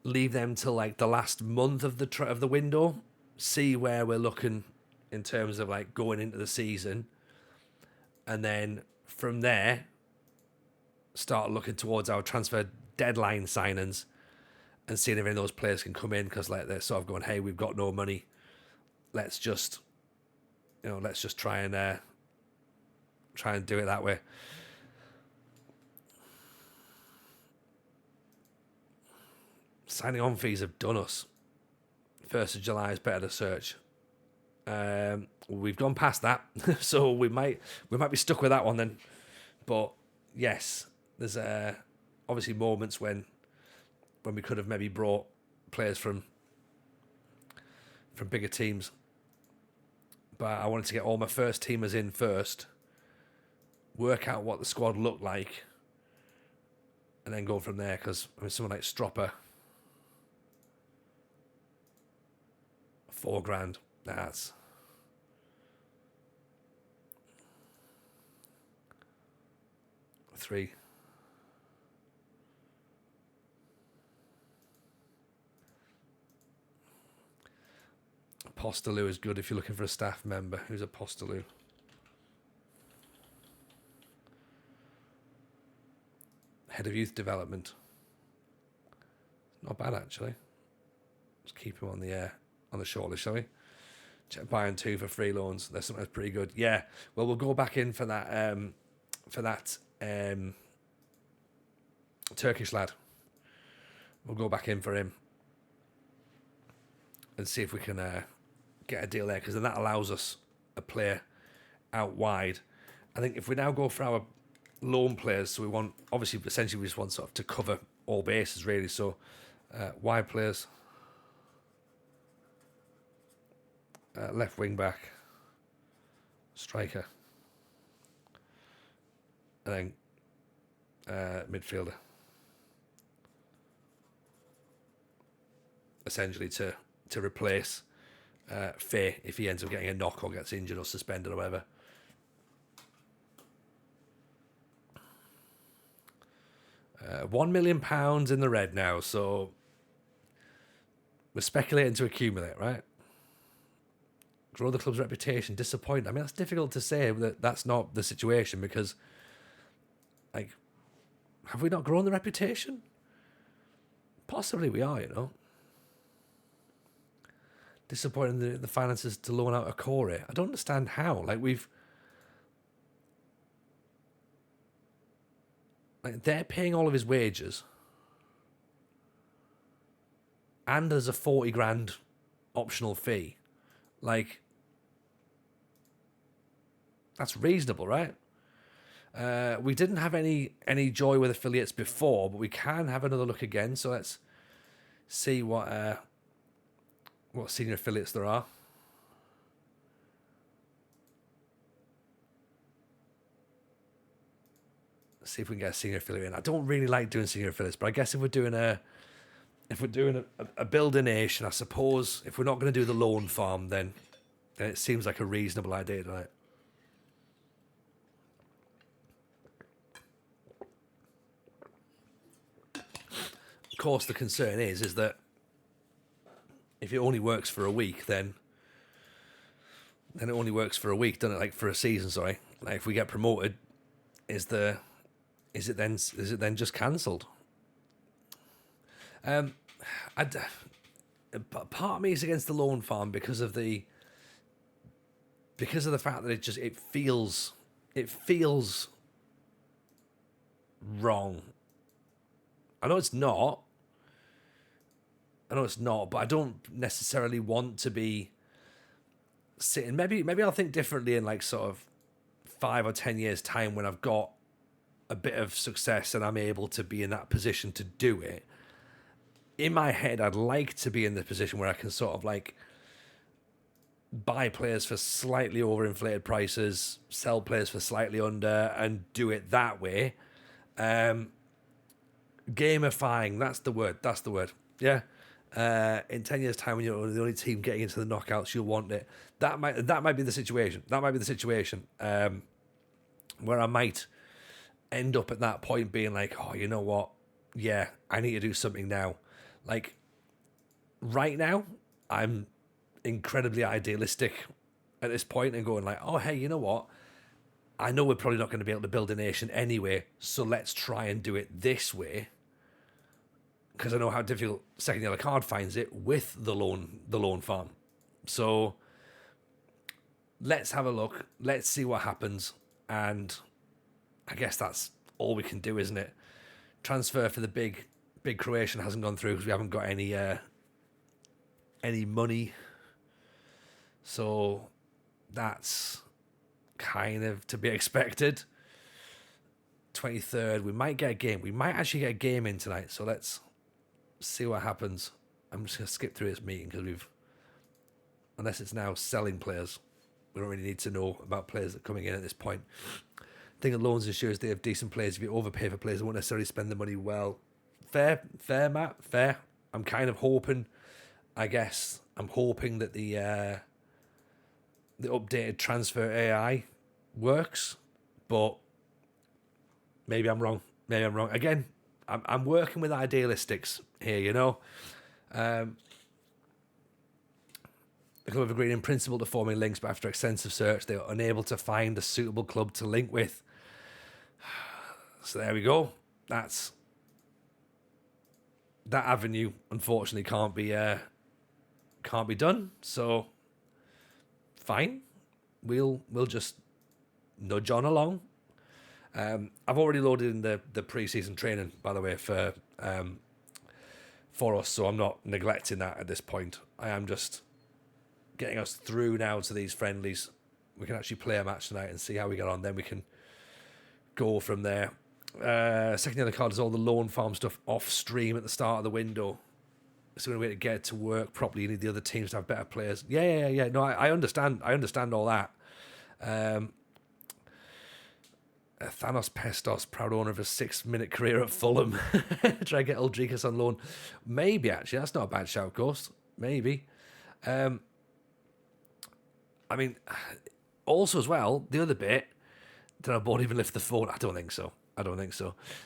Leave them till like the last month of the window. See where we're looking in terms of like going into the season, and then from there start looking towards our transfer deadline signings and seeing if any of those players can come in, because like they're sort of going, hey, we've got no money. Let's just try and do it that way. Signing on fees have done us. 1st of July is better to search. We've gone past that, so we might be stuck with that one then. But yes, there's obviously moments when we could have maybe brought players from bigger teams. But I wanted to get all my first teamers in first, work out what the squad looked like, and then go from there. Because I mean, someone like Stropper, $4,000. That's $3. Postaloo is good if you're looking for a staff member. Who's a Postaloo? Head of Youth Development. Not bad, actually. Let's keep him on the shortlist, shall we? Check buying 2 for free loans. That's something that's pretty good. Yeah. Well, we'll go back in for that Turkish lad. We'll go back in for him and see if we can get a deal there, because then that allows us a player out wide. I think if we now go for our loan players, so we want, obviously, essentially, we just want sort of to cover all bases, really. So wide players, left wing back, striker, and then midfielder. Essentially to replace Faye if he ends up getting a knock or gets injured or suspended or whatever. £1 million in the red now, so we're speculating to accumulate, right? Grow the club's reputation. Disappointing. I mean, that's difficult to say that that's not the situation, because, like, have we not grown the reputation? Possibly we are, you know. Disappointing the finances to loan out a Corey. I don't understand how. Like, they're paying all of his wages, and there's a 40 grand optional fee. Like, that's reasonable, right? We didn't have any joy with affiliates before, but we can have another look again. So let's see what senior affiliates there are. Let's see if we can get a senior affiliate in. I don't really like doing senior affiliates, but I guess if we're doing a building nation, I suppose if we're not going to do the loan farm, then it seems like a reasonable idea, right? Of course, the concern is that if it only works for a week, then it only works for a week, doesn't it? Like, for a season, sorry. Like, if we get promoted, is it then just cancelled? Part of me is against the loan farm because of the fact that it feels wrong. I know it's not, but I don't necessarily want to be sitting. Maybe I'll think differently in, like, sort of 5 or 10 years' time, when I've got a bit of success and I'm able to be in that position to do it. In my head, I'd like to be in the position where I can sort of, like, buy players for slightly overinflated prices, sell players for slightly under, and do it that way. Gamifying, that's the word. Yeah. In 10 years' time, when you're the only team getting into the knockouts, you'll want it. That might be the situation. Where I might end up at that point being like, oh, you know what? Yeah, I need to do something now. Like, right now, I'm incredibly idealistic at this point and going like, oh, hey, you know what? I know we're probably not going to be able to build a nation anyway, so let's try and do it this way. Because I know how difficult Second Yellow Card finds it with the loan farm. So let's have a look. Let's see what happens. And I guess that's all we can do, isn't it? Transfer for the big Croatian hasn't gone through because we haven't got any money. So that's kind of to be expected. 23rd, we might get a game. We might actually get a game in tonight. So let's see what happens. I'm just going to skip through this meeting because unless it's now selling players, we don't really need to know about players that are coming in at this point. I think that loans ensures they have decent players. If you overpay for players, they won't necessarily spend the money well. Fair, Matt, fair. I'm kind of hoping, I guess, that the updated transfer AI works, but maybe I'm wrong. Again, I'm working with idealistics here, you know. The club have agreed in principle to forming links, but after extensive search, they are unable to find a suitable club to link with. So there we go. That's that avenue unfortunately can't be done. So fine, we'll just nudge on along. I've already loaded in the pre-season training, by the way, for us, so I'm not neglecting that at this point. I am just getting us through now to these friendlies. We can actually play a match tonight and see how we get on. Then we can go from there. Second yellow card is all the loan farm stuff off stream at the start of the window. It's the only way to get it to work properly. You need the other teams to have better players. Yeah. No, I understand. I understand all that. Thanos Pestos, proud owner of a 6-minute career at Fulham. Try to get Aldricus on loan. Maybe, actually. That's not a bad shout, Ghost. Maybe. I mean, also as well, the other bit, did our board even lift the phone? I don't think so.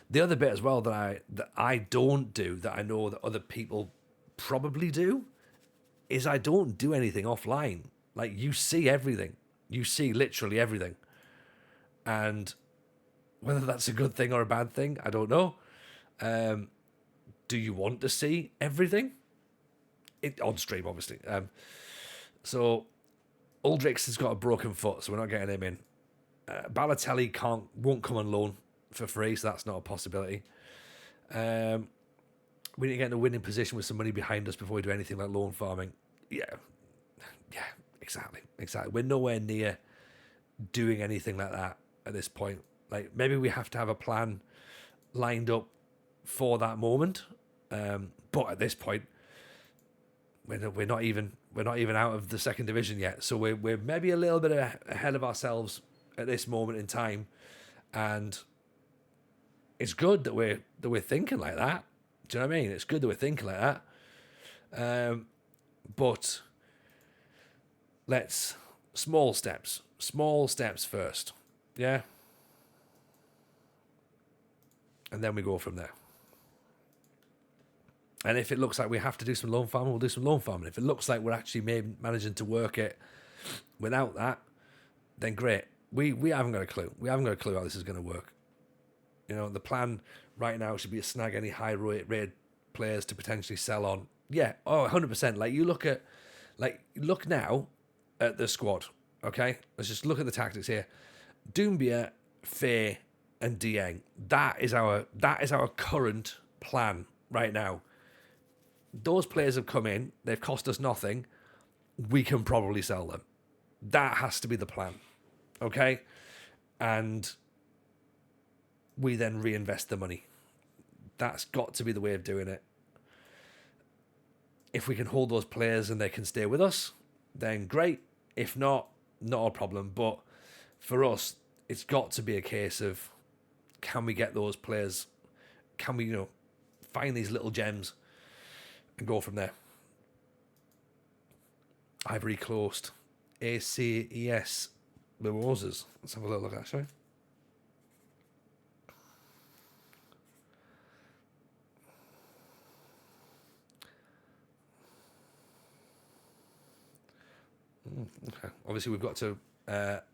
The other bit as well that I don't do, that I know that other people probably do, is I don't do anything offline. Like, you see everything. You see literally everything. And whether that's a good thing or a bad thing, I don't know. Do you want to see everything? On stream, obviously. So Aldrich has got a broken foot, so we're not getting him in. Balotelli won't come on loan for free, so that's not a possibility. We need to get in a winning position with some money behind us before we do anything like loan farming. Yeah, exactly. We're nowhere near doing anything like that at this point. Like, maybe we have to have a plan lined up for that moment, but at this point, we're not even out of the second division yet. So we're maybe a little bit ahead of ourselves at this moment in time, and it's good that we're thinking like that. Do you know what I mean? It's good that we're thinking like that. But let's small steps first, yeah, and then we go from there. And if it looks like we have to do some loan farming, we'll do some loan farming. If it looks like we're actually managing to work it without that, then great. We haven't got a clue. We haven't got a clue how this is going to work. You know, the plan right now should be to snag any high-rated players to potentially sell on. Yeah, 100%. Like, look now at the squad, okay? Let's just look at the tactics here. Doumbia, Faye, and Dieng. That is our current plan right now. Those players have come in. They've cost us nothing. We can probably sell them. That has to be the plan, okay? And we then reinvest the money. That's got to be the way of doing it. If we can hold those players and they can stay with us, then great. If not, not a problem. But for us, it's got to be a case of, can we get those players? Can we, find these little gems and go from there? Ivory Coast, ACES Mimosas. Let's have a little look, actually. Okay. Obviously, we've got to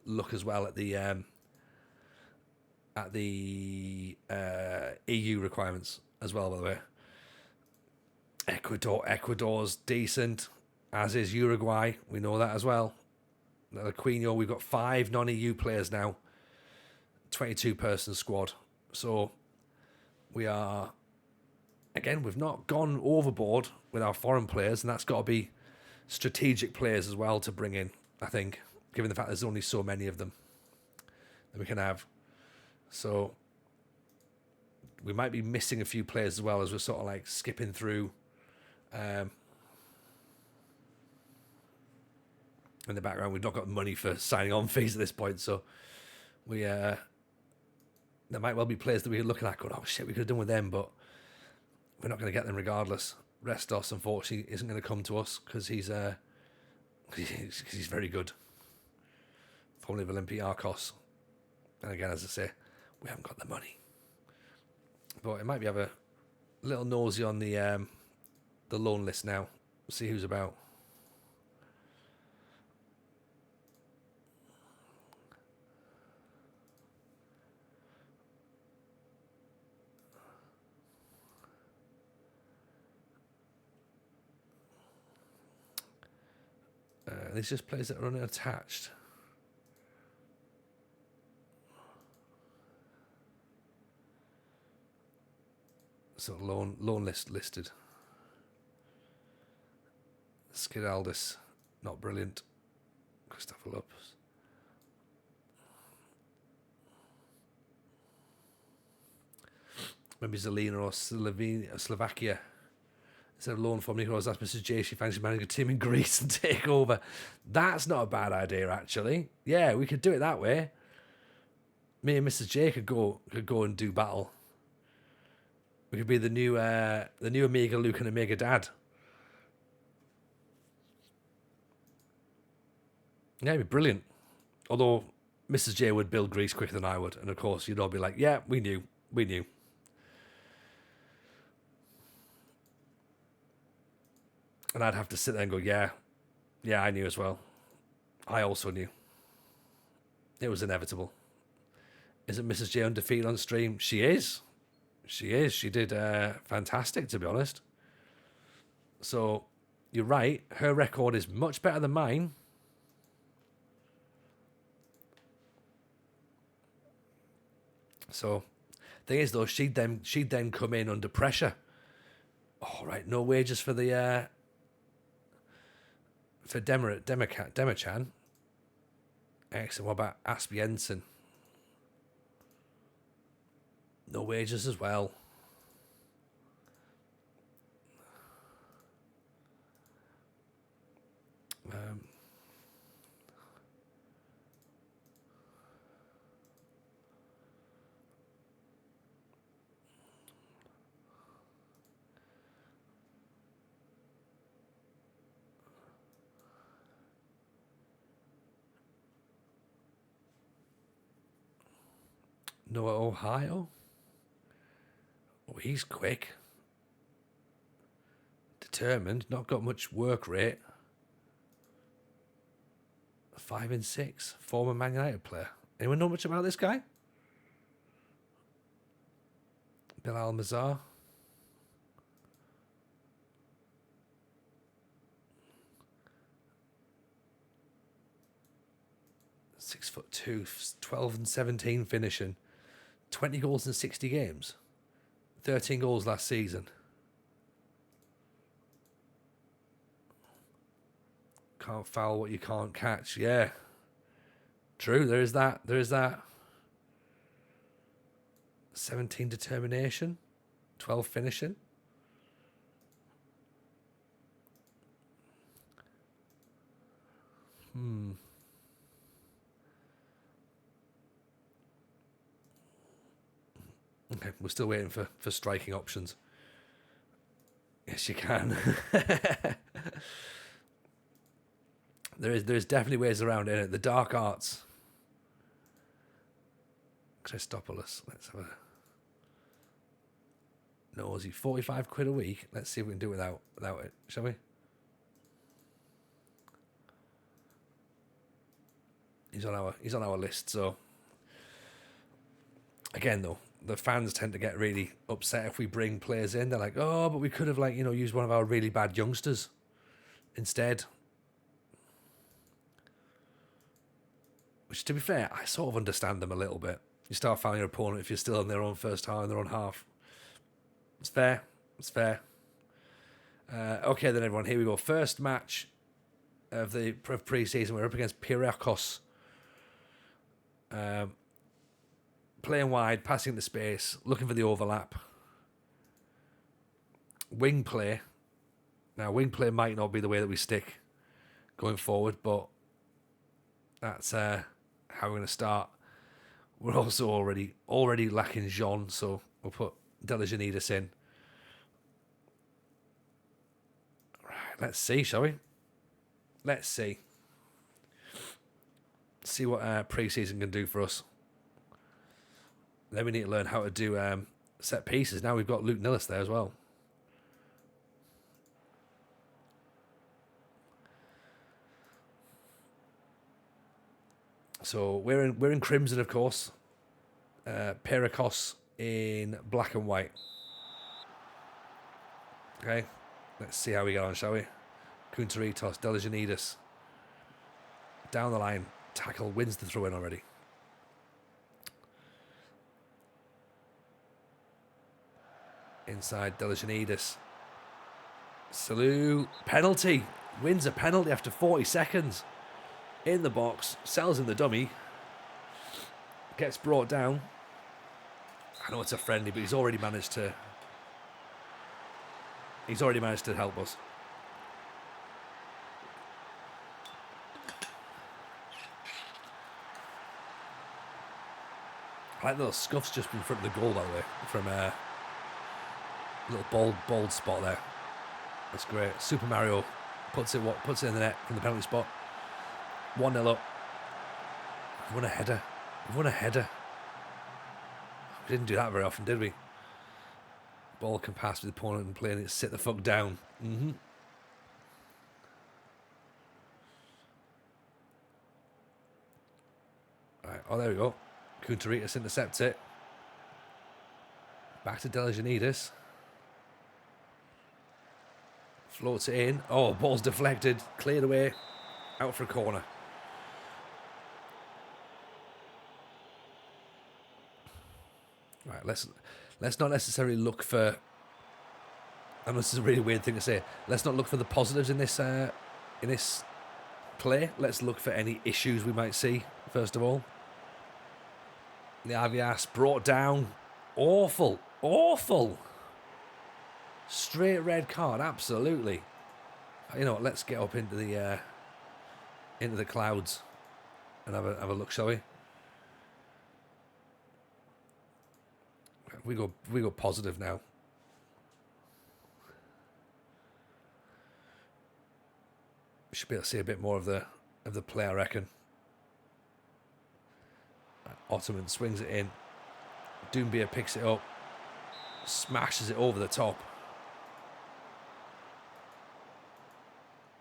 look as well at the EU requirements as well. By the way, Ecuador's decent, as is Uruguay. We know that as well. Aquino, we've got 5 non-EU players now, 22-person squad. So we are, again, we've not gone overboard with our foreign players, and that's got to be strategic players as well to bring in, I think, given the fact there's only so many of them that we can have. So we might be missing a few players as well as we're sort of like skipping through in the background. We've not got money for signing on fees at this point, so we there might well be players that we're looking at going, oh shit, we could have done with them, but we're not going to get them regardless. Restos, unfortunately, isn't going to come to us because he's very good. Formerly of Olympiacos. And again, as I say, we haven't got the money. But it might be have a little nosy on the loan list now. See who's about. These just players that are unattached. So loan listed. Skidaldis, not brilliant. Christopher Lopez. Maybe Zelina or Slovakia. Instead of loan from Nicolas, that's Mrs. J. She fancies managing a team in Greece and take over. That's not a bad idea, actually. Yeah, we could do it that way. Me and Mrs. J could go and do battle. We could be the new Omega Luke and Omega Dad. Yeah, it'd be brilliant. Although Mrs. J would build Greece quicker than I would, and of course you'd all be like, "Yeah, we knew." And I'd have to sit there and go, "Yeah, I knew as well. I also knew. It was inevitable." Isn't Mrs. J undefeated on stream? She is. She did fantastic, to be honest. So, you're right. Her record is much better than mine. So, thing is though, she'd then come in under pressure. Oh, right, no wages for the for Demichan. Excellent. What about Asbjørnsen? No wages as well. Noah Ohio. Oh, he's quick. Determined. Not got much work rate. 5 and 6. Former Man United player. Anyone know much about this guy? Bilal Mazar. Six foot 2, 12 and 17 finishing. 20 goals in 60 games. 13 goals last season. Can't foul what you can't catch. Yeah. True, there is that. 17 determination. 12 finishing. Okay, we're still waiting for striking options. Yes, you can. There's definitely ways around it. The dark arts. Christopoulos. Let's have a nosy. 45 quid a week. Let's see if we can do it without it, shall we? He's on our list, so again though, the fans tend to get really upset if we bring players in. They're like, "Oh, but we could have used one of our really bad youngsters instead." Which, to be fair, I sort of understand them a little bit. You start fouling your opponent if you're still in their own first half and their own half. It's fair. Okay then, everyone, here we go. First match of the pre-season. We're up against Piraeus. Playing wide, passing into space, looking for the overlap. Wing play. Now, wing play might not be the way that we stick going forward, but that's how we're going to start. We're also already lacking Jean, so we'll put Delijanidis in. Right, let's see, shall we? Let's see. See what pre-season can do for us. Then we need to learn how to do set pieces. Now we've got Luke Nillis there as well. So we're in crimson, of course. Piraeus in black and white. Okay, let's see how we get on, shall we? Kunteritos, Delijanidis. Down the line. Tackle wins the throw-in already. Inside Delijanidis. Salou. Penalty. Wins a penalty after 40 seconds. In the box. Sells in the dummy. Gets brought down. I know it's a friendly, but he's already managed to help us. I like the little scuffs just in front of the goal, by the way, from a little bold spot there. That's great. Super Mario puts it in the net from the penalty spot. 1-0 up. We've won a header. We didn't do that very often, did we? Ball can pass with the opponent and playing it. Sit the fuck down. Right. Oh, there we go. Kunteritas intercepts it. Back to Delijanidis. Floats it in. Oh, ball's deflected. Cleared away. Out for a corner. Right, let's not necessarily look for. And this is a really weird thing to say. Let's not look for the positives in this play. Let's look for any issues we might see first of all. The Avias brought down. Awful. Straight red card, absolutely. You know what? Let's get up into the clouds and have a look, shall we? We go positive now. We should be able to see a bit more of the play, I reckon. Ottoman swings it in. Doumbia picks it up. Smashes it over the top.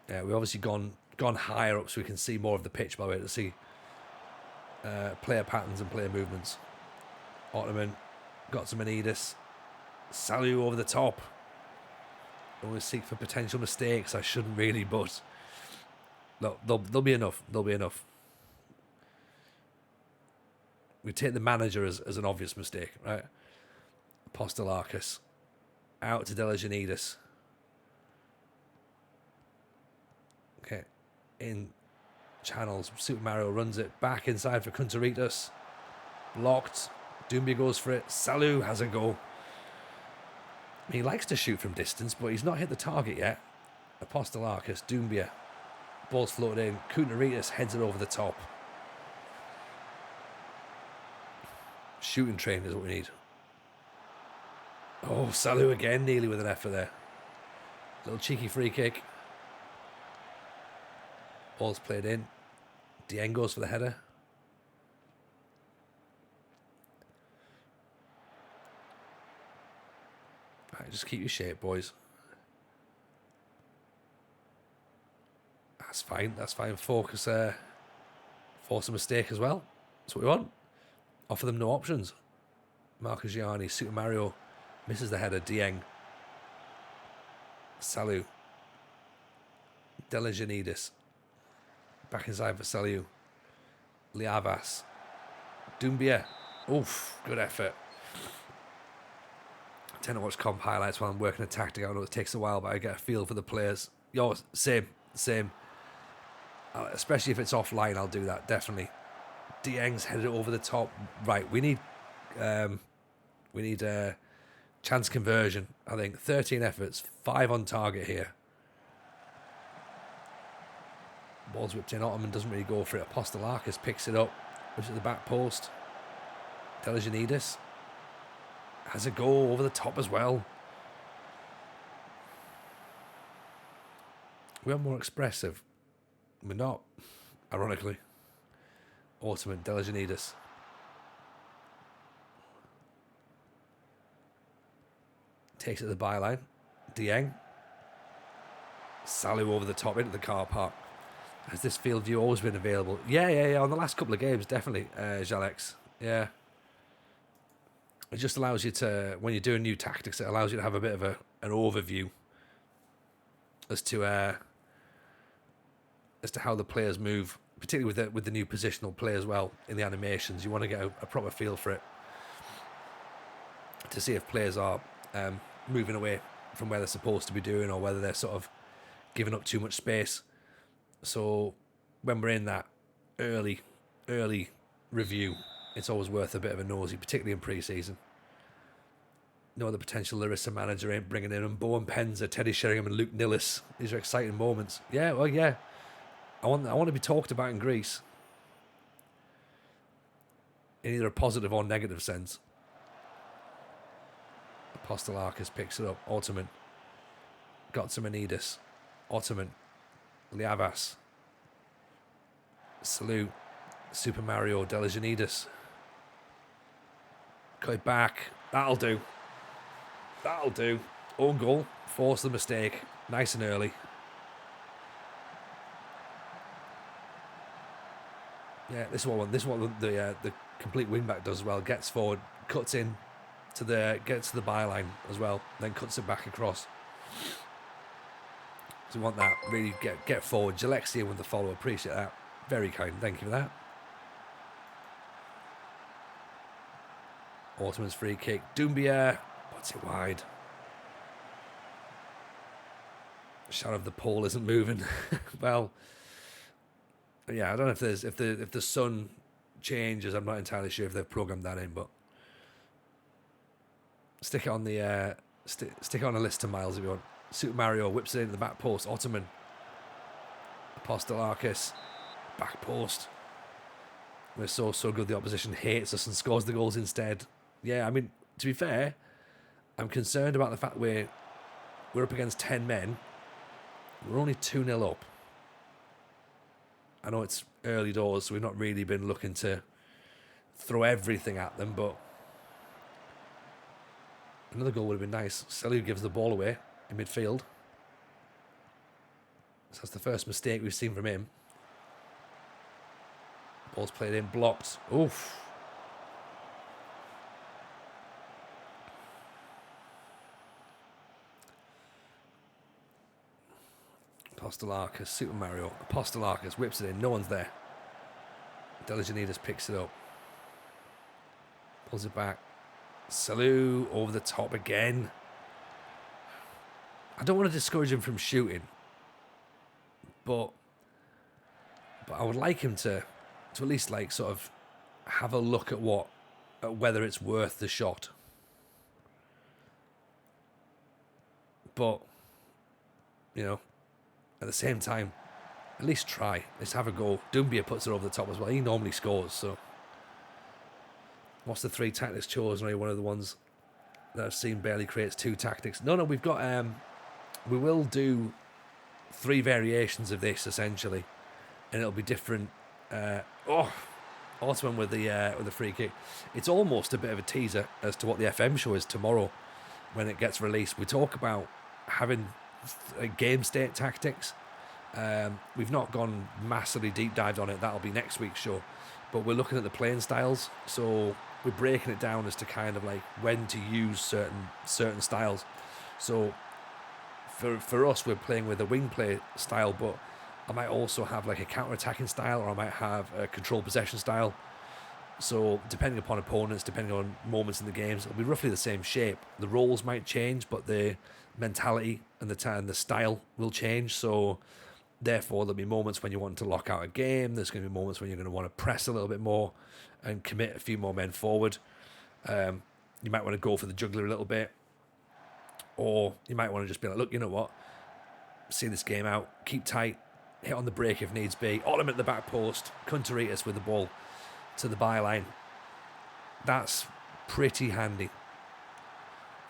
Yeah, we've obviously gone higher up so we can see more of the pitch, by the way, to see player patterns and player movements. Ottoman got some Manidis. Salou over the top. Always seek for potential mistakes. I shouldn't really, but look, there'll be enough. There'll be enough. We take the manager as an obvious mistake, right? Apostolakis. Out to Delijanidis. Okay. In channels. Super Mario runs it back inside for Kunteritas. Blocked. Doumbia goes for it. Salou has a go. He likes to shoot from distance, but he's not hit the target yet. Apostolakis, Doumbia. Ball's floated in. Kunteritas heads it over the top. Shooting train is what we need. Oh, Salou again, nearly with an effort there. Little cheeky free kick. Ball's played in. Dieng goes for the header. Right, just keep your shape, boys. That's fine. That's fine. Focus. Force a mistake as well. That's what we want. Offer them no options. Marcus Gianni, Super Mario misses the header. Dieng. Salou. Delijanidis. Back inside for Salou. Liavas. Doumbia. Oof, good effort. I tend to watch comp highlights while I'm working a tactic. I know it takes a while, but I get a feel for the players. Yo, same. Especially if it's offline, I'll do that, definitely. Dieng's headed over the top. Right, we need chance conversion. I think 13 efforts, 5 on target here. Ball's whipped in. Ottoman doesn't really go for it. Apostolakis picks it up, puts it at the back post. Delijanidis has a go over the top as well. We are more expressive. We're not, ironically. Ottoman, Delijanidis. Takes it to the byline. Dieng. Salou over the top into the car park. Has this field view always been available? Yeah. On the last couple of games, definitely, Jalex. Yeah. It just allows you to, when you're doing new tactics, it allows you to have a bit of an overview as to how the players move particularly with the new positional play as well in the animations. You want to get a proper feel for it to see if players are moving away from where they're supposed to be doing, or whether they're sort of giving up too much space. So when we're in that early review, it's always worth a bit of a nosy, particularly in pre-season. No other potential Larisa manager ain't bringing in Bowen Penza, Teddy Sheringham and Luke Nillis. These are exciting moments. Yeah, well, yeah. I want to be talked about in Greece. In either a positive or negative sense. Apostolarkis picks it up. Ottoman. Gotsamanidis. Ottoman. Liavas. Salute. Super Mario Delijanidis. Cut it back. That'll do. That'll do. Own goal. Force the mistake. Nice and early. Yeah, this is what the complete wingback does as well. Gets forward, cuts in gets to the byline as well, then cuts it back across. So we want that, really get forward. Jalexia with the follow. Appreciate that. Very kind. Thank you for that. Ottoman's free kick. Doumbia puts it wide. Shadow of the pole isn't moving. Well, yeah, I don't know if the sun changes. I'm not entirely sure if they've programmed that in, but stick it on the stick it on a list of miles if you want. Super Mario whips it into the back post. Ottoman. Apostolarkis. Back post. We're so good. The opposition hates us and scores the goals instead. Yeah, I mean, to be fair, I'm concerned about the fact we're up against 10 men. We're only 2-0 up. I know it's early doors, so we've not really been looking to throw everything at them, but another goal would have been nice. Selu gives the ball away in midfield. So that's the first mistake we've seen from him. Ball's played in, blocked. Oof. Apostolarkis, Super Mario. Apostolarkis whips it in. No one's there. Delijanidis picks it up. Pulls it back. Salou over the top again. I don't want to discourage him from shooting, but I would like him to at least like sort of have a look at whether it's worth the shot. But you know, at the same time, at least try. Let's have a go. Doumbia puts it over the top as well. He normally scores, so what's the 3 tactics chosen? Are you one of the ones that I've seen barely creates 2 tactics? No, we've got we will do 3 variations of this essentially, and it'll be different. Ottoman with the free kick. It's almost a bit of a teaser as to what the FM show is tomorrow when it gets released. We talk about having game state tactics. We've not gone massively deep dived on it. That'll be next week's show, but we're looking at the playing styles, so we're breaking it down as to kind of like when to use certain styles. So for us, we're playing with a wing play style, but I might also have like a counter-attacking style, or I might have a control possession style. So depending upon opponents, depending on moments in the games, it'll be roughly the same shape. The roles might change, but the mentality and the style will change. So therefore, there'll be moments when you want to lock out a game. There's going to be moments when you're going to want to press a little bit more and commit a few more men forward. You might want to go for the juggler a little bit, or you might want to just be like, look, you know what? See this game out. Keep tight. Hit on the break if needs be. Ottoman at the back post. Kunteritis with the ball to the byline. That's pretty handy.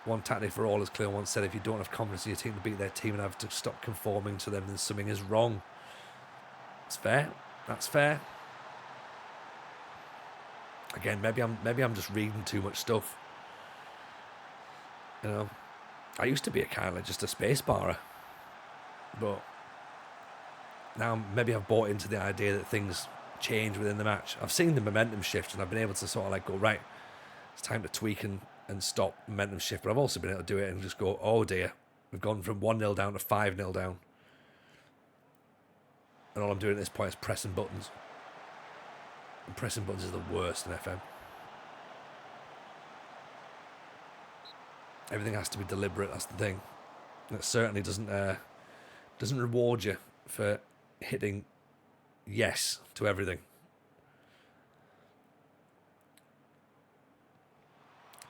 One tactic for all, as Cleo once said, if you don't have confidence in your team to beat their team and have to stop conforming to them, then something is wrong. It's fair. That's fair. Again, maybe I'm just reading too much stuff. You know, I used to be a kind of like just a space barrer, but now maybe I've bought into the idea that things change within the match. I've seen the momentum shift, and I've been able to sort of like go, right, it's time to tweak and stop momentum shift. But I've also been able to do it and just go, oh dear, we've gone from 1-0 down to 5-0 down. And all I'm doing at this point is pressing buttons. And pressing buttons is the worst in FM. Everything has to be deliberate, that's the thing. And it certainly doesn't reward you for hitting yes to everything.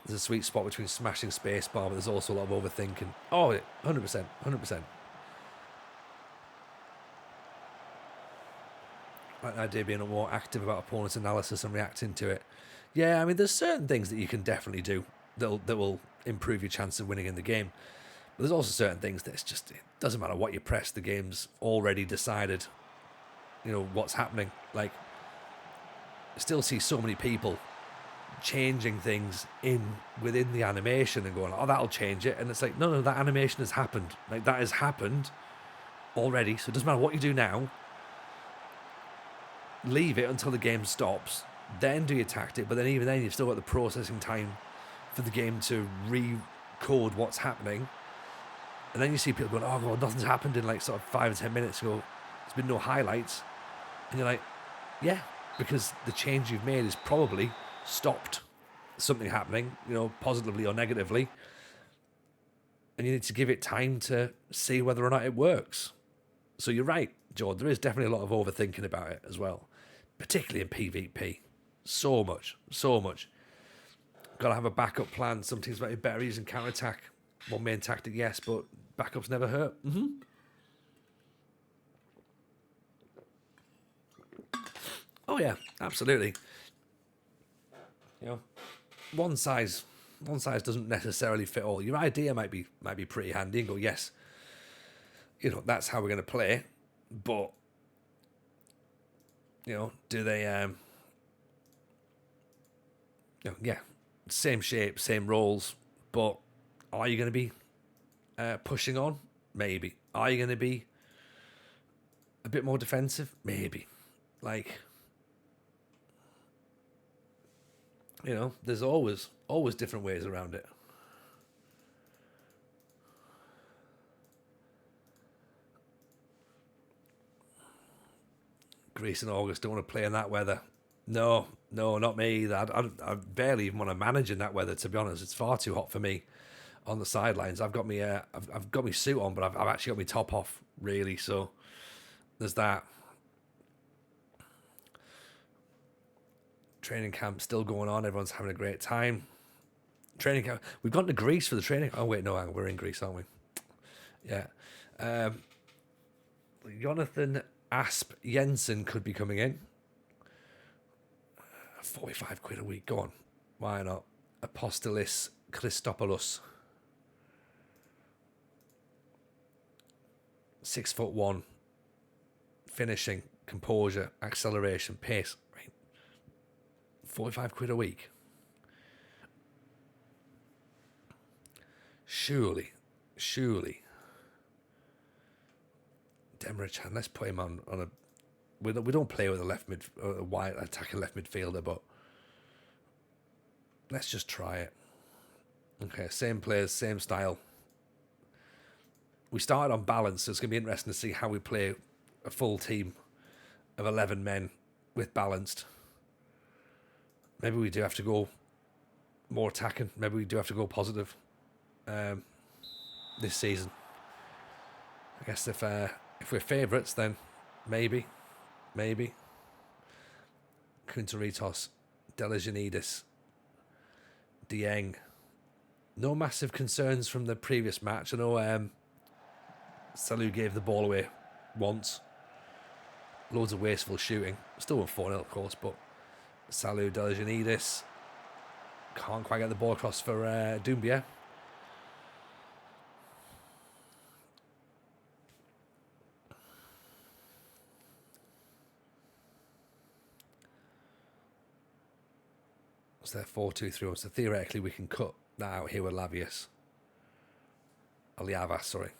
There's a sweet spot between smashing spacebar, but there's also a lot of overthinking. Oh, 100%, 100%. Like the idea of being more active about opponent's analysis and reacting to it. Yeah, I mean, there's certain things that you can definitely do that will improve your chance of winning in the game. But there's also certain things that it doesn't matter what you press, the game's already decided, what's happening. Like, I still see so many people changing things within the animation and going, oh, that'll change it. And it's like, no, that animation has happened. Like, that has happened already. So it doesn't matter what you do now. Leave it until the game stops. Then do your tactic. But then even then, you've still got the processing time for the game to re-code what's happening. And then you see people going, oh, God, nothing's happened in like sort of 5 or 10 minutes ago. There's been no highlights. And you're like, yeah, because the change you've made is probably stopped something happening, positively or negatively. And you need to give it time to see whether or not it works. So you're right, George. There is definitely a lot of overthinking about it as well, particularly in PvP. So much. Got to have a backup plan. Some teams might be better using counter-attack. One main tactic, yes, but backups never hurt. Oh yeah, absolutely. One size doesn't necessarily fit all. Your idea might be pretty handy and go, yes, that's how we're going to play. But do they same shape, same roles, but are you going to be pushing on? Maybe. Are you going to be a bit more defensive? Maybe. Like, there's always different ways around it. Greece in August, don't want to play in that weather. No, not me either. I barely even want to manage in that weather, to be honest. It's far too hot for me on the sidelines. I've got me I've got my suit on, but I've actually got my top off, really. So there's that. Training camp still going on. Everyone's having a great time. Training camp. We've gone to Greece for the training. Oh wait, no, we're in Greece, aren't we? Yeah. Jonathan Asp Jensen could be coming in. 45 quid a week. Go on. Why not? Apostolis Christopoulos. 6'1". Finishing, composure, acceleration, pace. 45 quid a week. Surely. Demirchan, let's put him on a... We don't play with a wide attacking left midfielder, but let's just try it. Okay, same players, same style. We started on balance, so it's going to be interesting to see how we play a full team of 11 men with balanced. Maybe we do have to go more attacking. Maybe we do have to go positive this season. I guess if we're favourites, then maybe. Kunteritos, Delijanidis, Dieng. No massive concerns from the previous match. I know Salou gave the ball away once. Loads of wasteful shooting. Still won 4-0, of course, but Salou, Delijanidis. Can't quite get the ball across for Doumbia. It's their 4-2-3-1. So theoretically, we can cut that out here with Lavius. Aliavas, sorry.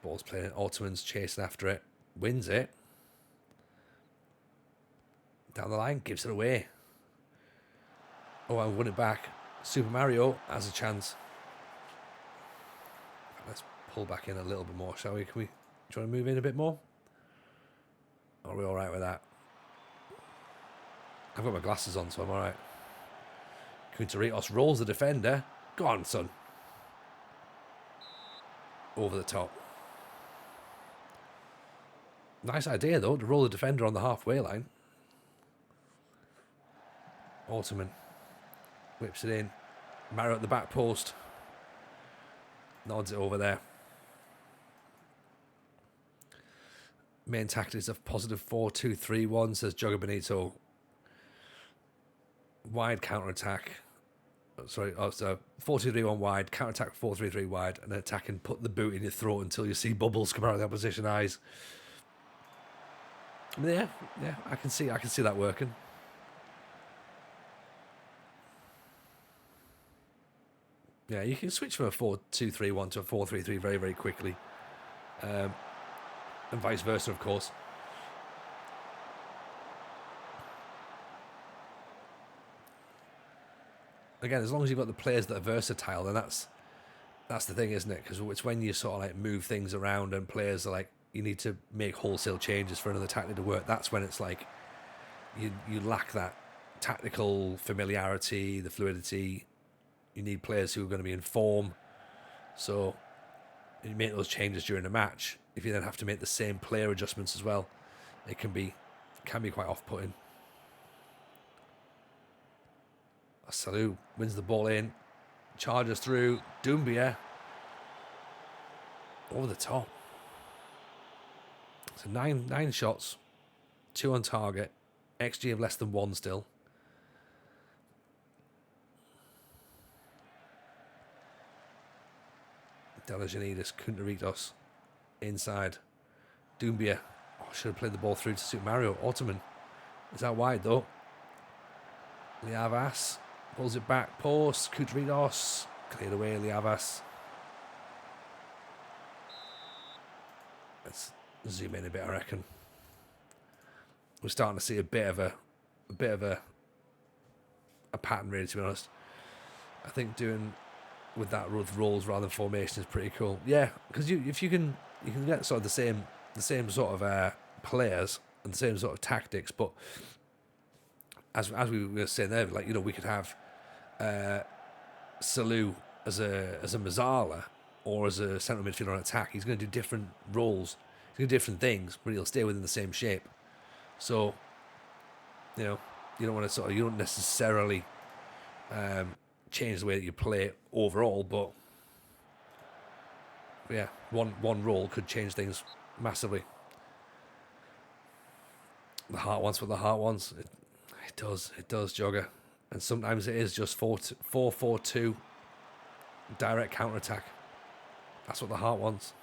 Ball's playing. Ottoman's chasing after it. Wins it. Down the line, gives it away. Oh, I won it back. Super Mario has a chance. Let's pull back in a little bit more, shall we? Do you want to move in a bit more? Or are we all right with that? I've got my glasses on, so I'm all right. Kunteritos rolls the defender. Go on, son. Over the top. Nice idea, though, to roll the defender on the halfway line. Ottoman whips it in. Mario at the back post. Nods it over there. Main tactics of positive 4-2-3-1, says Jogger Benito. Wide counter-attack. Sorry, so 4-2-3-1 wide, counter-attack 4-3-3 wide, and then attack and put the boot in your throat until you see bubbles come out of the opposition eyes. Yeah, I can see that working. Yeah, you can switch from a 4-2-3-1 to a 4-3-3 very, very quickly. And vice versa, of course. Again, as long as you've got the players that are versatile, then that's the thing, isn't it? Because it's when you sort of like move things around and players are like, you need to make wholesale changes for another tactic to work. That's when it's like you lack that tactical familiarity, the fluidity. You need players who are going to be in form. So you make those changes during a match. If you then have to make the same player adjustments as well, it can be quite off-putting. Salou wins the ball in, charges through. Doumbia over the top. So nine shots, 2 on target, XG of less than 1 still. Delajanidis, Kunteritos inside. Doumbia. Oh, should have played the ball through to suit Mario. Ottoman is out wide though. Liavas pulls it back. Post. Kunteritos cleared away. Liavas. Let's zoom in a bit, I reckon. We're starting to see a bit of a pattern, really, to be honest. I think doing with that with roles rather than formation is pretty cool. Yeah, because if you can get sort of the same sort of players and the same sort of tactics, but as we were saying there, like, you know, we could have Salou as a Mazzala or as a central midfielder on attack. He's going to do different roles. He's going to do different things, but he'll stay within the same shape. So, you know, you don't necessarily change the way that you play overall, but yeah, one role could change things massively. The heart wants what the heart wants. It does, Jogger. And sometimes it is just 4-4-2 direct counter-attack. That's what the heart wants.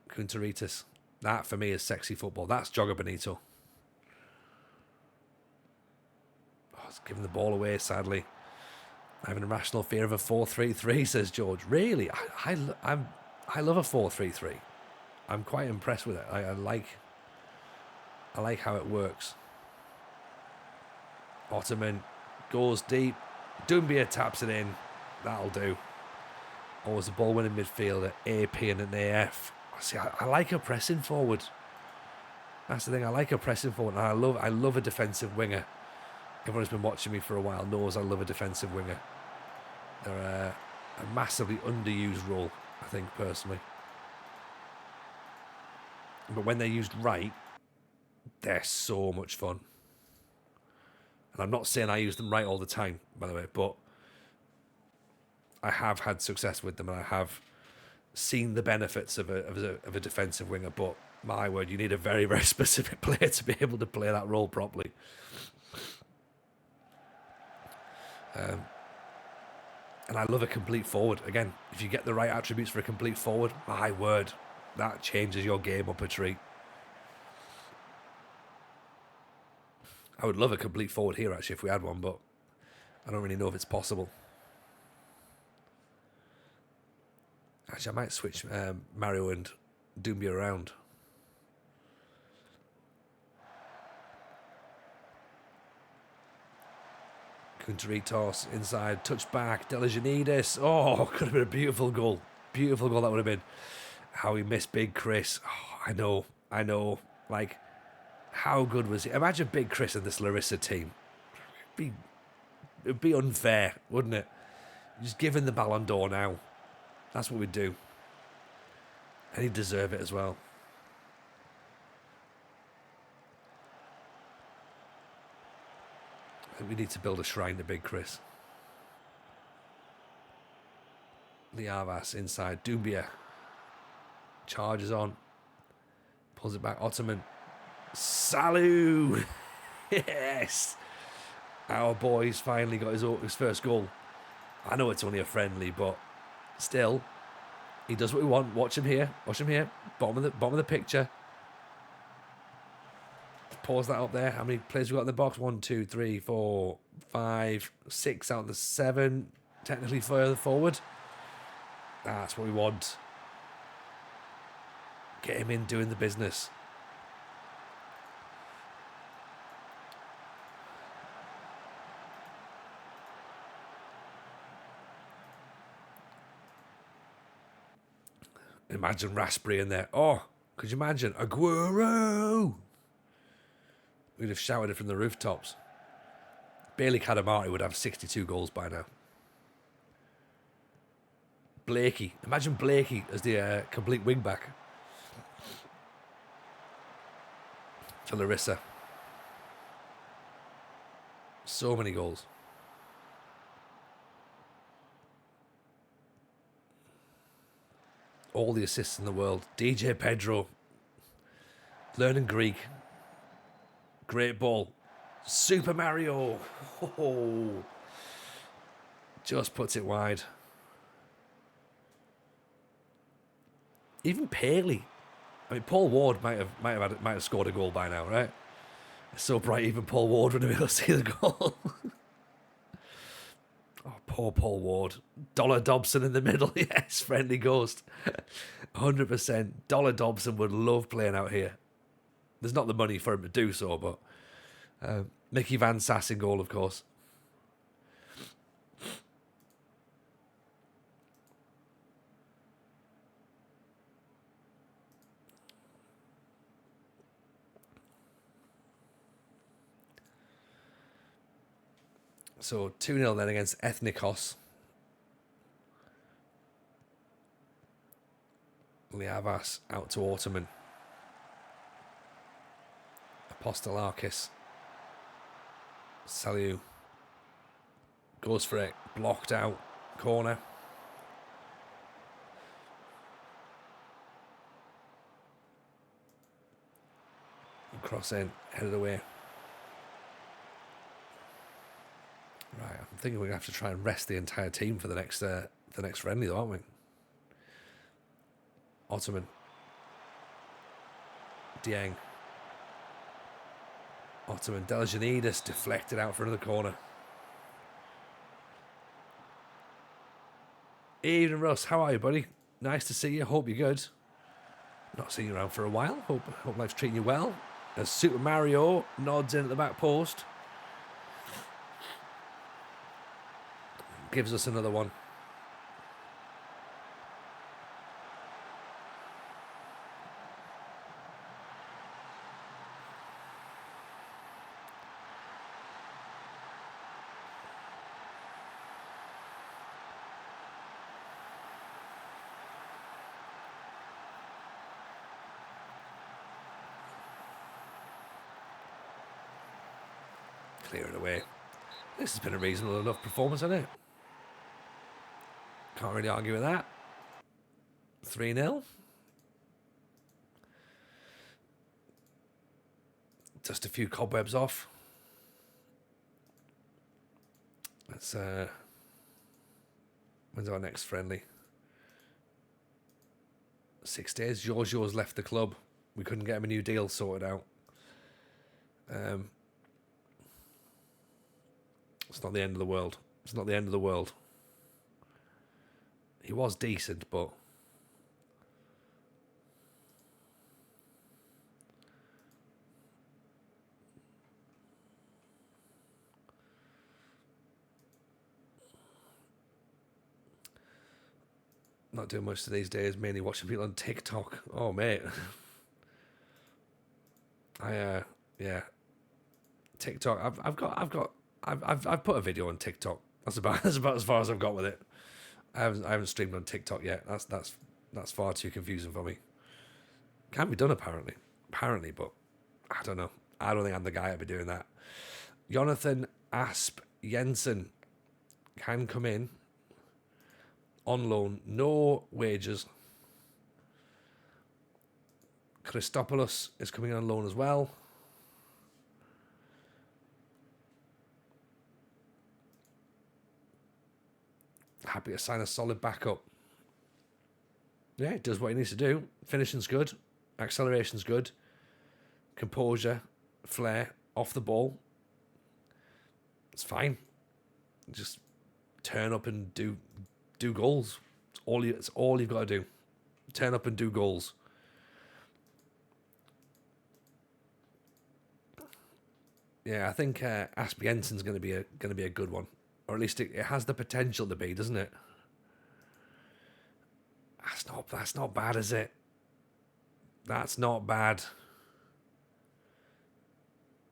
Kunteritis. That, for me, is sexy football. That's Jogger Benito. Oh, it's giving the ball away, sadly. I have an irrational fear of a 4-3-3, says George. Really? I love a 4-3-3. I'm quite impressed with it. I like how it works. Ottoman goes deep. Doumbia taps it in. That'll do. Always a ball-winning midfielder. AP and an AF. See, I like a pressing forward. That's the thing. I like a pressing forward. And I love a defensive winger. Everyone who's been watching me for a while knows I love a defensive winger. They're a massively underused role, I think, personally. But when they're used right, they're so much fun. And I'm not saying I use them right all the time, by the way, but I have had success with them, and I have seen the benefits of a defensive winger. But my word, you need a very, very specific player to be able to play that role properly. And I love a complete forward. Again, if you get the right attributes for a complete forward, my word, that changes your game up a treat. I would love a complete forward here, actually, if we had one, but I don't really know if it's possible. Actually, I might switch Mario and Doumbia around. Kunteritos inside, touch back, Delajanidis. Oh, could have been a beautiful goal. beautiful goal that would have been. How he missed Big Chris. Oh, I know. Like, how good was he? Imagine Big Chris in this Larisa team. It'd be unfair, wouldn't it? Just give him the Ballon d'Or now. That's what we'd do. And he'd deserve it as well. I think we need to build a shrine to Big Chris. Liavas inside. Dumbia. Charges on. Pulls it back. Ottoman. Salu! Yes! Our boy's finally got his first goal. I know it's only a friendly, but still, he does what we want. Watch him here. Watch him here. Bottom of the picture. Pause that up there. How many players we got in the box? 1, 2, 3, 4, 5, 6 out of the 7. Technically further forward. That's what we want. Get him in doing the business. Imagine Raspberry in there. Oh, could you imagine? Aguero! We'd have shouted it from the rooftops. Bailey Cadamati would have 62 goals by now. Blakey. Imagine Blakey as the complete wingback for Larisa. So many goals. All the assists in the world. DJ Pedro. Learning Greek. Great ball. Super Mario. Oh. Just puts it wide. Even Paley. I mean, Paul Ward might have scored a goal by now, right? It's so bright, even Paul Ward wouldn't be able to see the goal. Oh, poor Paul Ward. Dollar Dobson in the middle. Yes, friendly ghost. 100%. Dollar Dobson would love playing out here. There's not the money for him to do so, but Mickey Van Sass in goal, of course. So 2-0 then against Ethnikos. Liavas out to Ottoman. Apostolakis. Saliu. Goes for it. Blocked out. Corner. Cross in. Headed away. Right, I'm thinking we're going to have to try and rest the entire team for the next friendly, though, aren't we? Ottoman. Dieng. Ottoman. Delijanidis deflected out for another corner. Evening, Russ. How are you, buddy? Nice to see you. Hope you're good. Not seen you around for a while. Hope life's treating you well. As Super Mario nods in at the back post. Gives us another one. Clear it away. This has been a reasonable enough performance, hasn't it? Can't really argue with that. 3-0. Just a few cobwebs off. Let's when's our next friendly? 6 days. Giorgio's left the club. We couldn't get him a new deal sorted out. It's not the end of the world. It's not the end of the world. He was decent, but Not doing much these days. Mainly watching people on TikTok. Oh mate, yeah, TikTok. I've put a video on TikTok. That's about as far as I've got with it. I haven't streamed on TikTok yet. That's far too confusing for me. Can be done apparently, but I don't know. I don't think I'm the guy to be doing that. Jonathan Asp Jensen can come in on loan, no wages. Christopoulos is coming on loan as well. Happy to sign a solid backup. Yeah, it does what he needs to do. Finishing's good. Acceleration's good. Composure, flair, off the ball. It's fine. Just turn up and do goals. It's all you've got to do. Turn up and do goals. Yeah, I think Asp Jensen's going to be a good one, or at least it has the potential to be, doesn't it? That's not bad, is it? That's not bad.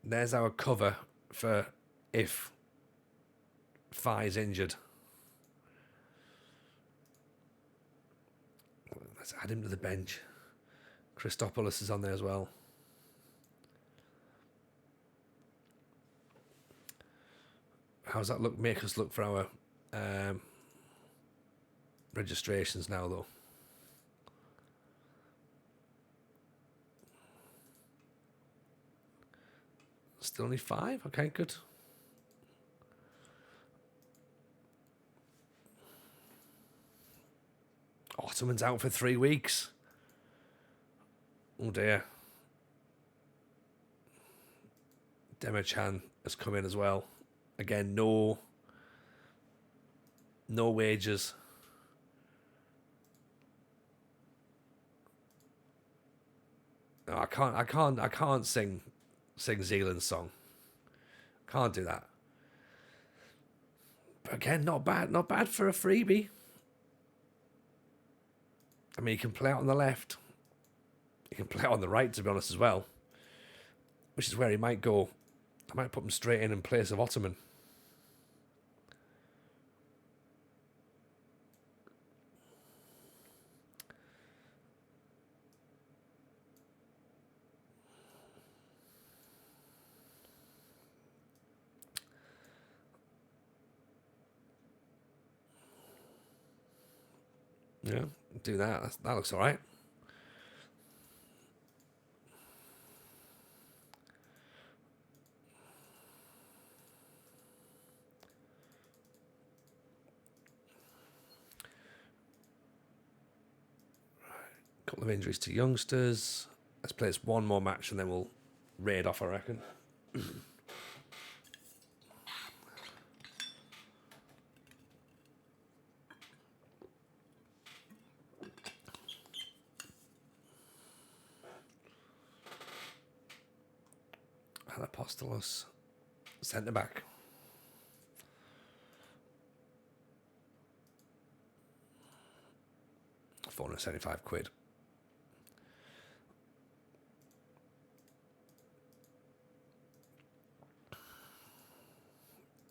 There's our cover for if Fi's injured. Let's add him to the bench. Christopoulos is on there as well. How's that look? Make us look for our registrations now, though. Still only 5? Okay, good. Ottoman's out for 3 weeks. Oh dear. Demichan has come in as well. Again, no wages. No, I can't sing Zealand's song. Can't do that. But again, not bad for a freebie. I mean, you can play out on the left. You can play out on the right, to be honest, as well. Which is where he might go. I might put him straight in place of Ottoman. Yeah, do that. That looks all right. Couple of injuries to youngsters. Let's play this one more match and then we'll raid off, I reckon. Apostolos, centre back. £475.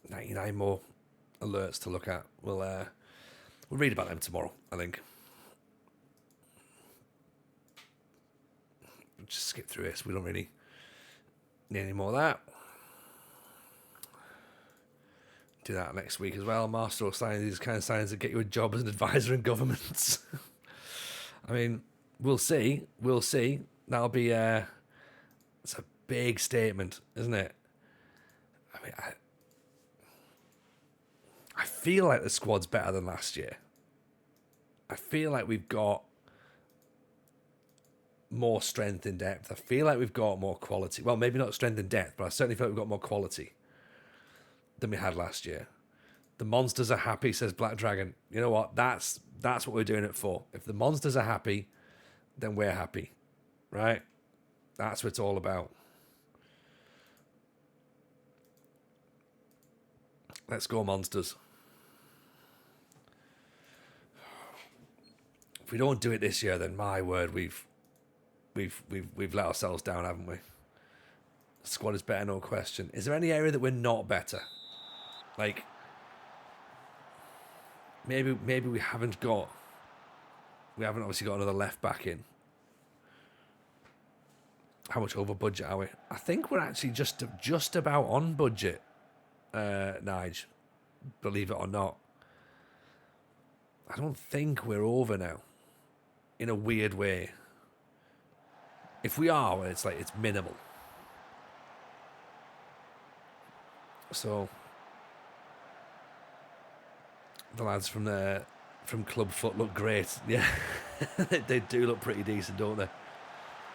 99 more alerts to look at. We'll read about them tomorrow, I think. Just skip through this. We don't really need any more of that. Do that next week as well. Master of signs, these kind of signs that get you a job as an advisor in governments. I mean, we'll see. We'll see. That'll be it's a big statement, isn't it? I mean, I feel like the squad's better than last year. I feel like we've got more strength in depth. I feel like we've got more quality. Well, maybe not strength in depth, but I certainly feel like we've got more quality than we had last year. The monsters are happy, says Black Dragon. You know what? That's what we're doing it for. If the monsters are happy, then we're happy, right? That's what it's all about. Let's go, monsters. If we don't do it this year, then my word, we've let ourselves down, haven't we? The squad is better, no question. Is there any area that we're not better? Like, maybe we haven't obviously got another left back in. How much over budget are we? I think we're actually just about on budget, Nige. Believe it or not. I don't think we're over now. In a weird way. If we are, well, it's minimal. So the lads from Club Foot look great. Yeah, they do look pretty decent, don't they?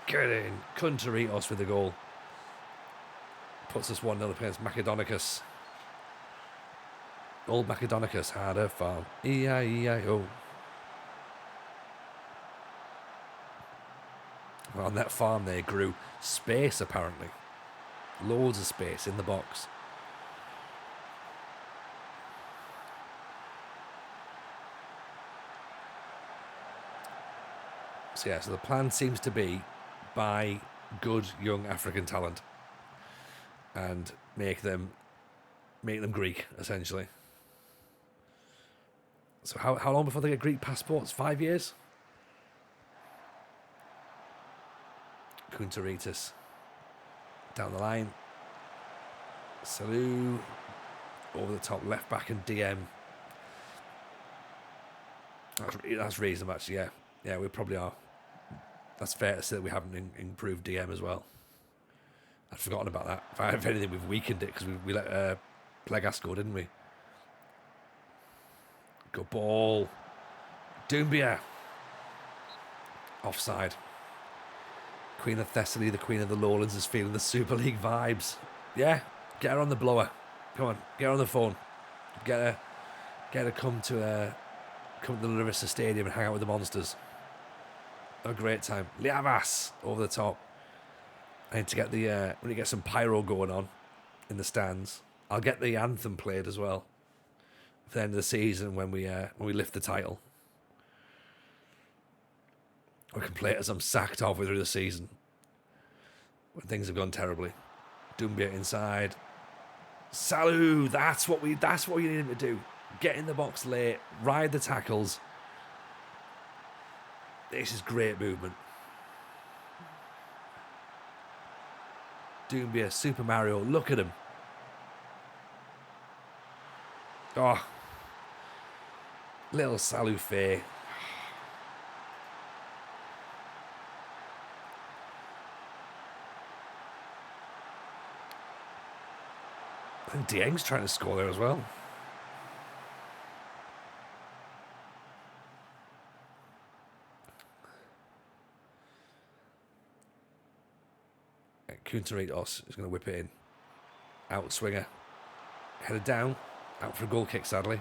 Get in. Kunteritos with the goal. Puts us 1-0 against Macedonicus. Old Macedonicus had a farm. E-I-E-I-O. Well, on that farm they grew space, apparently. Loads of space in the box. So yeah, so the plan seems to be buy good young African talent and make them Greek, essentially. So how long before they get Greek passports? 5 years? Kunteritis. Down the line. Salou. Over the top, left back and DM. That's reasonable, actually, yeah. Yeah, we probably are. That's fair to say that we haven't improved DM as well. I'd forgotten about that. If anything, we've weakened it because we let Plegas go, didn't we? Good ball. Doumbia. Offside. Queen of Thessaly, the Queen of the Lowlands, is feeling the Super League vibes. Yeah, get her on the blower. Come on, get her on the phone. Get her come to the Larisa Stadium and hang out with the monsters. Have a great time. Liavas over the top. I need to get when you get some pyro going on in the stands. I'll get the anthem played as well for the end of the season when we lift the title. We can play it as I'm sacked halfway through the season when things have gone terribly. Doumbia inside. Salou, that's what you need him to do. Get in the box late, ride the tackles. This is great movement. Doumbia, Super Mario, look at him. Oh, little Salou Faye. I think Dieng's trying to score there as well. Kunteritos is going to whip it in. Out swinger. Headed down. Out for a goal kick, sadly.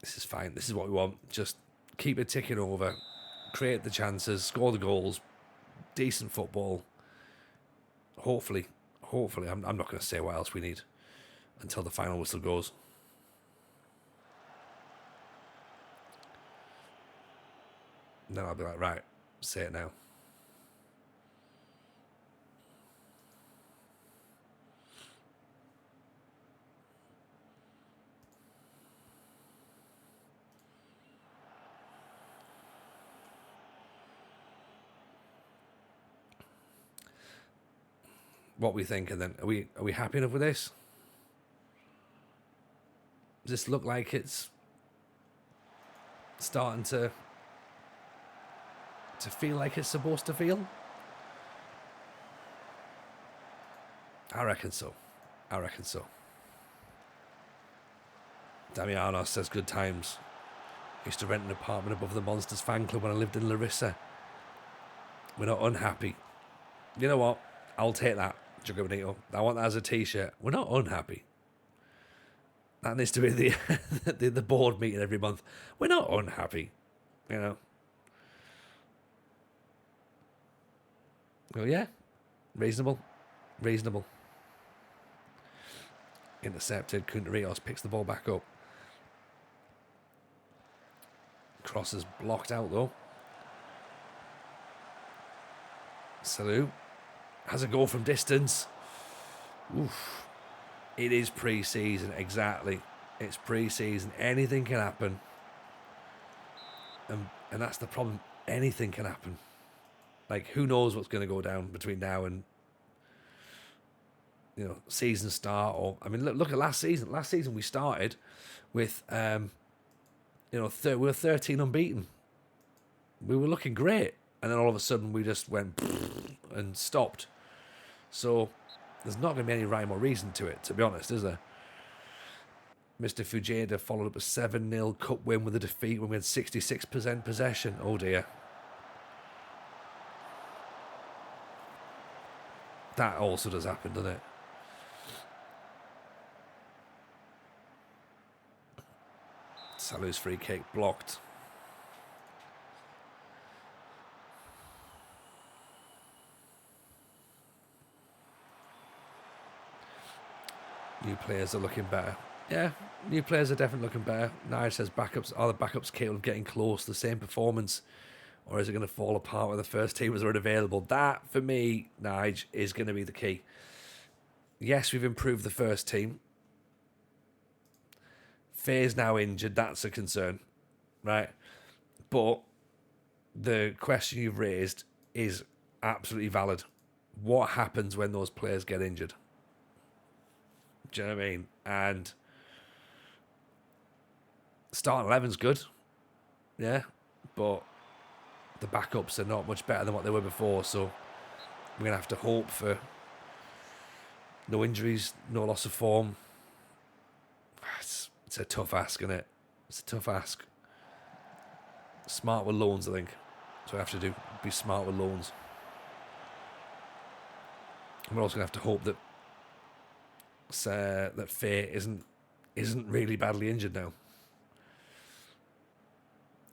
This is fine. This is what we want. Just keep it ticking over. Create the chances. Score the goals. Decent football. Hopefully. I'm not going to say what else we need until the final whistle goes. And then I'll be like, right, say it now. What we think, and then are we happy enough with this? Does this look like it's starting to feel like it's supposed to feel? I reckon so. Damianos says good times. Used to rent an apartment above the Monsters fan club when I lived in Larisa. We're not unhappy. You know what? I'll take that, Jugger Benito. I want that as a t-shirt. We're not unhappy. That needs to be the the board meeting every month. We're not unhappy. You know. Oh yeah. Reasonable. Reasonable. Intercepted. Kunterios picks the ball back up. Cross is blocked out though. Salou has a goal from distance. Oof. It is pre-season, exactly. It's pre-season. Anything can happen. And that's the problem. Anything can happen. Like, who knows what's going to go down between now and, you know, season start. Or I mean, look at last season. Last season we started with, you know, we were 13 unbeaten. We were looking great. And then all of a sudden we just went and stopped. So there's not going to be any rhyme or reason to it, to be honest, is there? Mr. Fujeda followed up a 7-0 cup win with a defeat when we had 66% possession. Oh dear. That also does happen, doesn't it? Salou's free kick blocked. New players are looking better. Yeah, new players are definitely looking better. Nige says backups. Are the backups capable of getting close to the same performance? Or is it going to fall apart when the first teamers are unavailable? That, for me, Nige, is going to be the key. Yes, we've improved the first team. Faye's now injured. That's a concern, right? But the question you've raised is absolutely valid. What happens when those players get injured? Do you know what I mean? And starting 11's good, yeah, but the backups are not much better than what they were before, so we're going to have to hope for no injuries, no loss of form. It's a tough ask, isn't it? It's a tough ask. Smart with loans, I think. So we have to do. Be smart with loans. And we're also going to have to hope that that Faye isn't really badly injured now,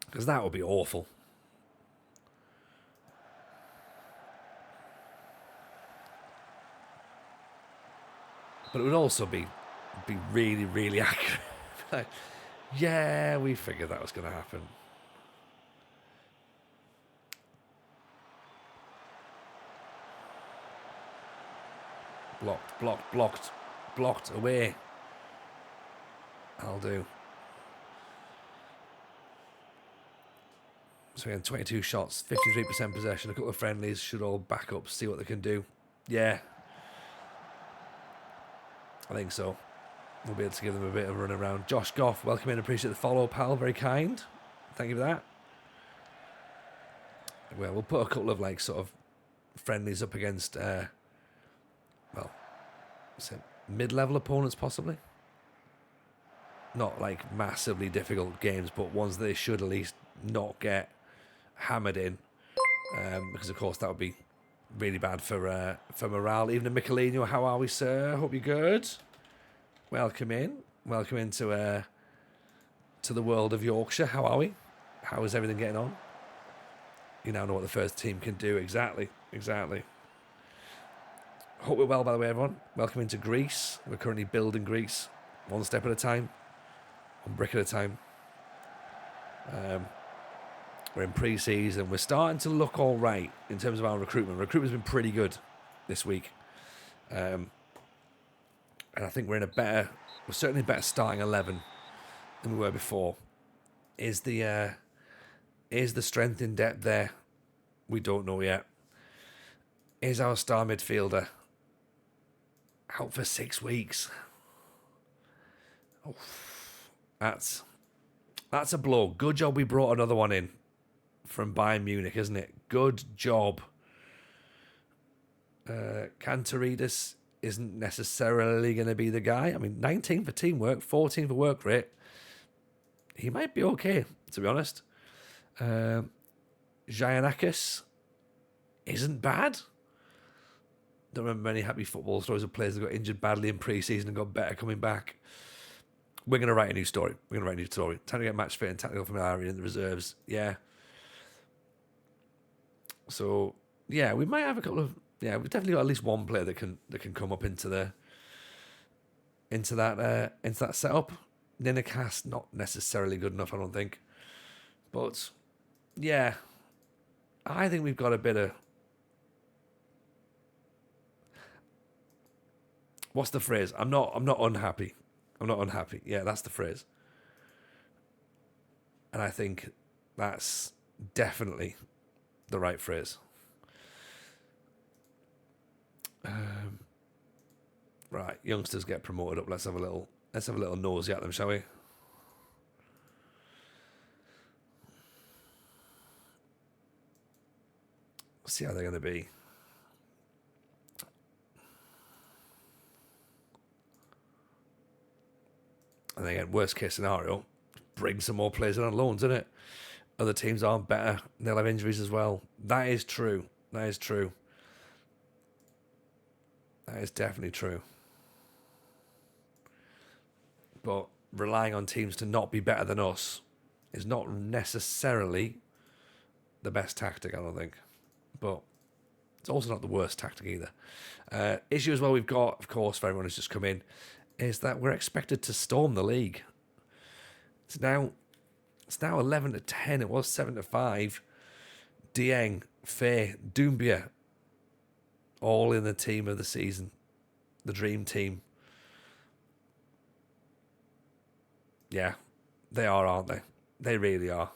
because that would be awful. But it would also be really, really accurate. Like, yeah, we figured that was going to happen. Blocked away. I'll do. So we had 22 shots, 53% possession, a couple of friendlies, should all back up, see what they can do. Yeah. I think so. We'll be able to give them a bit of a run around. Josh Goff, welcome in, appreciate the follow, pal, very kind. Thank you for that. Well, we'll put a couple of like sort of friendlies up against mid-level opponents possibly. Not like massively difficult games, but ones that they should at least not get hammered in, because of course that would be really bad for morale. Evening, Michelino, how are we, sir? Hope you're good. Welcome into to the world of Yorkshire. How are we? How is everything getting on? You now know what the first team can do. Exactly. Hope we're well, by the way, everyone. Welcome into Greece. We're currently building Greece, one step at a time, one brick at a time. We're in pre-season. We're starting to look all right in terms of our recruitment. Recruitment's been pretty good this week. And I think we're certainly a better starting 11 than we were before. Is the strength in depth there? We don't know yet. Is our star midfielder out for 6 weeks? Oh, that's a blow. Good job we brought another one in from Bayern Munich, isn't it? Good job. Kantaridis isn't necessarily going to be the guy. I mean, 19 for teamwork, 14 for work rate. He might be okay, to be honest. Giannakis, isn't bad. Don't remember many happy football stories of players that got injured badly in pre-season and got better coming back. We're going to write a new story. Time to get match fit and tactical familiarity in the reserves. Yeah. So, yeah, we might have a couple of... Yeah, we've definitely got at least one player that can come up into that setup. Ninacast, not necessarily good enough, I don't think. But, yeah, I think we've got a bit of... What's the phrase? I'm not unhappy. I'm not unhappy. Yeah, that's the phrase. And I think that's definitely the right phrase. Right, youngsters get promoted up. Let's have a little nosy at them, shall we? See how they're going to be. And again, worst case scenario, bring some more players in on loans, isn't it? Other teams aren't better. They'll have injuries as well. That is true. That is definitely true. But relying on teams to not be better than us is not necessarily the best tactic, I don't think. But it's also not the worst tactic either. Issue as well we've got, of course, for everyone who's just come in, is that we're expected to storm the league. It's now 11-10. It was 7-5. Dieng, Faye, Doumbia, all in the team of the season, the dream team. Yeah, they are, aren't they? They really are.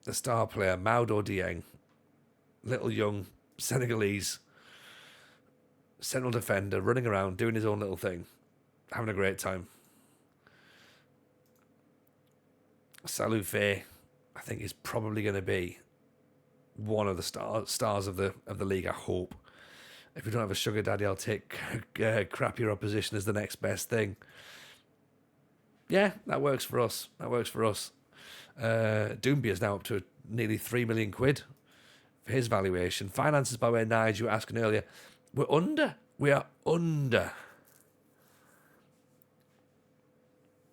The star player, Maodo Dieng, little young Senegalese central defender, running around, doing his own little thing, having a great time. Salou Faye, I think, is probably going to be one of the stars of the league, I hope. If we don't have a sugar daddy, I'll take crappier opposition as the next best thing. Yeah, that works for us. Doumbia is now up to nearly 3 million quid for his valuation. Finances, by the way, Nige, you were asking earlier. We're under. We are under.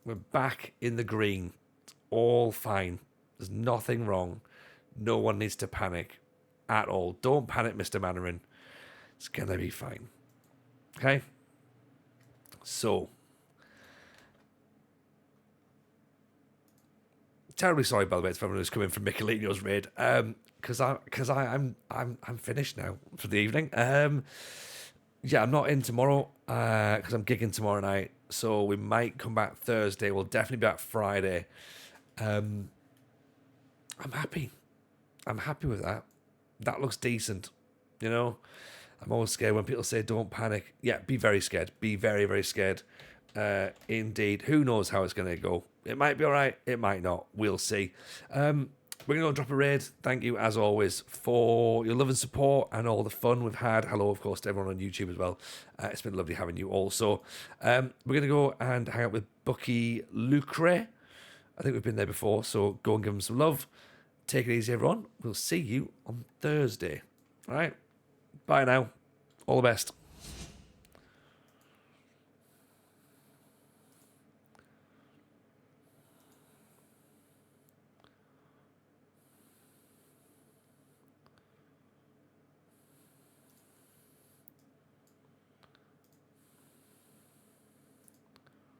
We're back in the green. It's all fine. There's nothing wrong. No one needs to panic at all. Don't panic, Mr. Mannering. It's going to be fine. Okay? So, terribly sorry, by the way, to everyone who's coming from Michelino's raid, because I'm finished now for the evening. Yeah, I'm not in tomorrow because I'm gigging tomorrow night, so we might come back Thursday. We'll definitely be back Friday. I'm happy with that. That looks decent, you know. I'm always scared when people say don't panic. Yeah, be very scared. Be very, very scared. Indeed. Who knows how it's going to go? It might be all right. It might not. We'll see. We're going to drop a raid. Thank you, as always, for your love and support and all the fun we've had. Hello, of course, to everyone on YouTube as well. It's been lovely having you also. We're going to go and hang out with Bucky Lucre. I think we've been there before, so go and give him some love. Take it easy, everyone. We'll see you on Thursday. All right? Bye now. All the best.